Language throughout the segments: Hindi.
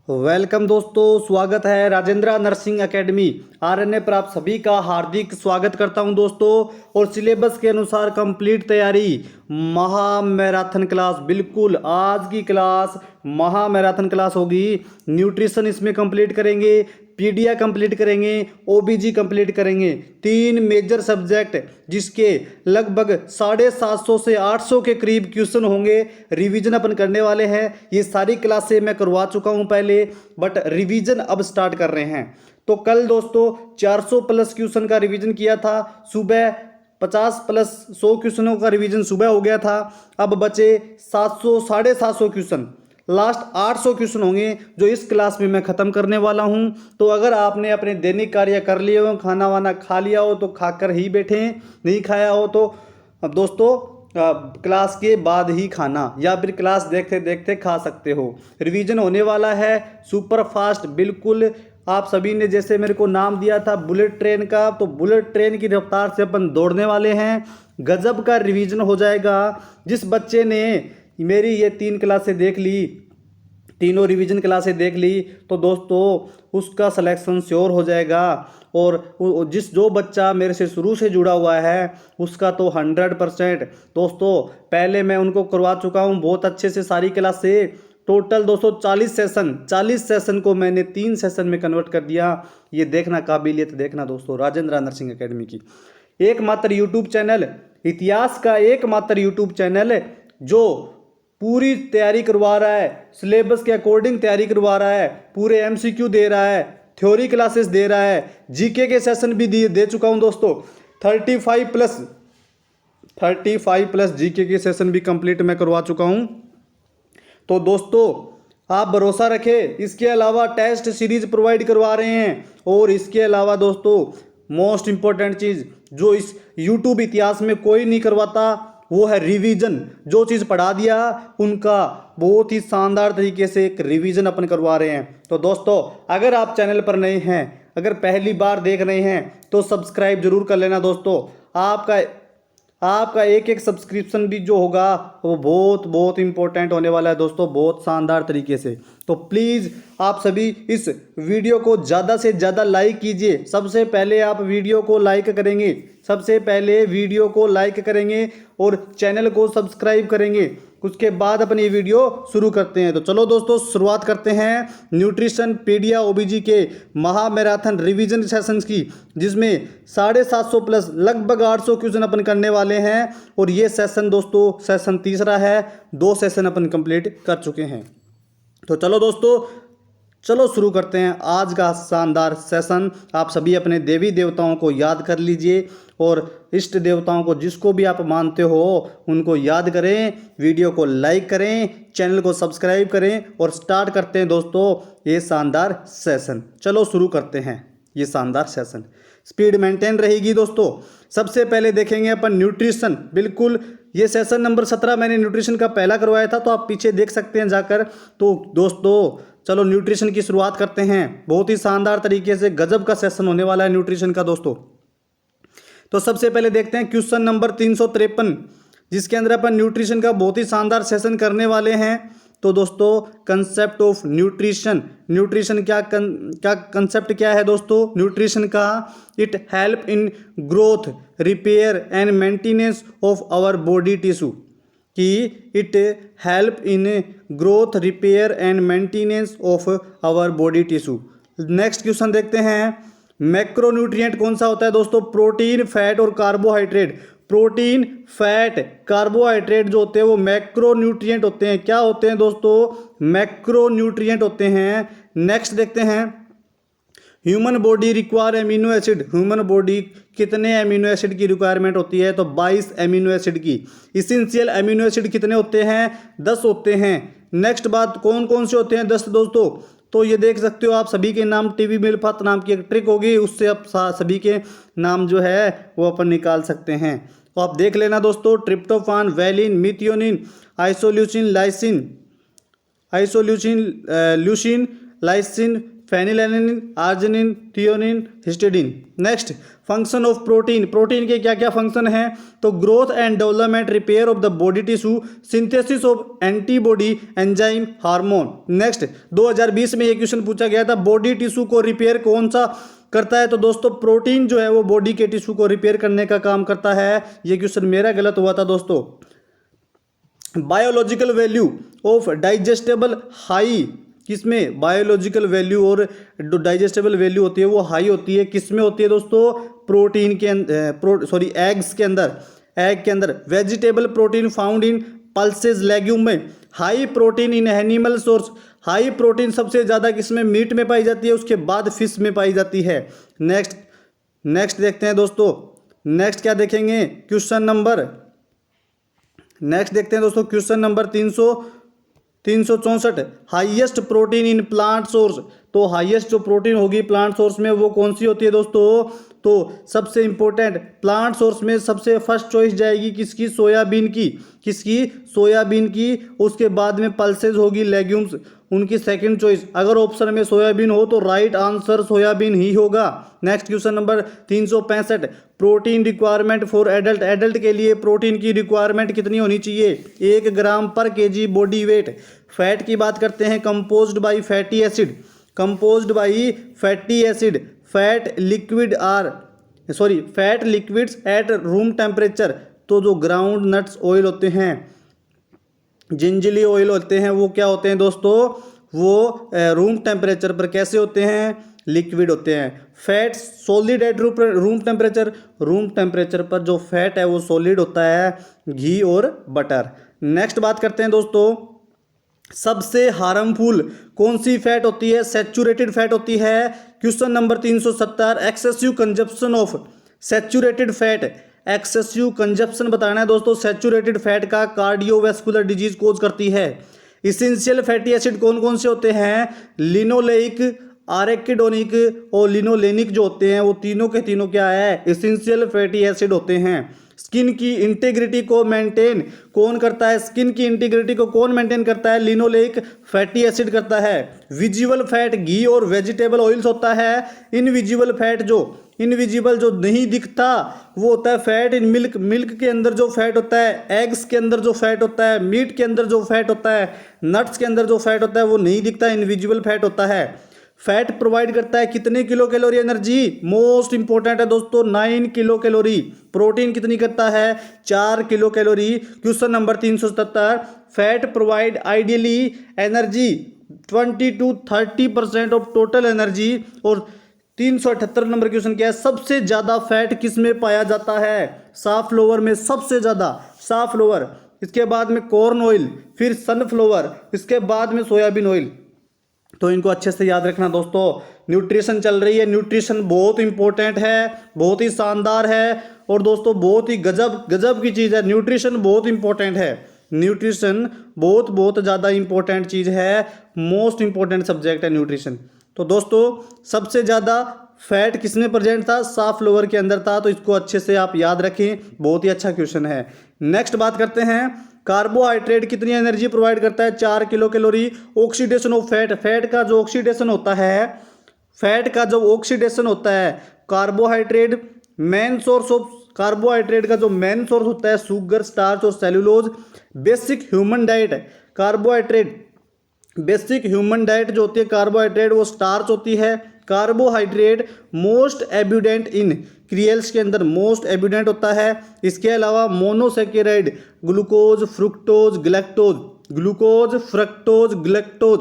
वेलकम दोस्तों, स्वागत है राजेंद्र नर्सिंग एकेडमी आरएनए पर आप सभी का हार्दिक स्वागत करता हूं दोस्तों। और सिलेबस के अनुसार कंप्लीट तैयारी महा मैराथन क्लास, बिल्कुल आज की क्लास महा मैराथन क्लास होगी। न्यूट्रिशन इसमें कंप्लीट करेंगे, पीडिया कंप्लीट करेंगे, ओबीजी कंप्लीट करेंगे। 3 मेजर सब्जेक्ट जिसके लगभग 750 से 800 के करीब क्वेश्चन होंगे। रिवीजन अपन करने वाले हैं। ये सारी क्लासें मैं करवा चुका हूं पहले, बट रिवीजन अब स्टार्ट कर रहे हैं। तो कल दोस्तों 400 प्लस क्वेश्चन का रिवीजन किया था। सुबह 50 प्लस 100 क्वेश्चनों का रिवीजन सुबह हो गया था। अब बचे 700 750 क्वेश्चन, लास्ट 800 क्वेश्चन होंगे जो इस क्लास में मैं ख़त्म करने वाला हूं। तो अगर आपने अपने दैनिक कार्य कर लिए हो, खाना वाना खा लिया हो तो खाकर ही बैठें, नहीं खाया हो तो अब दोस्तों क्लास के बाद ही खाना, या फिर क्लास देखते देखते खा सकते हो। रिवीजन होने वाला है सुपर फास्ट, बिल्कुल आप सभी ने जैसे मेरे को नाम दिया था बुलेट ट्रेन का, तो बुलेट ट्रेन की रफ्तार से अपन दौड़ने वाले हैं। गजब का रिवीजन हो जाएगा। जिस बच्चे ने मेरी ये 3 क्लासें देख ली, तीनों रिवीजन क्लासें देख ली, तो दोस्तों उसका सिलेक्शन श्योर हो जाएगा। और जो बच्चा मेरे से शुरू से जुड़ा हुआ है उसका तो 100% दोस्तों पहले मैं उनको करवा चुका हूँ बहुत अच्छे से सारी क्लासें। टोटल दोस्तों 40 सेशन को मैंने 3 सेशन में कन्वर्ट कर दिया। ये देखना, काबिलियत देखना दोस्तों राजेंद्र नर्सिंग एकेडमी की। एकमात्र यूट्यूब चैनल, इतिहास का एकमात्र यूट्यूब चैनल जो पूरी तैयारी करवा रहा है, सिलेबस के अकॉर्डिंग तैयारी करवा रहा है, पूरे एमसीक्यू दे रहा है, थ्योरी क्लासेस दे रहा है, जीके के सेशन भी दे चुका हूं दोस्तों। 35 प्लस जीके के सेशन भी कंप्लीट मैं करवा चुका हूं। तो दोस्तों आप भरोसा रखें। इसके अलावा टेस्ट सीरीज प्रोवाइड करवा रहे हैं। और इसके अलावा दोस्तों मोस्ट इंपॉर्टेंट चीज़ जो इस यूट्यूब इतिहास में कोई नहीं करवाता वो है रिवीजन। जो चीज़ पढ़ा दिया उनका बहुत ही शानदार तरीके से एक रिवीजन अपन करवा रहे हैं। तो दोस्तों अगर आप चैनल पर नए हैं, अगर पहली बार देख रहे हैं तो सब्सक्राइब जरूर कर लेना दोस्तों। आपका एक एक सब्सक्रिप्शन भी जो होगा वो बहुत बहुत इंपॉर्टेंट होने वाला है दोस्तों, बहुत शानदार तरीके से। तो प्लीज़ आप सभी इस वीडियो को ज़्यादा से ज़्यादा लाइक कीजिए। सबसे पहले आप वीडियो को लाइक करेंगे, सबसे पहले वीडियो को लाइक करेंगे और चैनल को सब्सक्राइब करेंगे। उसके बाद अपनी वीडियो शुरू करते हैं। तो चलो दोस्तों शुरुआत करते हैं न्यूट्रिशन पीडिया ओबीजी के महा मैराथन रिवीजन सेशंस की, जिसमें 750 प्लस लगभग 800 क्वेश्चन अपन करने वाले हैं। और ये सेशन दोस्तों सेशन तीसरा है, 2 सेशन अपन कंप्लीट कर चुके हैं। तो चलो दोस्तों चलो शुरू करते हैं आज का शानदार सेशन। आप सभी अपने देवी देवताओं को याद कर लीजिए और इष्ट देवताओं को जिसको भी आप मानते हो उनको याद करें, वीडियो को लाइक करें, चैनल को सब्सक्राइब करें और स्टार्ट करते हैं दोस्तों ये शानदार सेशन। चलो शुरू करते हैं ये शानदार सेशन। स्पीड मेंटेन रहेगी दोस्तों। सबसे पहले देखेंगे अपन न्यूट्रिशन, बिल्कुल ये सेशन नंबर 17 मैंने न्यूट्रिशन का पहला करवाया था, तो आप पीछे देख सकते हैं जाकर। तो दोस्तों चलो न्यूट्रिशन की शुरुआत करते हैं। बहुत ही शानदार तरीके से गजब का सेशन होने वाला है न्यूट्रिशन का दोस्तों। तो सबसे पहले देखते हैं क्वेश्चन नंबर 353, जिसके अंदर अपन न्यूट्रिशन का बहुत ही शानदार सेशन करने वाले हैं। तो दोस्तों कंसेप्ट ऑफ न्यूट्रिशन, न्यूट्रिशन क्या कंसेप्ट क्या है दोस्तों न्यूट्रिशन का? It help in growth, repair and maintenance of our body tissue, कि it help in growth, repair and maintenance of our body tissue. Next question देखते हैं। मैक्रोन्यूट्रिएंट कौन सा होता है दोस्तों? प्रोटीन, फैट और कार्बोहाइड्रेट। प्रोटीन, फैट, कार्बोहाइड्रेट जो होते हैं वो मैक्रोन्यूट्रिएंट होते हैं। क्या होते हैं दोस्तों? मैक्रोन्यूट्रिएंट होते हैं। नेक्स्ट देखते हैं। Human body require amino acid, human body कितने एमिनो एसिड की रिक्वायरमेंट होती है? तो 22 एमिनो एसिड की। इसेंशियल एमिनो एसिड कितने होते हैं? 10 होते हैं। नेक्स्ट बात, कौन कौन से होते हैं 10 दोस्तों? तो ये देख सकते हो आप सभी के नाम। टीवी मिल्फात नाम की एक ट्रिक होगी, उससे आप सभी के नाम जो है वो अपन निकाल सकते हैं। तो आप देख लेना दोस्तों। Tryptophan, valine, methionine, isoleucine, lysine, leucine, lysine, phenylalanine, arginine, threonine, histidine. Next, function of protein. Protein के क्या क्या फंक्शन हैं? तो growth and development, repair of the body tissue, synthesis of antibody, enzyme, hormone. Next, 2020 में ये क्वेश्चन पूछा गया था, बॉडी टिश्यू को रिपेयर कौन सा करता है? तो दोस्तों प्रोटीन जो है वो बॉडी के टिश्यू को रिपेयर करने का काम करता है। ये क्वेश्चन मेरा गलत हुआ था दोस्तों। Biological value of digestible high, किसमें? बायोलॉजिकल वैल्यू और डाइजेस्टेबल वैल्यू होती है वो हाई होती है, किसमें होती है दोस्तों? प्रोटीन के अंदर, एग्स के अंदर, एग के अंदर। Vegetable protein found in pulses, legume में। High protein in animal source, high protein सबसे ज़्यादा किसमें? मीट में पाई जाती है, उसके बाद फिश में पाई जाती है। नेक्स्ट देखते हैं दोस्तों, नेक्स्ट क्या देखेंगे? क्वेश्चन नंबर, नेक्स्ट देखते हैं दोस्तों question number 364, highest protein in plant source. तो हाईएस्ट जो प्रोटीन होगी प्लांट सोर्स में वो कौन सी होती है दोस्तों? तो सबसे इंपॉर्टेंट, प्लांट सोर्स में सबसे फर्स्ट चॉइस जाएगी किसकी? सोयाबीन की। किसकी? सोयाबीन की। उसके बाद में पल्सेस होगी, लेग्यूम्स, उनकी सेकंड चॉइस। अगर ऑप्शन में सोयाबीन हो तो राइट आंसर सोयाबीन ही होगा। Next question number 365, protein requirement for adult. Adult के लिए प्रोटीन की रिक्वायरमेंट कितनी होनी चाहिए? 1 gram per KG body weight. Fat की बात करते हैं, composed by fatty acid, composed by fatty acid. Fat liquids at room temperature. तो जो ग्राउंड नट्स ऑयल होते हैं, जिंजली ऑयल होते हैं, वो क्या होते हैं दोस्तों? वो रूम टेम्परेचर पर कैसे होते हैं? लिक्विड होते हैं। Fat solid at room temperature, room temperature पर जो फैट है वो सॉलिड होता है, घी और बटर। नेक्स्ट बात करते हैं दोस्तों, सबसे हार्मफुल कौन सी फैट होती है? सैचुरेटेड फैट होती है। Question number 370, excessive consumption of saturated fat. Excessive consumption बताना है दोस्तों सैचुरेटेड फैट का, कार्डियोवैस्कुलर डिजीज कोज करती है। इसेंशियल फैटी एसिड कौन कौन से होते हैं? लिनोलेइक, आरेकिडोनिक और लिनोलेनिक जो होते हैं वो तीनों के तीनों क्या है? इसेंशियल फैटी एसिड होते हैं। स्किन की इंटीग्रिटी को मेंटेन कौन करता है? स्किन की इंटीग्रिटी को कौन मेंटेन करता है? लिनोलेइक फैटी एसिड करता है। विजिबल फैट घी और वेजिटेबल ऑयल्स होता है। इनविजिबल फैट इनविजिबल जो नहीं दिखता वो होता है फैट इन मिल्क। मिल्क के अंदर जो फैट होता है, एग्स के अंदर जो फैट होता है, मीट के अंदर जो फैट होता है, नट्स के अंदर जो फैट होता है वो नहीं दिखता, इनविजिबल फैट होता है। फैट प्रोवाइड करता है कितने kilo calorie energy? Most important है दोस्तों, 9 किलो कैलोरी। प्रोटीन कितनी करता है? 4 kilo calorie. Question number 377, fat provide ideally energy 20 to 30% of total energy. और 378 नंबर क्वेश्चन क्या है? सबसे ज्यादा फैट किस में पाया जाता है? साफ्लोवर में सबसे ज्यादा, साफ्लोवर। इसके बाद में कॉर्न ऑयल, फिर सनफ्लावर, इसके बाद में सोयाबीन ऑयल। तो इनको अच्छे से याद रखना दोस्तों। न्यूट्रिशन चल रही है, न्यूट्रिशन बहुत इंपॉर्टेंट है, बहुत ही शानदार है और दोस्तों बहुत ही गजब की चीज़ है। न्यूट्रिशन बहुत इंपॉर्टेंट है, न्यूट्रिशन बहुत ज़्यादा इंपॉर्टेंट चीज़ है, मोस्ट इंपॉर्टेंट सब्जेक्ट है न्यूट्रिशन। तो दोस्तों सबसे ज़्यादा फैट किसमें प्रेजेंट था? साफ्लोवर के अंदर था। तो इसको अच्छे से आप याद रखें, बहुत ही अच्छा क्वेश्चन है। नेक्स्ट बात करते हैं, कार्बोहाइड्रेट कितनी एनर्जी प्रोवाइड करता है? 4 kilo calorie. Oxidation of fat, fat का जो ऑक्सीडेशन होता है, carbohydrate main source of carbohydrate का जो मेन सोर्स होता है शुगर, स्टार्च और cellulose. Basic human diet, carbohydrate basic human diet जो होती है कार्बोहाइड्रेट वो स्टार्च होती है। कार्बोहाइड्रेट मोस्ट एब्यूडेंट इन क्रियल्स के अंदर मोस्ट एब्यूडेंट होता है। इसके अलावा मोनोसेकेराइड ग्लूकोज, फ्रुक्टोज, ग्लैक्टोज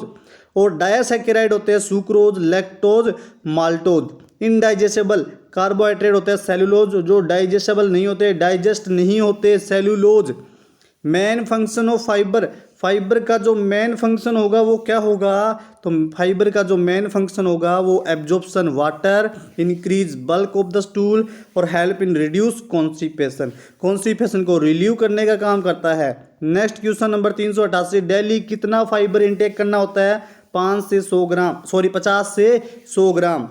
और डायासेकेराइड होते हैं sucrose, lactose, maltose. Indigestible carbohydrate होते हैं सेलुलोज, जो डाइजेस्टेबल नहीं होते, डाइजेस्ट नहीं होते, cellulose. Main function of fibre का जो मेन फंक्शन होगा वो क्या होगा? तो फाइबर का जो मेन फंक्शन होगा वो absorption water, increase bulk of the stool और हेल्प इन रिड्यूस कॉन्स्टिपेशन को रिलीव करने का काम करता है। नेक्स्ट क्वेश्चन नंबर 388, डेली कितना फाइबर इंटेक करना होता है? 50 से 100 ग्राम।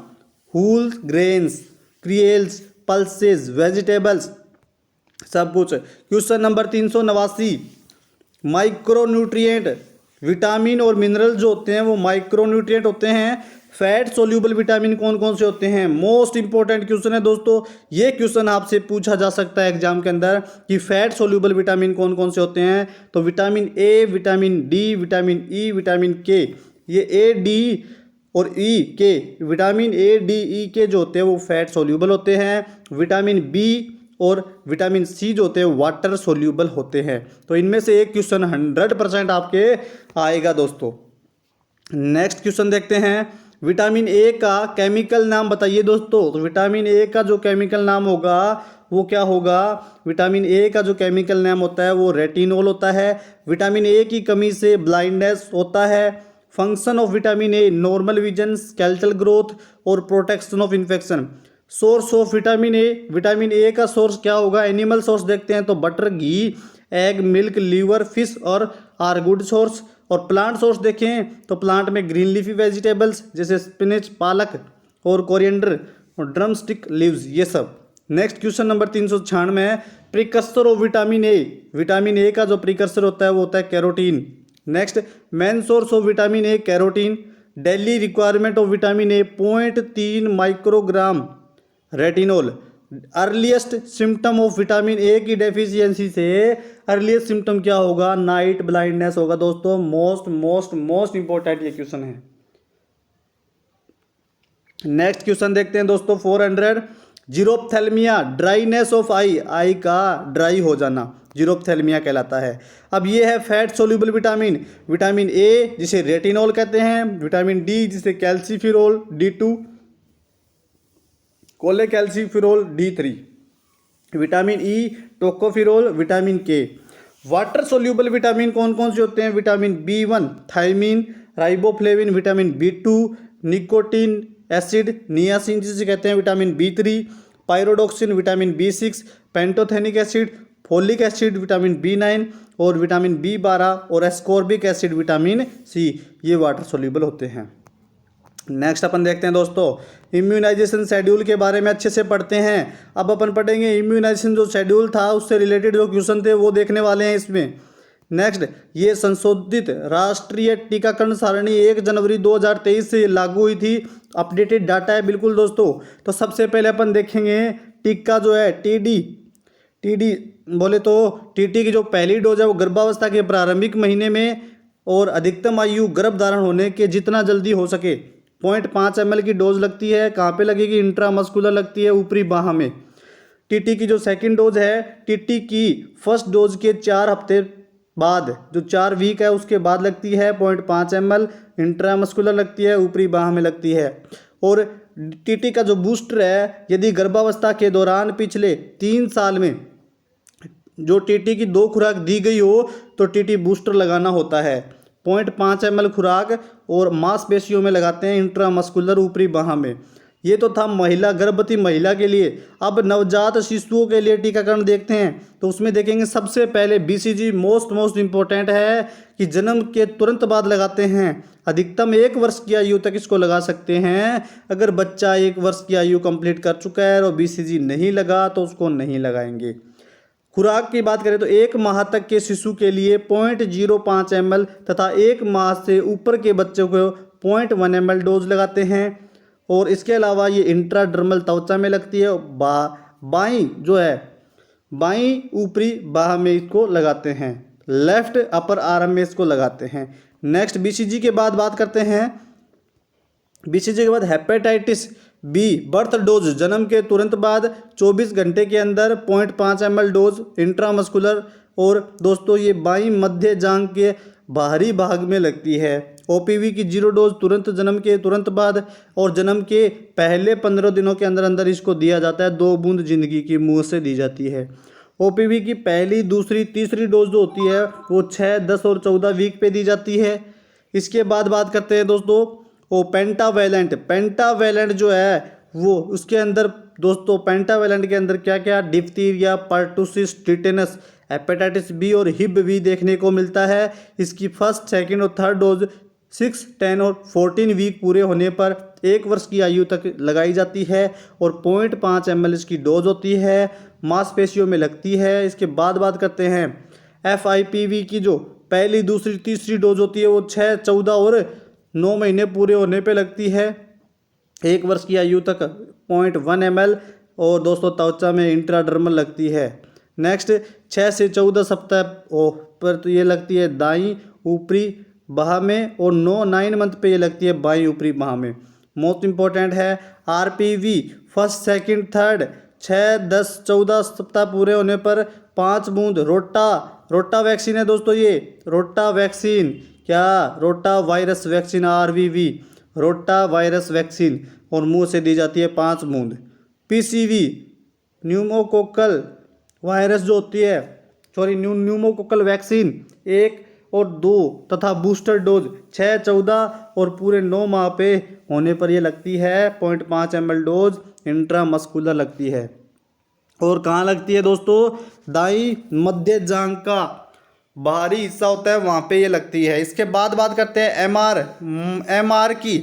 होल ग्रेन्स, क्रियल्स, पल्सेस, वेजिटेबल्स सब कुछ। क्वेश्चन नंबर 389, माइक्रोन्यूट्रिएंट, विटामिन और मिनरल जो होते हैं वो माइक्रोन्यूट्रिएंट होते हैं। फैट सोल्यूबल विटामिन कौन कौन से होते हैं? मोस्ट इंपॉर्टेंट क्वेश्चन है दोस्तों। ये क्वेश्चन आपसे पूछा जा सकता है एग्जाम के अंदर कि फैट सोल्यूबल विटामिन कौन कौन से होते हैं। तो vitamin A, vitamin D, vitamin E, vitamin के, ये ए, डी और ई के, विटामिन ए, डी, ई के जो होते हैं वो फैट सोल्यूबल होते हैं। विटामिन बी और विटामिन सी जो होते हैं वाटर सोल्यूबल होते हैं। तो इनमें से एक क्वेश्चन 100% आपके आएगा दोस्तों। नेक्स्ट क्वेश्चन देखते हैं, विटामिन ए का केमिकल नाम बताइए दोस्तों। तो विटामिन ए का जो केमिकल नाम होगा वो क्या होगा? विटामिन ए का जो केमिकल नाम होता है वो रेटिनोल होता है। विटामिन ए की कमी से ब्लाइंडनेस होता है। Function of vitamin A normal vision, skeletal growth और protection of infection. Source of vitamin A, vitamin A का सोर्स क्या होगा? एनिमल सोर्स देखते हैं तो butter, ghee, egg, milk, liver, fish और आर गुड सोर्स। और प्लांट सोर्स देखें तो प्लांट में ग्रीन लीफी वेजिटेबल्स जैसे स्पिनच, पालक और कोरिएंडर और ड्रम स्टिक लीव्स, ये सब। नेक्स्ट क्वेश्चन नंबर 396 है, precursor of vitamin A. Vitamin A का जो प्रिकर्सर होता है वो होता है carotene. Next, main source of vitamin A carotene. Daily requirement of vitamin A 0.3 microgram retinol. Earliest symptom of vitamin A की डेफिशिएंसी से अर्लीस्ट सिम्टम क्या होगा? नाइट ब्लाइंडनेस होगा दोस्तों। मोस्ट मोस्ट मोस्ट इंपॉर्टेंट ये क्वेश्चन है। नेक्स्ट क्वेश्चन देखते हैं दोस्तों 400, जीरोप्थेल्मिया, ड्राइनेस ऑफ आई, आई का ड्राई हो जाना जीरोप्थेल्मिया कहलाता है। अब ये है fat soluble vitamin. Vitamin A जिसे रेटिनोल कहते हैं, विटामिन डी जिसे calciferol D2, cholecalciferol D3, vitamin E tocopherol, vitamin K. Water soluble vitamin कौन कौन से होते हैं? Vitamin B1 thiamine, riboflavin, vitamin B2 nicotine acid, niacin जिसे कहते हैं, vitamin B3 pyridoxine, vitamin B6 pantothenic acid, folic acid, vitamin B9 और विटामिन B12 और एस्कॉर्बिक एसिड, विटामिन C, ये वाटर सोल्यूबल होते हैं। नेक्स्ट अपन देखते हैं दोस्तों इम्यूनाइजेशन शेड्यूल के बारे में अच्छे से पढ़ते हैं। अब अपन पढ़ेंगे इम्यूनाइजेशन जो शेड्यूल था उससे रिलेटेड जो क्वेश्चन थे वो देखने वाले हैं इसमें। नेक्स्ट, ये संशोधित राष्ट्रीय टीकाकरण सारणी 1 जनवरी 2023 से लागू हुई थी। अपडेटेड डाटा है बिल्कुल दोस्तों। तो सबसे पहले अपन देखेंगे टीका जो है टीडी बोले तो टीटी की जो पहली डोज है वो गर्भावस्था के प्रारंभिक महीने में और अधिकतम आयु गर्भधारण होने के जितना जल्दी हो सके 0.5 ml की डोज लगती है। कहाँ पे लगेगी? इंट्रामस्कुलर लगती है, ऊपरी बाह में। टीटी की जो सेकंड डोज है, टीटी की फर्स्ट डोज के 4 हफ्ते बाद, जो 4 वीक है उसके बाद लगती है 0.5 ml, इंट्रामस्कुलर लगती है, ऊपरी बाह में लगती है। और टीटी का जो बूस्टर है, यदि गर्भावस्था के दौरान पिछले 3 साल में जो टीटी की 2 खुराक दी गई हो तो टीटी बूस्टर लगाना होता है। 0.5 ml खुराक और मांसपेशियों में लगाते हैं, इंट्रामस्कुलर ऊपरी बाह में। ये तो था महिला, गर्भवती महिला के लिए। अब नवजात शिशुओं के लिए टीकाकरण देखते हैं तो उसमें देखेंगे सबसे पहले BCG मोस्ट इम्पोर्टेंट है कि जन्म के तुरंत बाद लगाते हैं। अधिकतम 1 वर्ष की आयु तक इसको लगा सकते हैं। अगर बच्चा 1 वर्ष की आयु कंप्लीट कर चुका है और BCG नहीं लगा तो उसको नहीं लगाएंगे। खुराक की बात करें तो 1 माह तक के शिशु के लिए 0.05 ml तथा 1 माह से ऊपर के बच्चों को 0.1 ml डोज लगाते हैं। और इसके अलावा ये इंट्राडर्मल त्वचा में लगती है। बाईं जो है बाईं ऊपरी बाह में इसको लगाते हैं, लेफ्ट अपर आर्म में इसको लगाते हैं। नेक्स्ट BCG के बाद बात करते हैं। BCG के बाद हेपेटाइटिस B बर्थ डोज, जन्म के तुरंत बाद 24 घंटे के अंदर 0.5 ml डोज इंट्रामस्कुलर। और दोस्तों ये बाईं मध्य जांघ के बाहरी भाग में लगती है। OPV की 0 डोज तुरंत जन्म के तुरंत बाद और जन्म के पहले 15 दिनों के अंदर अंदर इसको दिया जाता है। 2 बूंद जिंदगी की मुंह से दी जाती है। OPV की पहली, दूसरी, तीसरी डोज जो होती है वो 6, 10 और 14 वीक पे दी जाती है। इसके बाद बात करते हैं दोस्तों वो पेंटावेलेंट जो है वो उसके अंदर दोस्तों पेंटावेलेंट के अंदर क्या क्या diphtheria, pertussis, tetanus, hepatitis B और हिब भी देखने को मिलता है। इसकी फर्स्ट, सेकंड और थर्ड डोज 6, 10 और 14 वीक पूरे होने पर 1 वर्ष की आयु तक लगाई जाती है और 0.5 ml इसकी डोज होती है, मांसपेशियों में लगती है। इसके बाद बात करते हैं FIPV की जो पहली, दूसरी, तीसरी डोज होती है वो 6, 14 और 9 महीने पूरे होने पे लगती है। 1 वर्ष की आयु तक 0.1 ml और दोस्तों त्वचा में इंट्राडर्मल लगती है। नेक्स्ट 6 से 14 सप्ताह पर तो ये लगती है दाईं ऊपरी बाह में और 9 मंथ पे ये लगती है बाईं ऊपरी बाह में। मोस्ट इंपॉर्टेंट है RPV फर्स्ट सेकंड थर्ड 6, 10, 14 सप्ताह पूरे होने पर 5 बूंद रोटा वैक्सीन है दोस्तों। ये रोटा वैक्सीन क्या, rota virus vaccine RVV rota virus vaccine और मुंह से दी जाती है 5 बूंद। PCV न्यूमोकोकल वायरस जो होती है न्यूमोकोकल वैक्सीन 1 और 2 तथा बूस्टर डोज 6, 14 और पूरे 9 माह पे होने पर ये लगती है 0.5 ml डोज इंट्रामस्कुलर लगती है। और कहाँ लगती है दोस्तों, दाई मध्य जांघ का बाहरी हिस्सा होता है वहाँ पे ये लगती है। इसके बाद बात करते हैं MR की।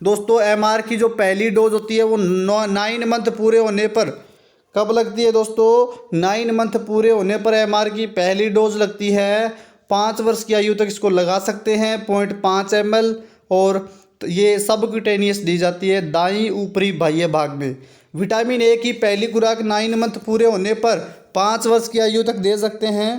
दोस्तों MR की जो पहली डोज होती है वो 9 मंथ पूरे होने पर कब लगती है दोस्तों, 9 मंथ पूरे होने पर MR की पहली डोज लगती है। 5 वर्ष की आयु तक इसको लगा सकते हैं 0.5 ml और ये सबक्यूटेनियस दी जाती है दाईं ऊपरी बाह्य भाग में। विटामिन ए की पहली खुराक 9 मंथ पूरे होने पर 5 वर्ष की आयु तक दे सकते हैं।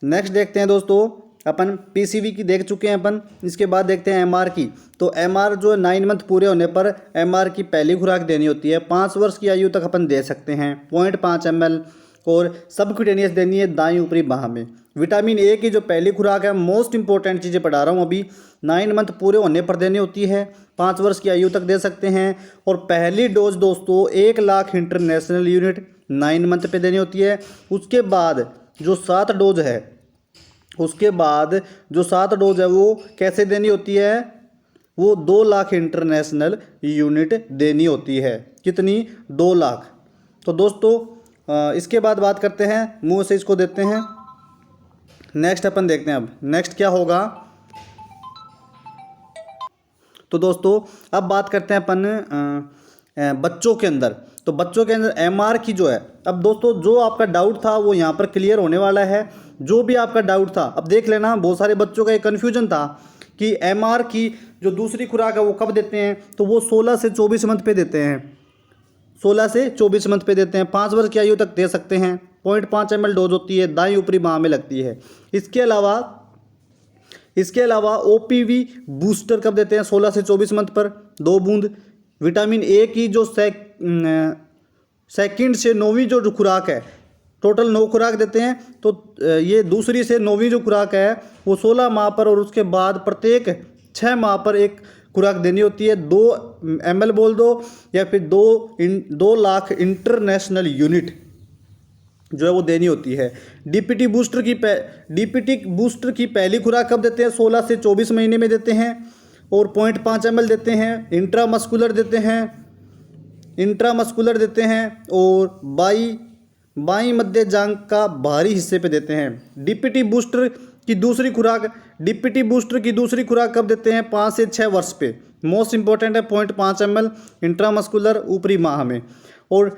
नेक्स्ट देखते हैं दोस्तों, अपन PCV की देख चुके हैं अपन, इसके बाद देखते हैं MR की। तो MR जो 9 मंथ पूरे होने पर MR की पहली खुराक देनी होती है, 5 वर्ष की आयु तक अपन दे सकते हैं 0.5 ml और सबक्यूटेनियस देनी है दाईं ऊपरी बाह में। विटामिन ए की जो पहली खुराक है, मोस्ट इंपॉर्टेंट चीज़ें पढ़ा रहा हूँ अभी, 9 मंथ पूरे होने पर देनी होती है, 5 वर्ष की आयु तक दे सकते हैं। और पहली डोज दोस्तों 1 लाख इंटरनेशनल यूनिट 9 मंथ पे देनी होती है। उसके बाद जो 7 डोज है वो कैसे देनी होती है, वो 2 लाख इंटरनेशनल यूनिट देनी होती है। कितनी, 2 लाख। तो दोस्तों इसके बाद बात करते हैं, मुंह से इसको देते हैं। नेक्स्ट अपन देखते हैं अब नेक्स्ट क्या होगा। तो दोस्तों अब बात करते हैं अपन बच्चों के अंदर। तो बच्चों के अंदर MR की जो है, अब दोस्तों जो आपका डाउट था वो यहाँ पर क्लियर होने वाला है। जो भी आपका डाउट था अब देख लेना, बहुत सारे बच्चों का एक कन्फ्यूजन था कि MR की जो दूसरी खुराक है वो कब देते हैं, तो वो 16 से 24 मंथ पे देते हैं। 16 से 24 मंथ पे देते हैं, 5 वर्ष की आयु तक दे सकते हैं। 0.5 ml डोज होती है, दाईं ऊपरी बाह में लगती है। इसके अलावा OPV बूस्टर कब देते हैं, 16 से 24 मंथ पर 2 बूंद। विटामिन ए की जो सेकंड से 9वीं जो खुराक है, टोटल 9 खुराक देते हैं। तो ये दूसरी से 9वीं जो खुराक है वो 16 माह पर और उसके बाद प्रत्येक 6 माह पर एक खुराक देनी होती है। 2 ml बोल दो या फिर 2 लाख इंटरनेशनल यूनिट जो है वो देनी होती है। DPT बूस्टर की पहली खुराक कब देते हैं, 16 से 24 महीने में देते हैं और 0.5 ml देते हैं। इंट्रामस्कुलर देते हैं और बाई मध्य जांघ का बाहरी हिस्से पे देते हैं। DPT बूस्टर की दूसरी खुराक कब देते हैं, 5 से 6 वर्ष पे। मोस्ट इंपॉर्टेंट है 0.5 ml इंट्रामस्कुलर ऊपरी माह में। और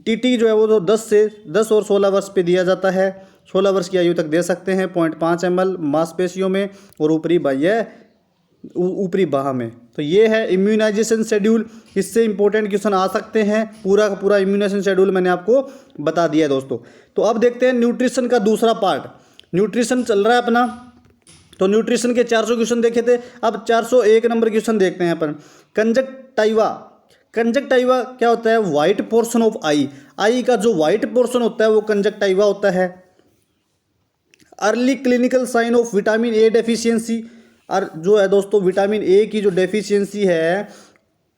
TT जो है वो तो 10 और 16 वर्ष पे दिया जाता है। 16 वर्ष की आयु तक दे सकते हैं 0.5 ml मांसपेशियों में और ऊपरी बाह में। तो ये है इम्यूनाइजेशन शेड्यूल। इससे इंपॉर्टेंट क्वेश्चन आ सकते हैं। पूरा का पूरा इम्यूनाइजेशन शेड्यूल मैंने आपको बता दिया है दोस्तों। तो अब देखते हैं न्यूट्रिशन का दूसरा पार्ट। न्यूट्रिशन चल रहा है अपना, तो न्यूट्रिशन के 400 क्वेश्चन देखे थे। अब 401 नंबर क्वेश्चन देखते हैं अपन। कंजक्टाइवा क्या होता है, व्हाइट पोर्शन ऑफ आई का जो व्हाइट पोर्शन होता है वो कंजक्टाइवा होता है। Early clinical sign of vitamin A deficiency, और जो है दोस्तों विटामिन ए की जो डेफिशिएंसी है,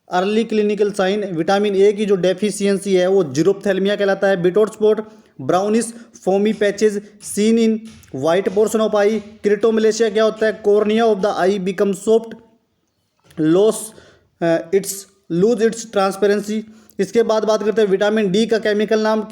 early clinical sign vitamin A की जो डेफिशिएंसी है वो जीरोप्थेल्मिया कहलाता है। Bitot spot, brownish foamy patches seen in white portion of eye. Keratomalacia क्या होता है, cornea of the eye become soft, lose its transparency. इसके बाद बात करते हैं विटामिन डी का केमिकल नाम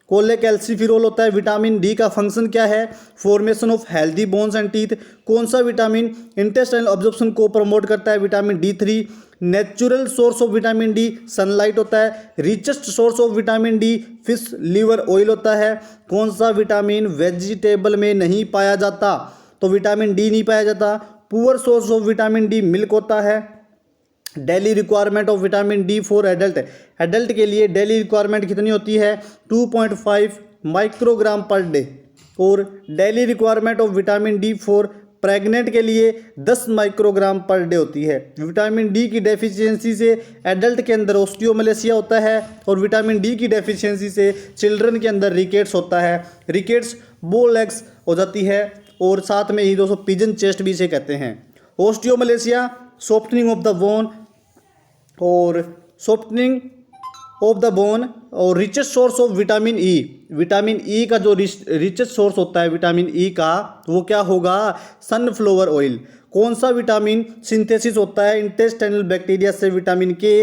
कोलेकैल्सिफिरोल होता है। विटामिन डी का फंक्शन क्या है, formation of healthy bones and teeth. कौन सा विटामिन इंटेस्टाइनल ऑब्जॉर्प्शन को प्रमोट करता है, vitamin D3। Natural source of vitamin D sunlight होता है। Richest source of vitamin D fish liver oil होता है। कौन सा विटामिन वेजिटेबल में नहीं पाया जाता, तो विटामिन डी नहीं पाया जाता। Poor source of vitamin D milk होता है। Daily requirement of vitamin D for adult, adult के लिए डेली रिक्वायरमेंट कितनी होती है 2.5 माइक्रोग्राम पर डे। और daily requirement of vitamin D for pregnant के लिए 10 माइक्रोग्राम पर डे होती है। विटामिन डी की डेफिशिएंसी से एडल्ट के अंदर ऑस्टियोमलेशिया होता है और विटामिन डी की डेफिशिएंसी से चिल्ड्रन के अंदर रिकेट्स होता है। रिकेट्स बो लेग्स हो जाती है और साथ में ही दोस्तों पिजन चेस्ट भी इसे कहते हैं। Osteomalacia softening of the bone और सॉफ्टनिंग ऑफ द बोन और richest source of vitamin E. Vitamin E का जो रिचेस्ट सोर्स होता है विटामिन ई का वो क्या होगा सनफ्लावर ऑयल। कौन सा विटामिन सिंथेसिस होता है इंटेस्टाइनल बैक्टीरिया से विटामिन के।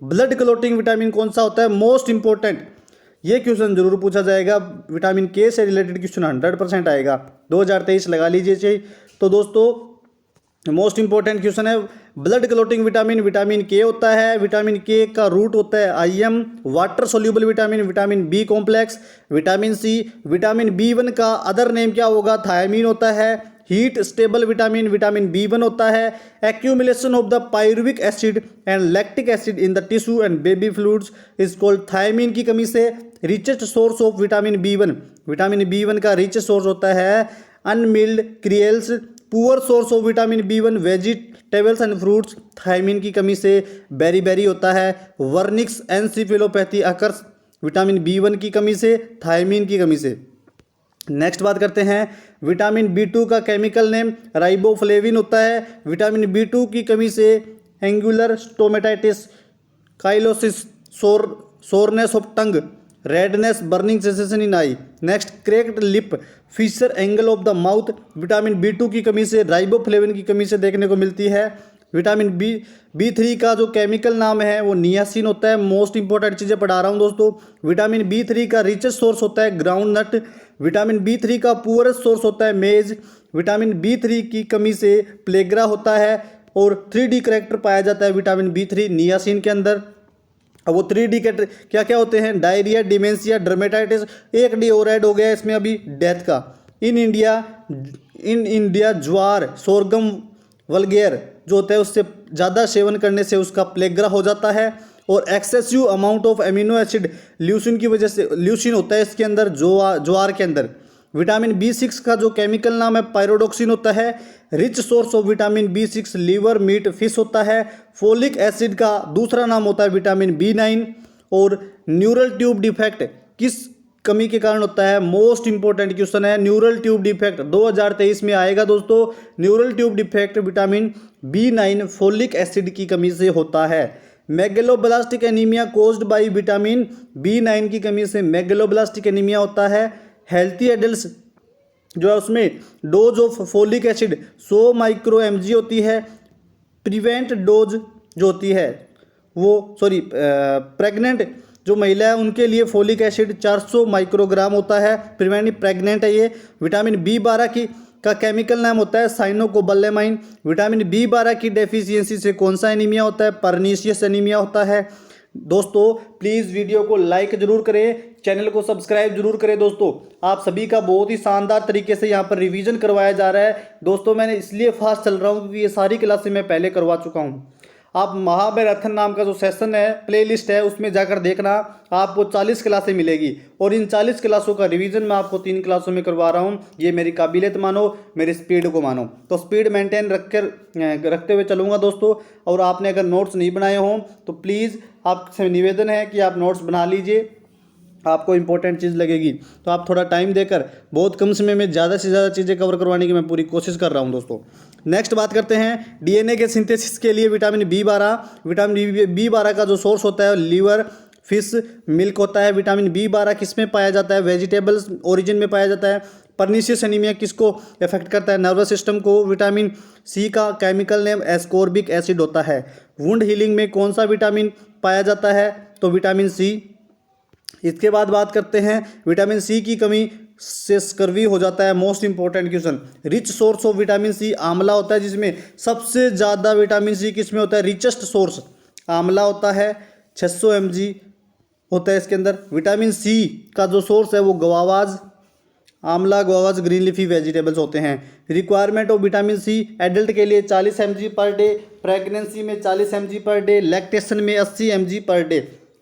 ब्लड क्लोटिंग विटामिन कौन सा होता है मोस्ट इंपॉर्टेंट, ये क्वेश्चन जरूर पूछा जाएगा। विटामिन के से रिलेटेड क्वेश्चन 100% आएगा 2023 लगा लीजिए चाहिए। तो दोस्तों मोस्ट इंपॉर्टेंट क्वेश्चन है blood clotting vitamin, vitamin K होता है। विटामिन के का रूट होता है IM. Water soluble vitamin, vitamin B complex, vitamin C. Vitamin B one का अदर नेम क्या होगा थायमीन होता है। Heat stable vitamin, vitamin B one होता है। Accumulation of the pyruvic acid and lactic acid in the tissue and baby fluids is called thiamine की कमी से। Richest source of vitamin B one, vitamin B one का रिचेस्ट सोर्स होता है unmilled cereals. Poor source of vitamin B one vegetables and fruits, thiamine की कमी से बेरी होता है। Wernicke's encephalopathy occurs vitamin B one की कमी से, थायमीन की कमी से। नेक्स्ट बात करते हैं विटामिन बी2 का केमिकल नेम राइबोफ्लेविन होता है। विटामिन बी2 की कमी से angular stomatitis, cheilosis, soreness of tongue, redness, burning sensation in eye. Next cracked lip, fissure angle of the mouth, vitamin B two की कमी से, राइबोफ्लेविन की कमी से देखने को मिलती है। विटामिन बी3 का जो केमिकल नाम है वो नियासिन होता है। मोस्ट इंपॉर्टेंट चीज़ें पढ़ा रहा हूँ दोस्तों। विटामिन बी3 का रिचेस्ट सोर्स होता है ग्राउंड नट। विटामिन बी3 का पुअरेस्ट सोर्स होता है मेज। विटामिन बी3 की कमी से प्लेग्रा होता है और 3D करैक्टर पाया जाता है विटामिन बी3 नियासिन के अंदर। अब वो 3D के क्या क्या होते हैं डायरिया, डिमेंशिया, डर्मेटाइटिस। एक डी और ऐड हो गया इसमें अभी डेथ का। इन इंडिया ज्वार, सोरगम वल्गेर जो होता है उससे ज़्यादा सेवन करने से उसका प्लेग्रा हो जाता है। और excessive amount of amino acid leucine की वजह से, ल्यूसिन होता है इसके अंदर ज्वार के अंदर। विटामिन बी6 का जो केमिकल नाम है पायरोडोक्सिन होता है। रिच सोर्स ऑफ विटामिन बी6 लीवर, मीट, फिश होता है। फोलिक एसिड का दूसरा नाम होता है विटामिन बी9। और न्यूरल ट्यूब डिफेक्ट किस कमी के कारण होता है मोस्ट इंपॉर्टेंट क्वेश्चन है। न्यूरल ट्यूब डिफेक्ट 2023 में आएगा दोस्तों। Neural tube defect vitamin B nine folic acid की कमी से होता है। Megaloblastic anaemia caused by vitamin B nine की कमी से मेगलोब्लास्टिक एनीमिया होता है। हेल्थी एडल्ट्स जो है उसमें dose of folic acid 100 micro mg होती है। प्रिवेंट डोज जो होती है वो प्रेग्नेंट जो महिला है उनके लिए फोलिक एसिड 400 माइक्रोग्राम होता है। प्रेग्नेंट है ये। विटामिन बी12 का केमिकल नाम होता है साइनोकोबालेमाइन। विटामिन बी12 की डेफिशिएंसी से कौन सा एनीमिया होता है परनीशियस एनीमिया होता है। दोस्तों प्लीज़ वीडियो को लाइक जरूर करें, चैनल को सब्सक्राइब जरूर करें। दोस्तों आप सभी का बहुत ही शानदार तरीके से यहाँ पर रिवीजन करवाया जा रहा है। दोस्तों मैंने इसलिए फास्ट चल रहा हूँ क्योंकि ये सारी क्लासें मैं पहले करवा चुका हूँ। आप महामैराथन नाम का जो सेशन है प्लेलिस्ट है उसमें जाकर देखना, आपको 40 क्लासें मिलेगी और इन 40 क्लासों का रिवीजन मैं आपको 3 क्लासों में करवा रहा हूँ। ये मेरी काबिलियत मानो, मेरी स्पीड को मानो। तो स्पीड मेंटेन रखते हुए चलूँगा दोस्तों। और आपने अगर नोट्स नहीं बनाए हों तो प्लीज़ आपसे निवेदन है कि आप नोट्स बना लीजिए, आपको इंपॉर्टेंट चीज़ लगेगी। तो आप थोड़ा टाइम देकर बहुत कम समय में ज़्यादा से ज़्यादा चीज़ें कवर करवाने की मैं पूरी कोशिश कर रहा हूं दोस्तों। नेक्स्ट बात करते हैं डीएनए के सिंथेसिस के लिए विटामिन बी12। विटामिन बी12 का जो सोर्स होता है लीवर, फिश, मिल्क होता है। विटामिन बी12 किस में पाया जाता है वेजिटेबल्स ओरिजिन में पाया जाता है। परनीशियस एनीमिया किसको इफेक्ट करता है नर्वस सिस्टम को। विटामिन सी का केमिकल नेम एस्कॉर्बिक एसिड होता है। वुंड हीलिंग में कौन सा विटामिन पाया जाता है तो विटामिन सी। इसके बाद बात करते हैं विटामिन सी की कमी से स्कर्वी हो जाता है। Most important question. Rich source of vitamin C आंवला होता है जिसमें सबसे ज़्यादा विटामिन सी किस में होता है रिचेस्ट सोर्स आंवला होता है 600 mg होता है इसके अंदर। विटामिन सी का जो सोर्स है वो गवावाज, आंवला, गुआवास ग्रीन लीफी वेजिटेबल्स होते हैं। Requirement of vitamin C adult के लिए 40 mg पर डे, प्रेगनेंसी में 40 mg पर डे, लैक्टेशन में 80 mg per day.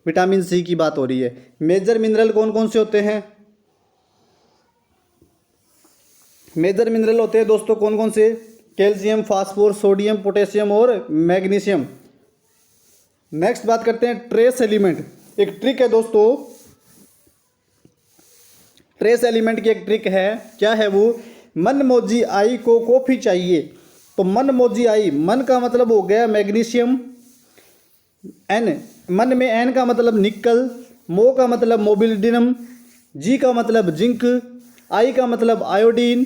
Vitamin C की बात हो रही है। मेजर मिनरल कौन कौन से होते हैं? मेजर मिनरल होते हैं दोस्तों कौन कौन से? कैल्शियम, फास्फोरस, सोडियम, पोटेशियम और मैग्नीशियम। नेक्स्ट बात करते हैं ट्रेस एलिमेंट। एक ट्रिक है दोस्तों, ट्रेस एलिमेंट की एक ट्रिक है। क्या है वो? मनमौजी आई को कॉफी चाहिए। तो मनमौजी आई, मन का मतलब हो गया मैग्नीशियम, एन, मन में एन का मतलब निकल, मो का मतलब मोबिलिडिनम, जी का मतलब जिंक, आई का मतलब आयोडीन,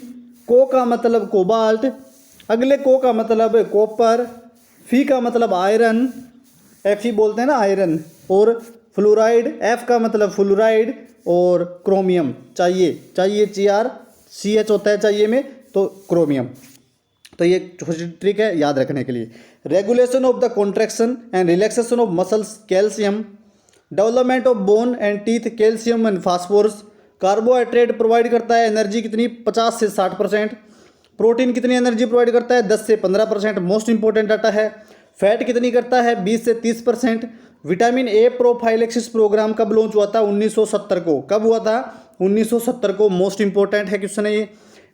को का मतलब कोबाल्ट, अगले को का मतलब कॉपर, फी का मतलब आयरन, एफ ही बोलते हैं ना आयरन, और फ्लोराइड, एफ का मतलब फ्लोराइड, और क्रोमियम चाहिए। चाहिए CR CH होता है चाहिए में, तो क्रोमियम। तो ये छोटी ट्रिक है याद रखने के लिए। Regulation of the contraction and relaxation of muscles calcium, development of bone and teeth calcium and phosphorus. Carbohydrate provide करता है एनर्जी कितनी? 50 से 60%। प्रोटीन कितनी एनर्जी प्रोवाइड करता है? 10 से 15%। मोस्ट इंपॉर्टेंट डाटा है। फैट कितनी करता है? 20 से 30%। विटामिन ए प्रोफाइलेक्सिस प्रोग्राम कब लॉन्च हुआ था? 1970 को। कब हुआ था? 1970 को। मोस्ट इंपॉर्टेंट है क्वेश्चन है ये।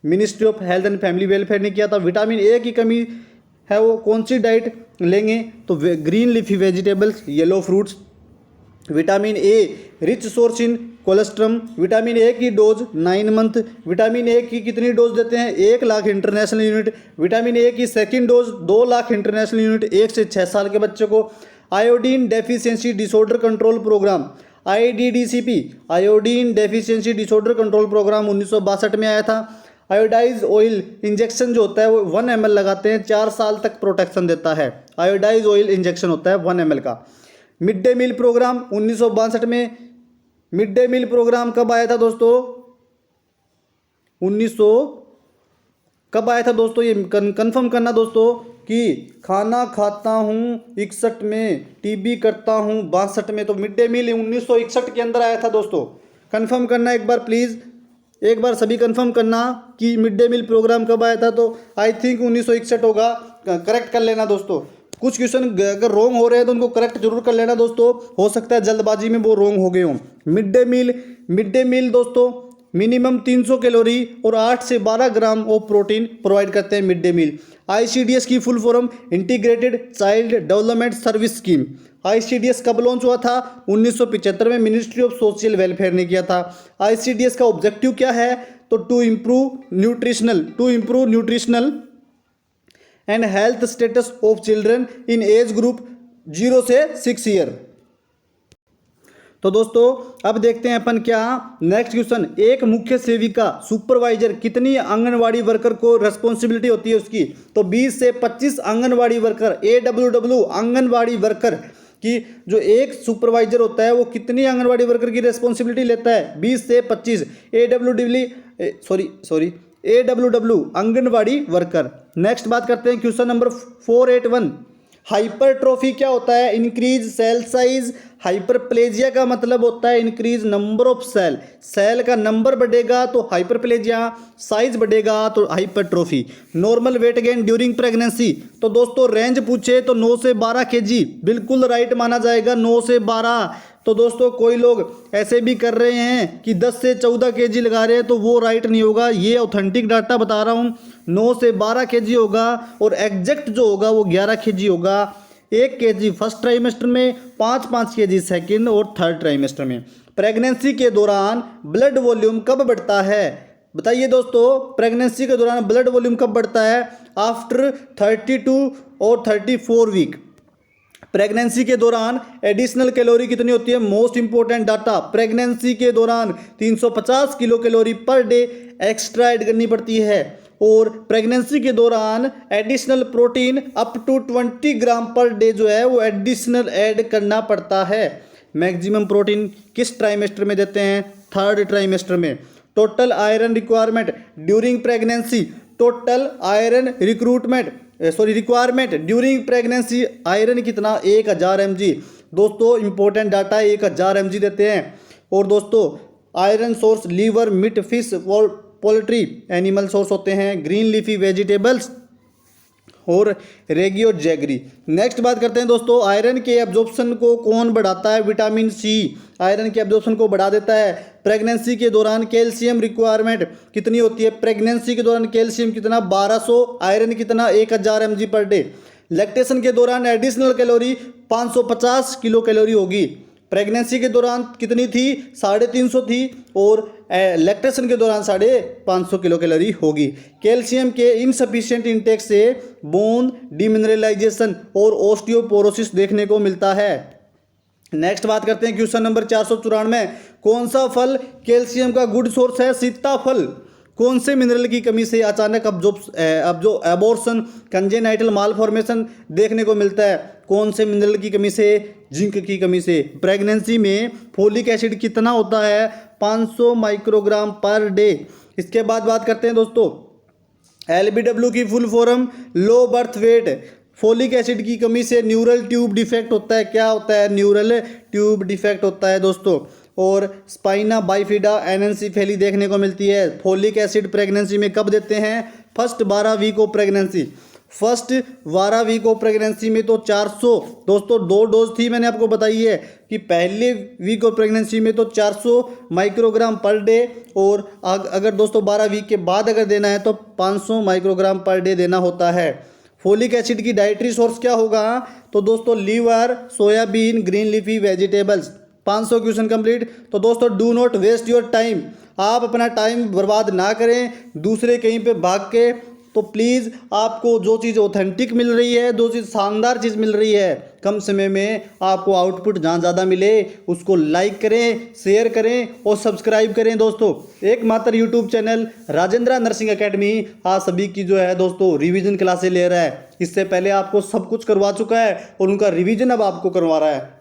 Ministry of health and family welfare ने किया था। विटामिन ए की कमी है वो कौन सी डाइट लेंगे? तो green leafy vegetables, yellow fruits. Vitamin A rich source in colostrum. Vitamin A की डोज 9 मंथ। विटामिन ए की कितनी डोज देते हैं? 1 lakh international unit. Vitamin A की second dose 2 lakh international unit 1 से 6 साल के बच्चों को। Iodine deficiency disorder control programme, IDDCP, iodine deficiency disorder control programme 1962 में आया था। आयोडाइज ऑयल इंजेक्शन जो होता है वो 1 ml लगाते हैं, 4 साल तक प्रोटेक्शन देता है। आयोडाइज ऑयल इंजेक्शन होता है 1 ml का। मिड डे मील प्रोग्राम 1962 में। मिड डे मील प्रोग्राम कब आया था दोस्तों? 1900 कब आया था दोस्तों? ये कंफर्म करना दोस्तों कि खाना खाता हूँ 61 में, टीबी करता हूँ 62 में। तो मिड डे मील 1961 के अंदर आया था दोस्तों। कंफर्म करना एक बार प्लीज़, एक बार सभी कंफर्म करना कि मिड डे मील प्रोग्राम कब आया था। तो आई थिंक 1961 होगा। करेक्ट कर लेना दोस्तों। कुछ क्वेश्चन अगर रॉन्ग हो रहे हैं तो उनको करेक्ट जरूर कर लेना दोस्तों, हो सकता है जल्दबाजी में वो रॉन्ग हो गए हों। मिड डे मील दोस्तों मिनिमम 300 कैलोरी और 8 से 12 ग्राम ऑफ प्रोटीन प्रोवाइड करते हैं मिड डे मील। ICDS की full form integrated child development service scheme. ICDS कब लॉन्च हुआ था? 1975 में मिनिस्ट्री ऑफ सोशल वेलफेयर ने किया था। ICDS का ऑब्जेक्टिव क्या है? तो to improve nutritional and health status of children in age group 0 से 6 ईयर। तो दोस्तों अब देखते हैं अपन क्या नेक्स्ट क्वेश्चन। एक मुख्य सेविका सुपरवाइजर कितनी आंगनवाड़ी वर्कर को रेस्पॉन्सिबिलिटी होती है उसकी? तो 20 से 25 anganwadi worker. AWW anganwadi worker की जो एक सुपरवाइजर होता है वो कितनी आंगनवाड़ी वर्कर की रेस्पॉन्सिबिलिटी लेता है? 20 से 25। AWW anganwadi worker. नेक्स्ट बात करते हैं क्वेश्चन नंबर 481। हाइपरट्रोफी क्या होता है? Increase cell size. हाइपरप्लेजिया का मतलब होता है increase number of cell. Cell का नंबर बढ़ेगा तो हाइपरप्लेजिया, साइज बढ़ेगा तो hypertrophy. Normal weight gain during pregnancy. तो दोस्तों रेंज पूछे तो 9 से 12 kg बिल्कुल राइट माना जाएगा, 9 से 12। तो दोस्तों कोई लोग ऐसे भी कर रहे हैं कि 10 से 14 kg लगा रहे हैं, तो वो राइट नहीं होगा। ये ऑथेंटिक डाटा बता रहा हूँ, 9 से 12 kg होगा और एग्जैक्ट जो होगा वो 11 kg होगा। 1 kg फर्स्ट ट्राइमेस्टर में, 5 kg सेकेंड और थर्ड ट्राइमेस्टर में। प्रेगनेंसी के दौरान ब्लड वॉल्यूम कब बढ़ता है? बताइए दोस्तों, प्रेगनेंसी के दौरान ब्लड वॉल्यूम कब बढ़ता है? आफ्टर 32 और 34 वीक। प्रेगनेंसी के दौरान एडिशनल कैलोरी कितनी होती है? मोस्ट इंपॉर्टेंट डाटा, प्रेगनेंसी के दौरान 350 kilo calorie per day extra add करनी पड़ती है। और प्रेगनेंसी के दौरान additional protein up to 20 gram per day जो है वो एडिशनल ऐड करना पड़ता है। मैक्सिमम प्रोटीन किस ट्राइमेस्टर में देते हैं? थर्ड ट्राइमेस्टर में। Total iron requirement during pregnancy, total iron requirement during pregnancy iron कितना? 1000 mg। दोस्तों इंपॉर्टेंट डाटा है, 1000 mg देते हैं। और दोस्तों iron source liver, meat, fish और पोल्ट्री एनिमल सोर्स होते हैं, ग्रीन लीफी वेजिटेबल्स और रेगियो जैगरी। नेक्स्ट बात करते हैं दोस्तों, आयरन के एब्जॉर्प्शन को कौन बढ़ाता है? विटामिन सी आयरन के एब्जॉर्प्शन को बढ़ा देता है। प्रेगनेंसी के दौरान कैल्शियम रिक्वायरमेंट कितनी होती है? प्रेगनेंसी के दौरान कैल्शियम कितना? 1200, आयरन कितना? 1000 mg पर डे। लैक्टेशन के दौरान एडिशनल कैलोरी 550 किलो कैलोरी होगी। प्रेगनेंसी के दौरान कितनी थी? 350 थी, और लैक्टेशन के दौरान 550 किलो कैलोरी होगी। कैल्शियम के इनसफिशिएंट इंटेक से बोन डिमिनरलाइजेशन और ऑस्टियोपोरोसिस देखने को मिलता है। नेक्स्ट बात करते हैं क्वेश्चन नंबर 494, कौन सा फल कैल्शियम का गुड सोर्स है? सीताफल। कौन से मिनरल की कमी से अचानक एबॉर्शन कंजेनाइटल मालफॉर्मेशन देखने को मिलता है? कौन से मिनरल की कमी से? जिंक की कमी से। प्रेगनेंसी में फोलिक एसिड कितना होता है? 500 माइक्रोग्राम पर डे। इसके बाद बात करते हैं दोस्तों, LBW की full form low birth weight. Folic acid की कमी से न्यूरल ट्यूब डिफेक्ट होता है। क्या होता है? न्यूरल ट्यूब डिफेक्ट होता है दोस्तों। और स्पाइना बाइफिडा एनेंसीफेली देखने को मिलती है। फोलिक एसिड प्रेगनेंसी में कब देते हैं? First 12 week of pregnancy. First 12 week of pregnancy में तो 400 दोस्तों 2 डोज थी, मैंने आपको बताई है कि पहले वीक ऑफ प्रेगनेंसी में तो 400 माइक्रोग्राम पर डे, और अगर दोस्तों 12 वीक के बाद अगर देना है तो 500 माइक्रोग्राम पर डे देना होता है। फोलिक एसिड की डाइटरी सोर्स क्या होगा? तो दोस्तों liver, soybean, green leafy vegetables. 500 question complete. तो दोस्तों do not waste your time, आप अपना टाइम बर्बाद ना करें दूसरे कहीं पे भाग के। तो प्लीज़ आपको जो चीज़ ऑथेंटिक मिल रही है, जो चीज़ शानदार चीज़ मिल रही है, कम समय में आपको आउटपुट जहाँ ज़्यादा मिले उसको लाइक करें, शेयर करें और सब्सक्राइब करें। दोस्तों एकमात्र YouTube channel Rajendra nursing academy आप सभी की जो है दोस्तों रिवीजन क्लासें ले रहा है। इससे पहले आपको सब कुछ करवा चुका है और उनका रिवीजन अब आपको करवा रहा है।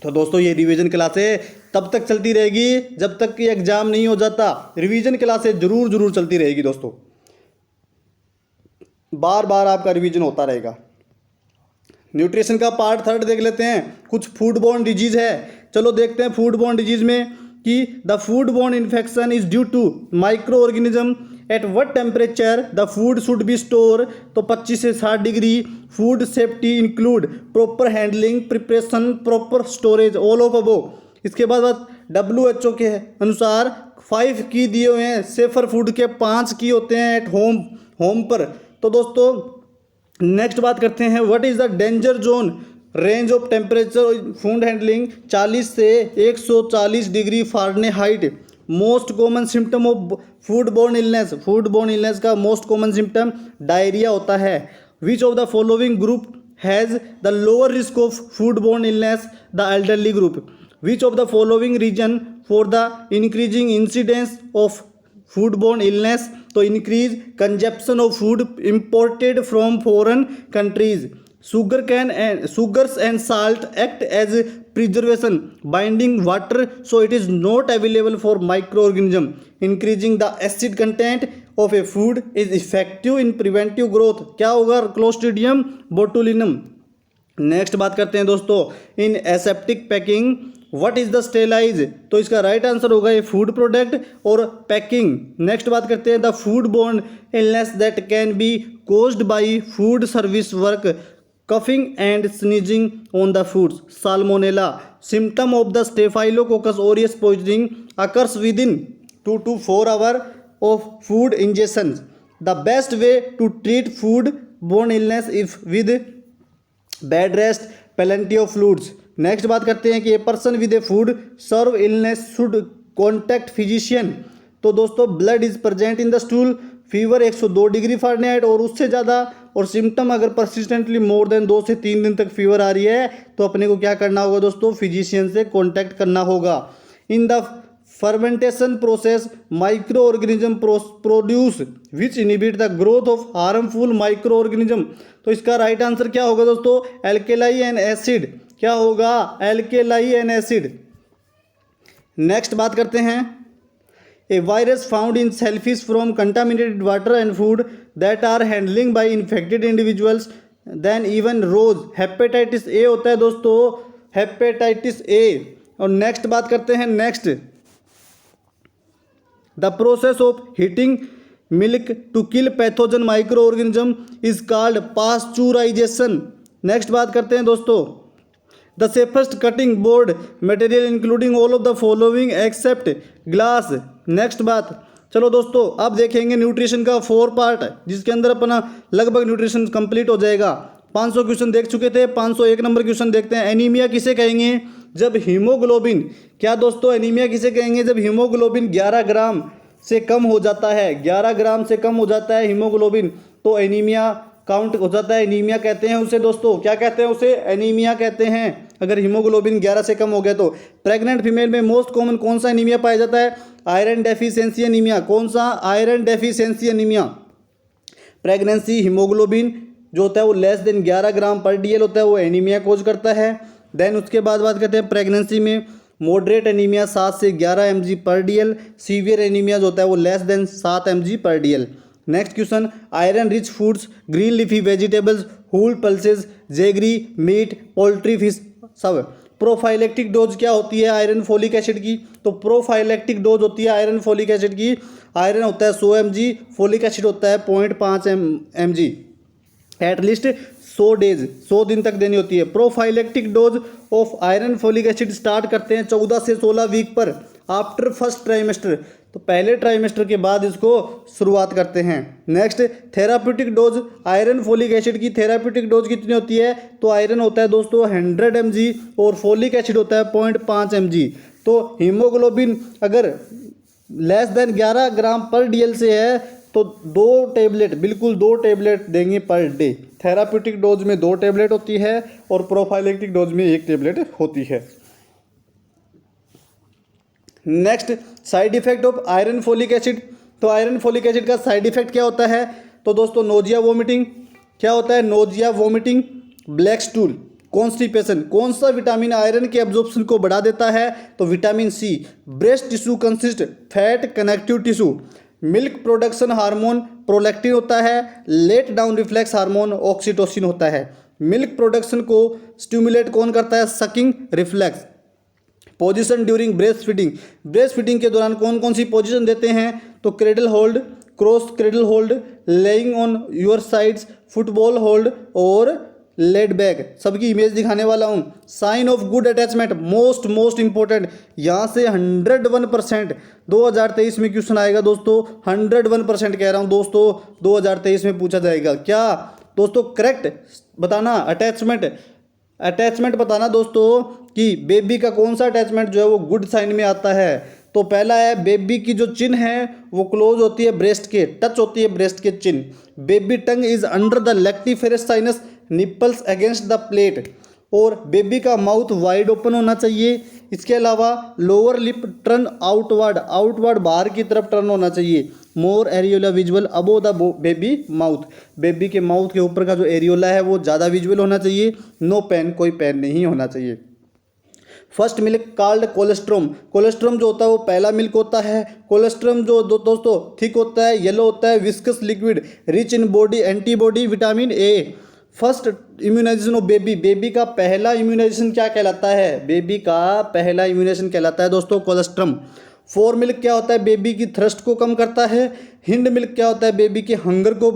तो दोस्तों ये रिवीजन क्लासें तब तक चलती रहेगी जब तक कि एग्जाम नहीं हो जाता। रिवीजन क्लासें जरूर चलती रहेगी दोस्तों, बार बार आपका रिवीजन होता रहेगा। न्यूट्रिशन का पार्ट 3 देख लेते हैं। कुछ फूड बॉर्न डिजीज है, चलो देखते हैं फूड बॉर्न डिजीज में कि the food borne infection is due to micro organism at what temperature the food should be store. तो 25 से 60 degree. Food safety include proper handling, preparation, proper storage, all of above. इसके बाद WHO के अनुसार 5 की दिए हुए हैं, सेफर फूड के 5 की होते हैं एट होम पर। तो दोस्तों नेक्स्ट बात करते हैं, what is the danger zone range of temperature food handling? 40 से 140 degree Fahrenheit. Most common symptom of food borne illness, food borne illness का मोस्ट कॉमन सिम्टम डायरिया होता है। Which of the following group has the lower risk of food borne illness? The elderly group. Which of the following reason for the increasing incidence of food borne illness? तो increase consumption of food imported from foreign countries. Sugars and salt act as preservation, binding water, so it is not available for microorganism. Increasing the acid content of a food is effective in preventive growth. क्या होगा? Clostridium botulinum. नेक्स्ट बात करते हैं दोस्तों, in aseptic packing what is the sterilise? तो इसका राइट आंसर होगा ये फूड प्रोडक्ट और पैकिंग। नेक्स्ट बात करते हैं the food borne illness that can be caused by food service work, coughing and sneezing on the foods. Salmonella. Symptom of the Staphylococcus aureus poisoning occurs within 2 to 4 hours of food ingestion. The best way to treat food-borne illness is with bed rest, plenty of fluids. Next बात करते हैं कि a person with a food serve illness should contact physician. तो दोस्तों blood is present in the stool, fever 102 degree Fahrenheit और उससे ज़्यादा, और सिम्टम अगर परसिस्टेंटली मोर देन 2 से 3 दिन तक फीवर आ रही है तो अपने को क्या करना होगा दोस्तों? फिजिशियन से कॉन्टैक्ट करना होगा। In the fermentation process micro organism produce which inhibit the growth of harmful micro organism. तो इसका राइट आंसर क्या होगा दोस्तों? Alkali and acid. क्या होगा? Alkali and acid. नेक्स्ट बात करते हैं, a virus found in shellfish from contaminated water and food that are handling by infected individuals then even rose. Hepatitis A होता है दोस्तों, हेपेटाइटिस ए। और नेक्स्ट बात करते हैं, next the process of heating milk to kill pathogen micro organism is called pasteurisation. Next बात करते हैं दोस्तों, the safest cutting board material including all of the following except glass. Next बात, चलो दोस्तों अब देखेंगे न्यूट्रिशन का 4 पार्ट, जिसके अंदर अपना लगभग न्यूट्रिशन कंप्लीट हो जाएगा। 500 क्वेश्चन देख चुके थे, 501 नंबर क्वेश्चन देखते हैं। एनीमिया किसे कहेंगे? जब हीमोग्लोबिन, क्या दोस्तों एनीमिया किसे कहेंगे? जब हीमोग्लोबिन 11 ग्राम से कम हो जाता है, 11 ग्राम से कम हो जाता है हीमोग्लोबिन, तो एनीमिया काउंट हो जाता है, एनीमिया कहते हैं उसे दोस्तों। क्या कहते हैं उसे? एनीमिया कहते हैं, अगर हीमोग्लोबिन 11 से कम हो गया तो। प्रेग्नेंट फीमेल में मोस्ट कॉमन कौन सा एनीमिया पाया जाता है? Iron deficiency anaemia. कौन सा? Iron deficiency anaemia. Pregnancy haemoglobin जो होता है वो लेस देन 11 ग्राम पर डीएल होता है, वो एनीमिया कोज करता है। देन उसके बाद बात करते हैं प्रेगनेंसी में मॉडरेट एनीमिया 7 से 11 mg per DL. Severe anaemia जो होता है वो less than 7 mg per dl. Next question, iron rich foods, green leafy vegetables, whole pulses, jaggery, meat, poultry, fish सब। प्रोफाइलेक्टिक डोज क्या होती है आयरन फोलिक एसिड की? तो प्रोफाइलेक्टिक डोज होती है आयरन फोलिक एसिड की, आयरन होता है 100 mg, फोलिक एसिड होता है 0.5 mg, एटलीस्ट 100 डेज, 100 दिन तक देनी होती है। Prophylactic dose of iron folic acid start करते हैं 14 से 16 वीक पर आफ्टर फर्स्ट ट्राइमेस्टर, तो पहले ट्राइमेस्टर के बाद इसको शुरुआत करते हैं। Next, therapeutic dose iron folic acid की थेराप्यूटिक डोज कितनी होती है? तो आयरन होता है दोस्तों 100 mg और फोलिक एसिड होता है 0.5 mg। तो हीमोग्लोबिन अगर लेस देन 11 ग्राम पर डीएल से है तो 2 टेबलेट, बिल्कुल 2 टेबलेट देंगे पर डे। थेराप्यूटिक डोज में 2 टेबलेट होती है और प्रोफाइलेक्टिक डोज में 1 टेबलेट होती है। Next, side effect of iron folic acid. तो आयरन फोलिक एसिड का साइड इफेक्ट क्या होता है? तो दोस्तों नोजिया वोमिटिंग। क्या होता है? Nausea vomiting, black stool, constipation. कौन सा विटामिन आयरन के एब्जॉर्प्शन को बढ़ा देता है? तो vitamin C. Breast tissue consist fat connective tissue. Milk production hormone prolactin होता है। Let down reflex hormone oxytocin होता है। मिल्क प्रोडक्शन को स्टिमुलेट कौन करता है? Sucking reflex. Position during breast feeding, breast feeding के दौरान कौन कौन सी पोजीशन देते हैं? तो cradle hold, cross cradle hold, laying on your sides, football hold और लेड बैक। सबकी इमेज दिखाने वाला हूँ। Sign of good attachment, most important, यहाँ से 101% 2023 में क्वेश्चन आएगा दोस्तों। 101% कह रहा हूँ दोस्तों, 2023 में पूछा जाएगा। क्या दोस्तों? करेक्ट बताना, अटैचमेंट बताना दोस्तों कि बेबी का कौन सा अटैचमेंट जो है वो गुड साइन में आता है। तो पहला है बेबी की जो चिन है वो क्लोज होती है ब्रेस्ट के, टच होती है ब्रेस्ट के chin. Baby tongue is under the lactiferous sinus, nipples against the plate. और बेबी का माउथ वाइड ओपन होना चाहिए। इसके अलावा लोअर लिप टर्न आउटवर्ड बाहर की तरफ टर्न होना चाहिए। More areola visual above the baby mouth, baby के माउथ के ऊपर का जो एरियोला है वो ज़्यादा विजुअल होना चाहिए। नो पेन, कोई पेन नहीं होना चाहिए। First milk called colostrum, colostrum जो होता है वो पहला मिल्क होता है। कोलेस्ट्रम जो दोस्तों थिक होता है, येलो होता है, viscous liquid, rich in body antibody vitamin A. First immunisation of baby, baby का पहला इम्यूनाइजेशन क्या कहलाता है? बेबी का पहला इम्यूनाइजेशन कहलाता है दोस्तों कोलेस्ट्रम। फोर मिल्क क्या होता है? बेबी की थ्रस्ट को कम करता है। हिंड मिल्क क्या होता है? बेबी के हंगर को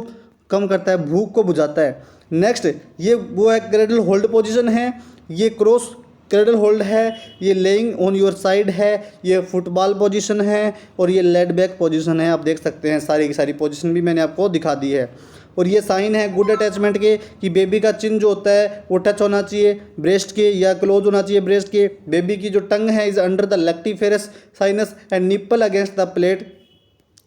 कम करता है, भूख को बुझाता है। नेक्स्ट, ये वो है क्रेडल होल्ड पोजीशन है, ये क्रॉस क्रेडल होल्ड है, ये लेइंग ऑन योर साइड है, ये फुटबॉल पोजीशन है और ये लेड बैक पोजीशन है। आप देख सकते हैं सारी की सारी पोजीशन भी मैंने आपको दिखा दी है। और ये साइन है गुड अटैचमेंट के कि बेबी का चिन जो होता है वो टच होना चाहिए ब्रेस्ट के या क्लोज होना चाहिए ब्रेस्ट के। बेबी की जो टंग है is under the lactiferous sinus and nipple against the plate.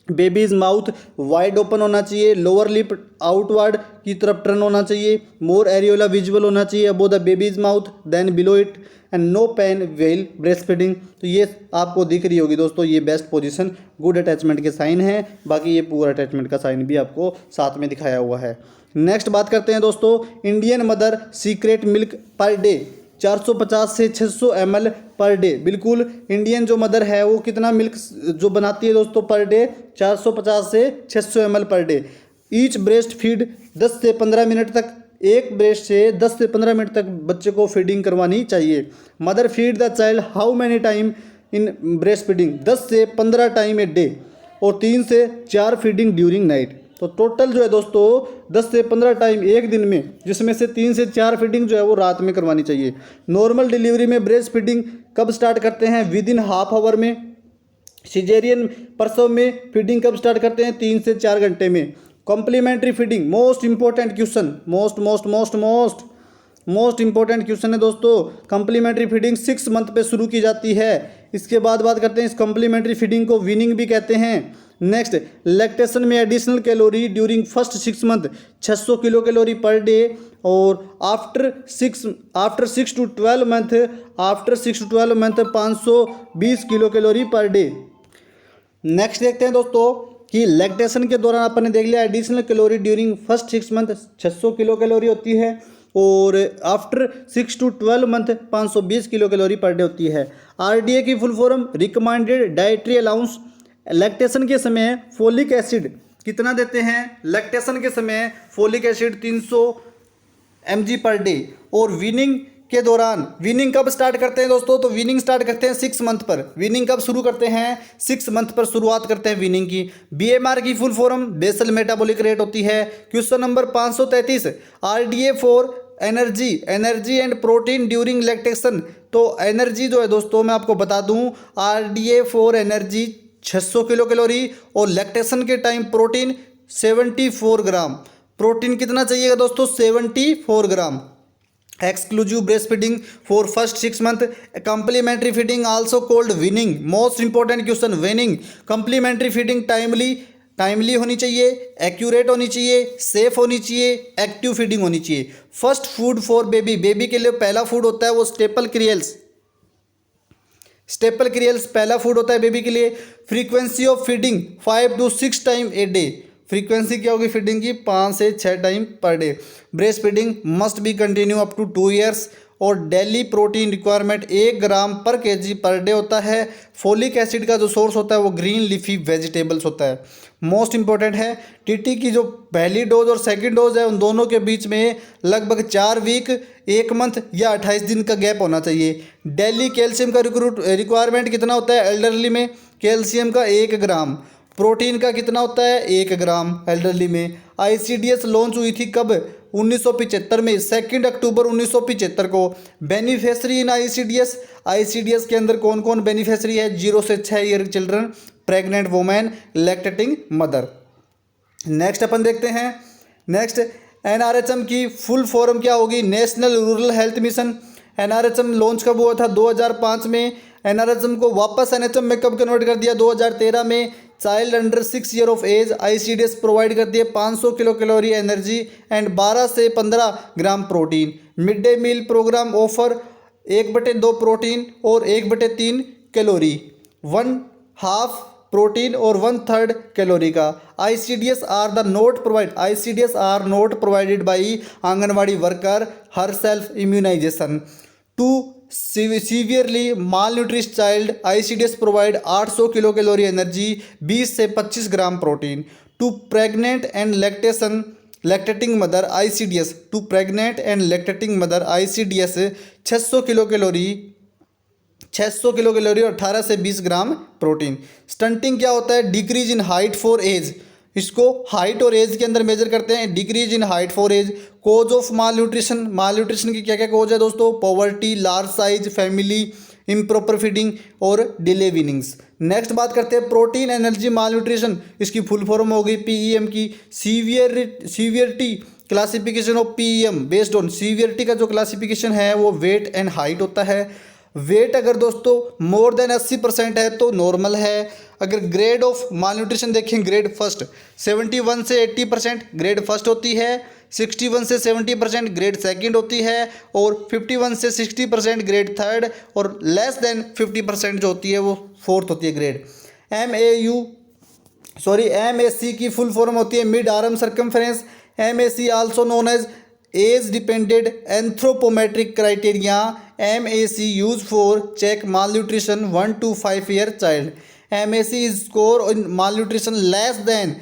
Babies mouth wide open होना चाहिए, लोअर लिप आउटवर्ड की तरफ टर्न होना चाहिए, मोर एरियोला विजुअल होना चाहिए above the baby's mouth then below it and no pain while breast feeding. तो ये आपको दिख रही होगी दोस्तों, ये बेस्ट पोजीशन गुड अटैचमेंट के साइन है। बाकी ये पूरा अटैचमेंट का साइन भी आपको साथ में दिखाया हुआ है। नेक्स्ट बात करते हैं दोस्तों, Indian mother secret milk per day 450 से 600 ml पर डे। बिल्कुल इंडियन जो मदर है वो कितना मिल्क जो बनाती है दोस्तों पर डे? 450 से 600 ml per day. Each breast feed 10 से 15 मिनट तक, एक ब्रेस्ट से 10 से 15 मिनट तक बच्चे को फीडिंग करवानी चाहिए। Mother feed the child how many time in breast feeding? 10 से 15 टाइम ए डे। और 3 से 4 फीडिंग ड्यूरिंग नाइट। तो टोटल जो है दोस्तों 10 से 15 टाइम एक दिन में, जिसमें से 3 से 4 फीडिंग जो है वो रात में करवानी चाहिए। नॉर्मल डिलीवरी में ब्रेस्ट फीडिंग कब स्टार्ट करते हैं? विद इन हाफ आवर में। सिजेरियन प्रसव में फीडिंग कब स्टार्ट करते हैं? 3 से 4 घंटे में। Complementary feeding most important question, most important question है दोस्तों। कॉम्प्लीमेंट्री फीडिंग 6 मंथ पे शुरू की जाती है। इसके बाद बात करते हैं, इस कॉम्प्लीमेंट्री फीडिंग को वीनिंग भी कहते हैं। नेक्स्ट, लैक्टेशन में additional calorie during first 6 month 600 kilo calorie per day, और after 6 to 12 month 520 kilo calorie per day. Next देखते हैं दोस्तों कि लैक्टेशन के दौरान अपन ने देख लिया additional calorie during first 6 month 600 kilo calorie होती है, और after 6 to 12 month 520 kilo calorie per day होती है। आरडीए की full form recommended dietary allowance. Lactation के समय फोलिक एसिड कितना देते हैं? लैक्टेशन के समय फोलिक एसिड 300 mg पर डे। और वीनिंग के दौरान, वीनिंग कब स्टार्ट करते हैं दोस्तों? तो वीनिंग स्टार्ट करते हैं 6 मंथ पर। वीनिंग कब शुरू करते हैं? 6 मंथ पर शुरुआत करते हैं वीनिंग की। बीएमआर की full form basal metabolic rate होती है। Question number 533, RDA for energy and protein during lactation. तो एनर्जी जो है दोस्तों मैं आपको बता दूं, RDA for energy 600 kilo calorie, और लैक्टेशन के टाइम प्रोटीन 74 ग्राम। प्रोटीन कितना चाहिएगा दोस्तों? 74 gram. Exclusive breast feeding for first 6 month. Complementary feeding also called weaning. Most important question, weaning. Complementary feeding timely होनी चाहिए, एक्यूरेट होनी चाहिए, सेफ होनी चाहिए, एक्टिव फीडिंग होनी चाहिए। फर्स्ट फूड फॉर बेबी के लिए पहला फूड होता है वो स्टेपल क्रियल्स पहला फूड होता है बेबी के लिए। Frequency of feeding 5 to 6 time a day. Frequency क्या होगी फीडिंग की? 5 से 6 time per day. Breast feeding must be continue up to 2 years, और daily protein requirement 1 gram per kg per day होता है। फोलिक एसिड का जो सोर्स होता है वो ग्रीन लीफी वेजिटेबल्स होता है। मोस्ट इंपॉर्टेंट है, टीटी की जो पहली डोज और सेकंड डोज है उन दोनों के बीच में लगभग 4 वीक, 1 मंथ या 28 दिन का गैप होना चाहिए। डेली कैल्शियम का रिक्वायरमेंट कितना होता है एल्डरली में? कैल्शियम का 1 ग्राम। प्रोटीन का कितना होता है? 1 ग्राम एल्डरली में। आईसीडीएस लॉन्च हुई थी कब? 1975 में, 2 अक्टूबर 1975 को। बेनिफिशियरी इन आईसीडीएस के अंदर कौन कौन बेनिफिशियरी है? 0 से 6 year children, pregnant women, lactating mother. Next अपन देखते हैं, नेक्स्ट एनआरएचएम की फुल फॉर्म क्या होगी? National rural health mission. NRHM launch कब हुआ था? 2005 में। एनआरएचएम को वापस एनएचएम में कब कन्वर्ट कर दिया? 2013 में। Child under 6 year of age ICDS provide करती है 500 किलो कैलोरी एनर्जी एंड 12 से 15 gram protein. Mid day meal programme offer 1/2 protein और 1/3 कैलोरी, 1/2 प्रोटीन और 1/3 कैलोरी का। ICDS are not provided by anganwadi worker herself immunisation. To severely malnourished child ICDS provide 800 kilo calorie energy, 20 से 25 gram protein. To pregnant and lactating mother ICDS 600 kilo calorie और 18 से 20 ग्राम प्रोटीन। स्टंटिंग क्या होता है? Decrease in height for age. इसको हाइट और एज के अंदर मेजर करते हैं। Decrease in height for age. Cause of malnutrition की क्या क्या कोज है दोस्तों? Poverty, large size, family, improper feeding और डिले वीनिंग्स। नेक्स्ट बात करते हैं प्रोटीन एनर्जी माल न्यूट्रिशन। इसकी फुल फॉर्म हो गई पीईएम की। Severity classification of PEM based on severity का जो क्लासिफिकेशन है वो वेट एंड हाइट होता है। वेट अगर दोस्तों मोर देन 80% है तो नॉर्मल है। अगर ग्रेड ऑफ माल न्यूट्रिशन देखें, ग्रेड फर्स्ट 71 से 80% ग्रेड फर्स्ट होती है, 61 से 70% ग्रेड सेकंड होती है, और 51 से 60% ग्रेड थर्ड, और लेस देन 50% जो होती है वो फोर्थ होती है ग्रेड। एमएसी की फुल फॉर्म होती है mid arm circumference. MAC also known as dependent anthropometric criteria. MAC use for check malnutrition 1 to 5 year child. MAC is score in malnutrition less than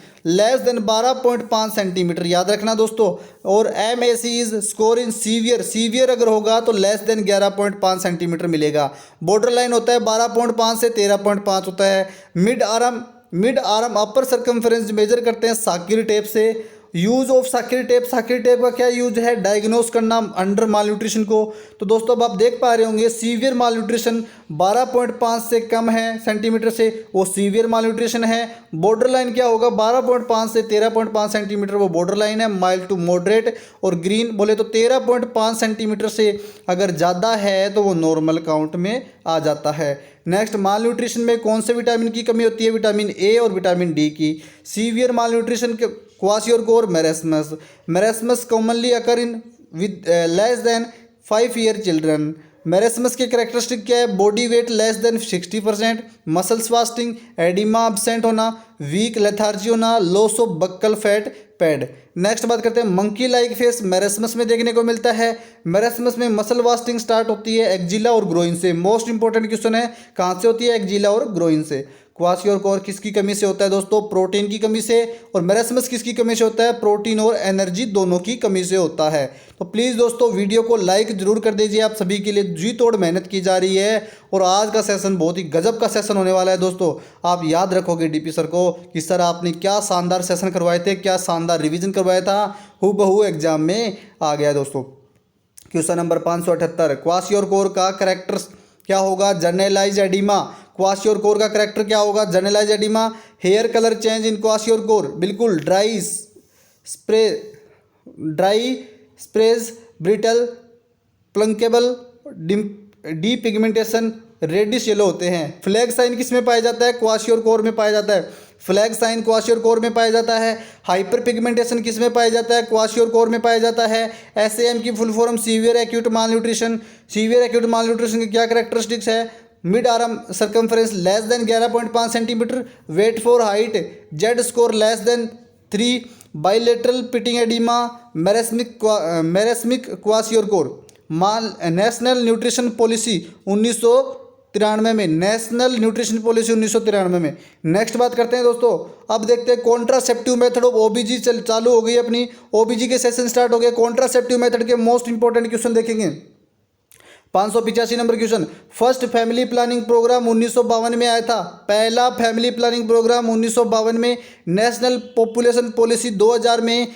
12.5 centimetre, याद रखना दोस्तों। और MAC is score in severe अगर होगा तो लेस देन 11.5 सेंटीमीटर मिलेगा। बॉर्डर लाइन होता है 12.5 से 13.5 होता है। मिड आर्म मिड आर्म अपर सर्कमफ्रेंस मेजर करते हैं साकिर टेप से। यूज ऑफ साकिर टेप का क्या यूज है, डायग्नोस करना अंडर माल न्यूट्रिशन को। तो दोस्तों अब आप देख पा रहे होंगे सीवियर माल न्यूट्रिशन 12.5 से कम है सेंटीमीटर से, वो सीवियर माल न्यूट्रिशन है। बॉर्डर लाइन क्या होगा, 12.5 से 13.5 सेंटीमीटर वो बॉर्डर लाइन है, माइल्ड टू मॉडरेट। और ग्रीन बोले तो 13.5 सेंटीमीटर से अगर ज़्यादा है तो वो नॉर्मल काउंट में आ जाता है। नेक्स्ट, माल न्यूट्रिशन में कौन से विटामिन की कमी होती है, विटामिन ए और विटामिन डी की। सीवियर माल न्यूट्रिशन के kwashiorkor marasmus. Marasmus commonly occur in with less than 5 year children. Marasmus के कैरेक्टरिस्टिक क्या है, body weight less than 60%, muscle wasting, oedema absent होना, वीक लेथार्जी होना, loss of buccal fat pad. Next बात करते हैं मंकी लाइक फेस मेरेस्मस में देखने को मिलता है। मेरेस्मस में मसल वास्टिंग स्टार्ट होती है एक्जिला और ग्रोइन से। मोस्ट इंपॉर्टेंट क्वेश्चन है, कहाँ से होती है, एक्जिला और ग्रोइन से। क्वाशियोरकोर किसकी कमी से होता है दोस्तों, प्रोटीन की कमी से। और मेरेस्मस किसकी कमी से होता है, प्रोटीन और एनर्जी दोनों की कमी से होता है। तो प्लीज़ दोस्तों वीडियो को लाइक जरूर कर दीजिए, आप सभी के लिए जी तोड़ मेहनत की जा रही है। और आज का सेशन बहुत ही गजब का सेशन होने वाला है दोस्तों। आप याद रखोगे डीपी सर को कि सर आपने क्या शानदार सेशन करवाए थे, क्या शानदार रिविजन करवाया था, हूबहू एग्जाम में आ गया दोस्तों। क्वेश्चन नंबर 578, क्वाशियोरकोर का करेक्टर क्या होगा, जनरलाइज एडिमा। क्वाशियोरकोर का करेक्टर क्या होगा, generalised oedema. Hair colour change in kwashiorkor, बिल्कुल dry sparse, brittle, pluckable, depigmentation, reddish yellow होते हैं। फ्लैग साइन किस में पाया जाता है, क्वाशियोरकोर में पाया जाता है। फ्लैग साइन क्वाशियोरकोर में पाया जाता है। हाइपर पिगमेंटेशन किस में पाया जाता है, क्वाशियोरकोर में पाया जाता है। एसएएम की full form severe acute malnutrition. Severe acute malnutrition की क्या कैरेक्टरिस्टिक्स है, mid arm circumference less than 11.5 centimetre, weight for height, Z score less than 3, bilateral pitting oedema, marasmic kwashiorkor. माल नेशनल न्यूट्रिशन पॉलिसी 1993 में, नेशनल न्यूट्रिशन पॉलिसी 1993 में। नेक्स्ट बात करते हैं दोस्तों, अब देखते हैं कॉन्ट्रासेप्टिव मेथड ऑफ ओबीजी चालू हो गई अपनी, ओबीजी के सेशन स्टार्ट हो गए। कॉन्ट्रासेप्टिव मेथड के मोस्ट इंपॉर्टेंट क्वेश्चन देखेंगे। 585 number question, first family planning programme 1952 में आया था। पहला फैमिली प्लानिंग प्रोग्राम 1952 में। नेशनल पॉपुलेशन पॉलिसी 2000 में।